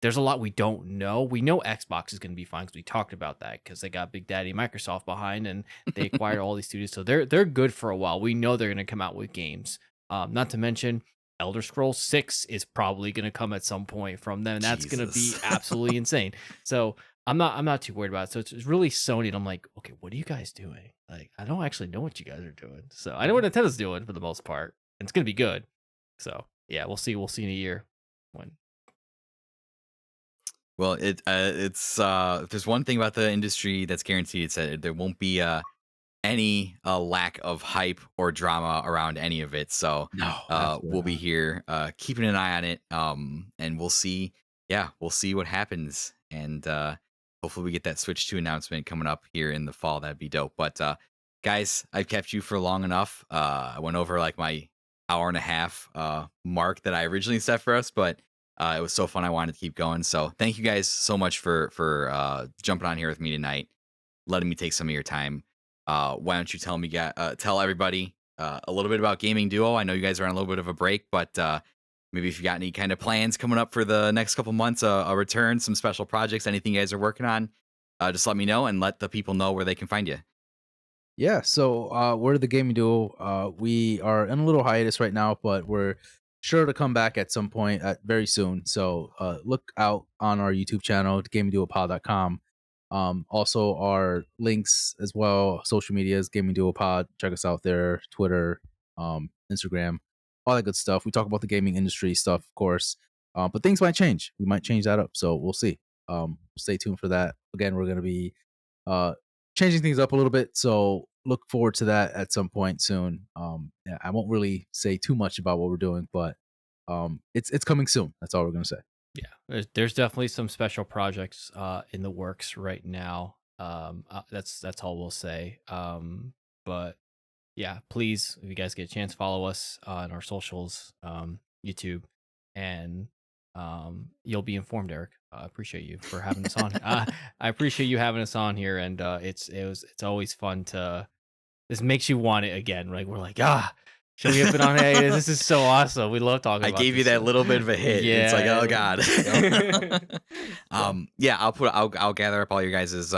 there's a lot we don't know. We know Xbox is going to be fine because we talked about that, because they got Big Daddy Microsoft behind and they acquired all these studios, so they're good for a while. We know they're going to come out with games. Not to mention Elder Scrolls 6 is probably going to come at some point from them, and that's going to be Jesus. absolutely insane. So I'm not too worried about it. So it's really Sony, and I'm like, okay, what are you guys doing? Like, I don't actually know what you guys are doing. So I know what Nintendo's doing for the most part, and it's gonna be good. So yeah, we'll see. We'll see in a year when. Well, it's if there's one thing about the industry that's guaranteed, it's that there won't be any lack of hype or drama around any of it. So No, we'll absolutely be not. here keeping an eye on it. And we'll see. Yeah, we'll see what happens. And hopefully we get that Switch 2 announcement coming up here in the fall. That'd be dope. But guys, I've kept you for long enough. I went over like my hour and a half mark that I originally set for us, but it was so fun. I wanted to keep going. So thank you guys so much for jumping on here with me tonight, letting me take some of your time. Why don't you tell everybody a little bit about Gaming Duo? I know you guys are on a little bit of a break, but maybe if you got any kind of plans coming up for the next couple months, a return, some special projects, anything you guys are working on, just let me know and let the people know where they can find you. Yeah, so we're the Gaming Duo. We are in a little hiatus right now, but we're sure to come back at some point very soon. So look out on our YouTube channel, gamingduopod.com. Also our links as well, social medias, Gaming Duo Pod. Check us out there, Twitter, Instagram, all that good stuff. We talk about the gaming industry stuff, of course. But things might change. We might change that up. So we'll see. Stay tuned for that. Again, we're gonna be changing things up a little bit. So look forward to that at some point soon. Yeah, I won't really say too much about what we're doing, but it's coming soon. That's all we're gonna say. Yeah, there's definitely some special projects in the works right now. That's all we'll say. But yeah, please, if you guys get a chance, follow us on our socials, YouTube, and you'll be informed, Eric. I appreciate you for having us on. I appreciate you having us on here, and it's always fun to. This makes you want it again. Like we're like, should we have been on? Hey, this is so awesome. We love talking. I about gave you that little bit of a hit. Yeah, it's like, oh god. Yeah, I'll gather up all your guys'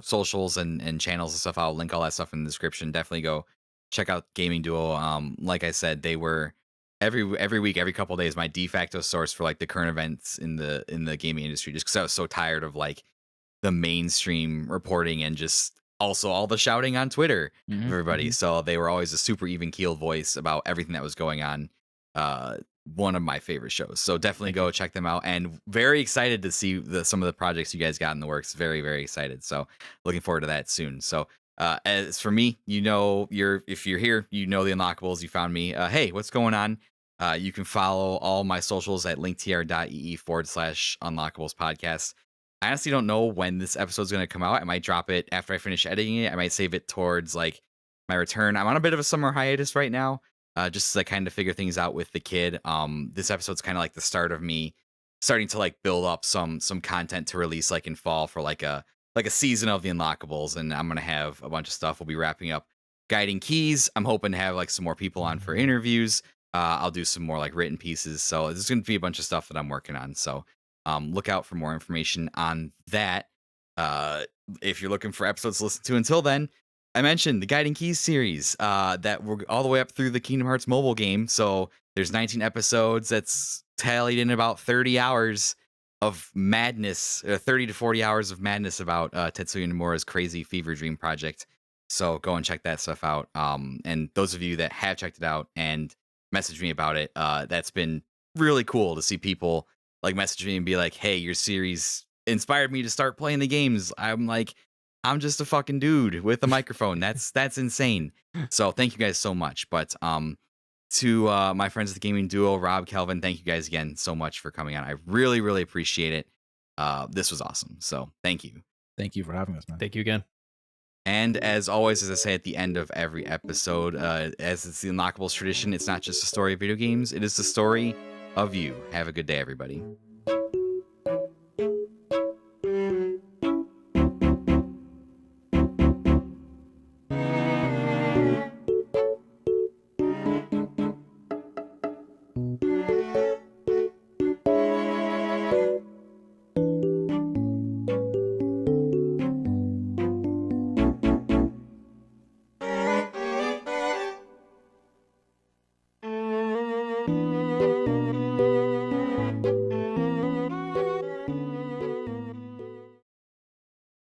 socials and channels and stuff. I'll link all that stuff in the description. Definitely go check out Gaming Duo. Like I said, they were every week, every couple of days, my de facto source for like the current events in the gaming industry. Just because I was so tired of like the mainstream reporting and just also all the shouting on Twitter of everybody. So they were always a super even keel voice about everything that was going on. One of my favorite shows. So definitely go check them out, and very excited to see some of the projects you guys got in the works. Very, very excited. So looking forward to that soon. So as for me, if you're here, the Unlockables, you found me. Hey, what's going on? You can follow all my socials at linktr.ee/Unlockables podcast. I honestly don't know when this episode's going to come out. I might drop it after I finish editing it. I might save it towards like my return. I'm on a bit of a summer hiatus right now, just to kind of figure things out with the kid. This episode's kind of like the start of me starting to like build up some content to release like in fall for like a season of the Unlockables, and I'm gonna have a bunch of stuff. We'll be wrapping up guiding keys. I'm hoping to have like some more people on for interviews. I'll do some more like written pieces. So there's gonna be a bunch of stuff that I'm working on. So look out for more information on that. If you're looking for episodes to listen to until then, I mentioned the Guiding Keys series that we're all the way up through the Kingdom Hearts mobile game. So there's 19 episodes. That's tallied in about 30 hours of madness, 30 to 40 hours of madness about Tetsuya Nomura's crazy fever dream project. So go and check that stuff out. And those of you that have checked it out and messaged me about it, that's been really cool to see people like message me and be like, hey, your series inspired me to start playing the games. I'm like, I'm just a fucking dude with a microphone. That's insane. So thank you guys so much. But to my friends at the Gaming Duo, Rob, Kelvin, thank you guys again so much for coming on. I really, really appreciate it. This was awesome. So thank you. Thank you for having us, man. Thank you again. And as always, as I say at the end of every episode, as it's the Unlockables tradition, it's not just a story of video games. It is the story of you. Have a good day, everybody.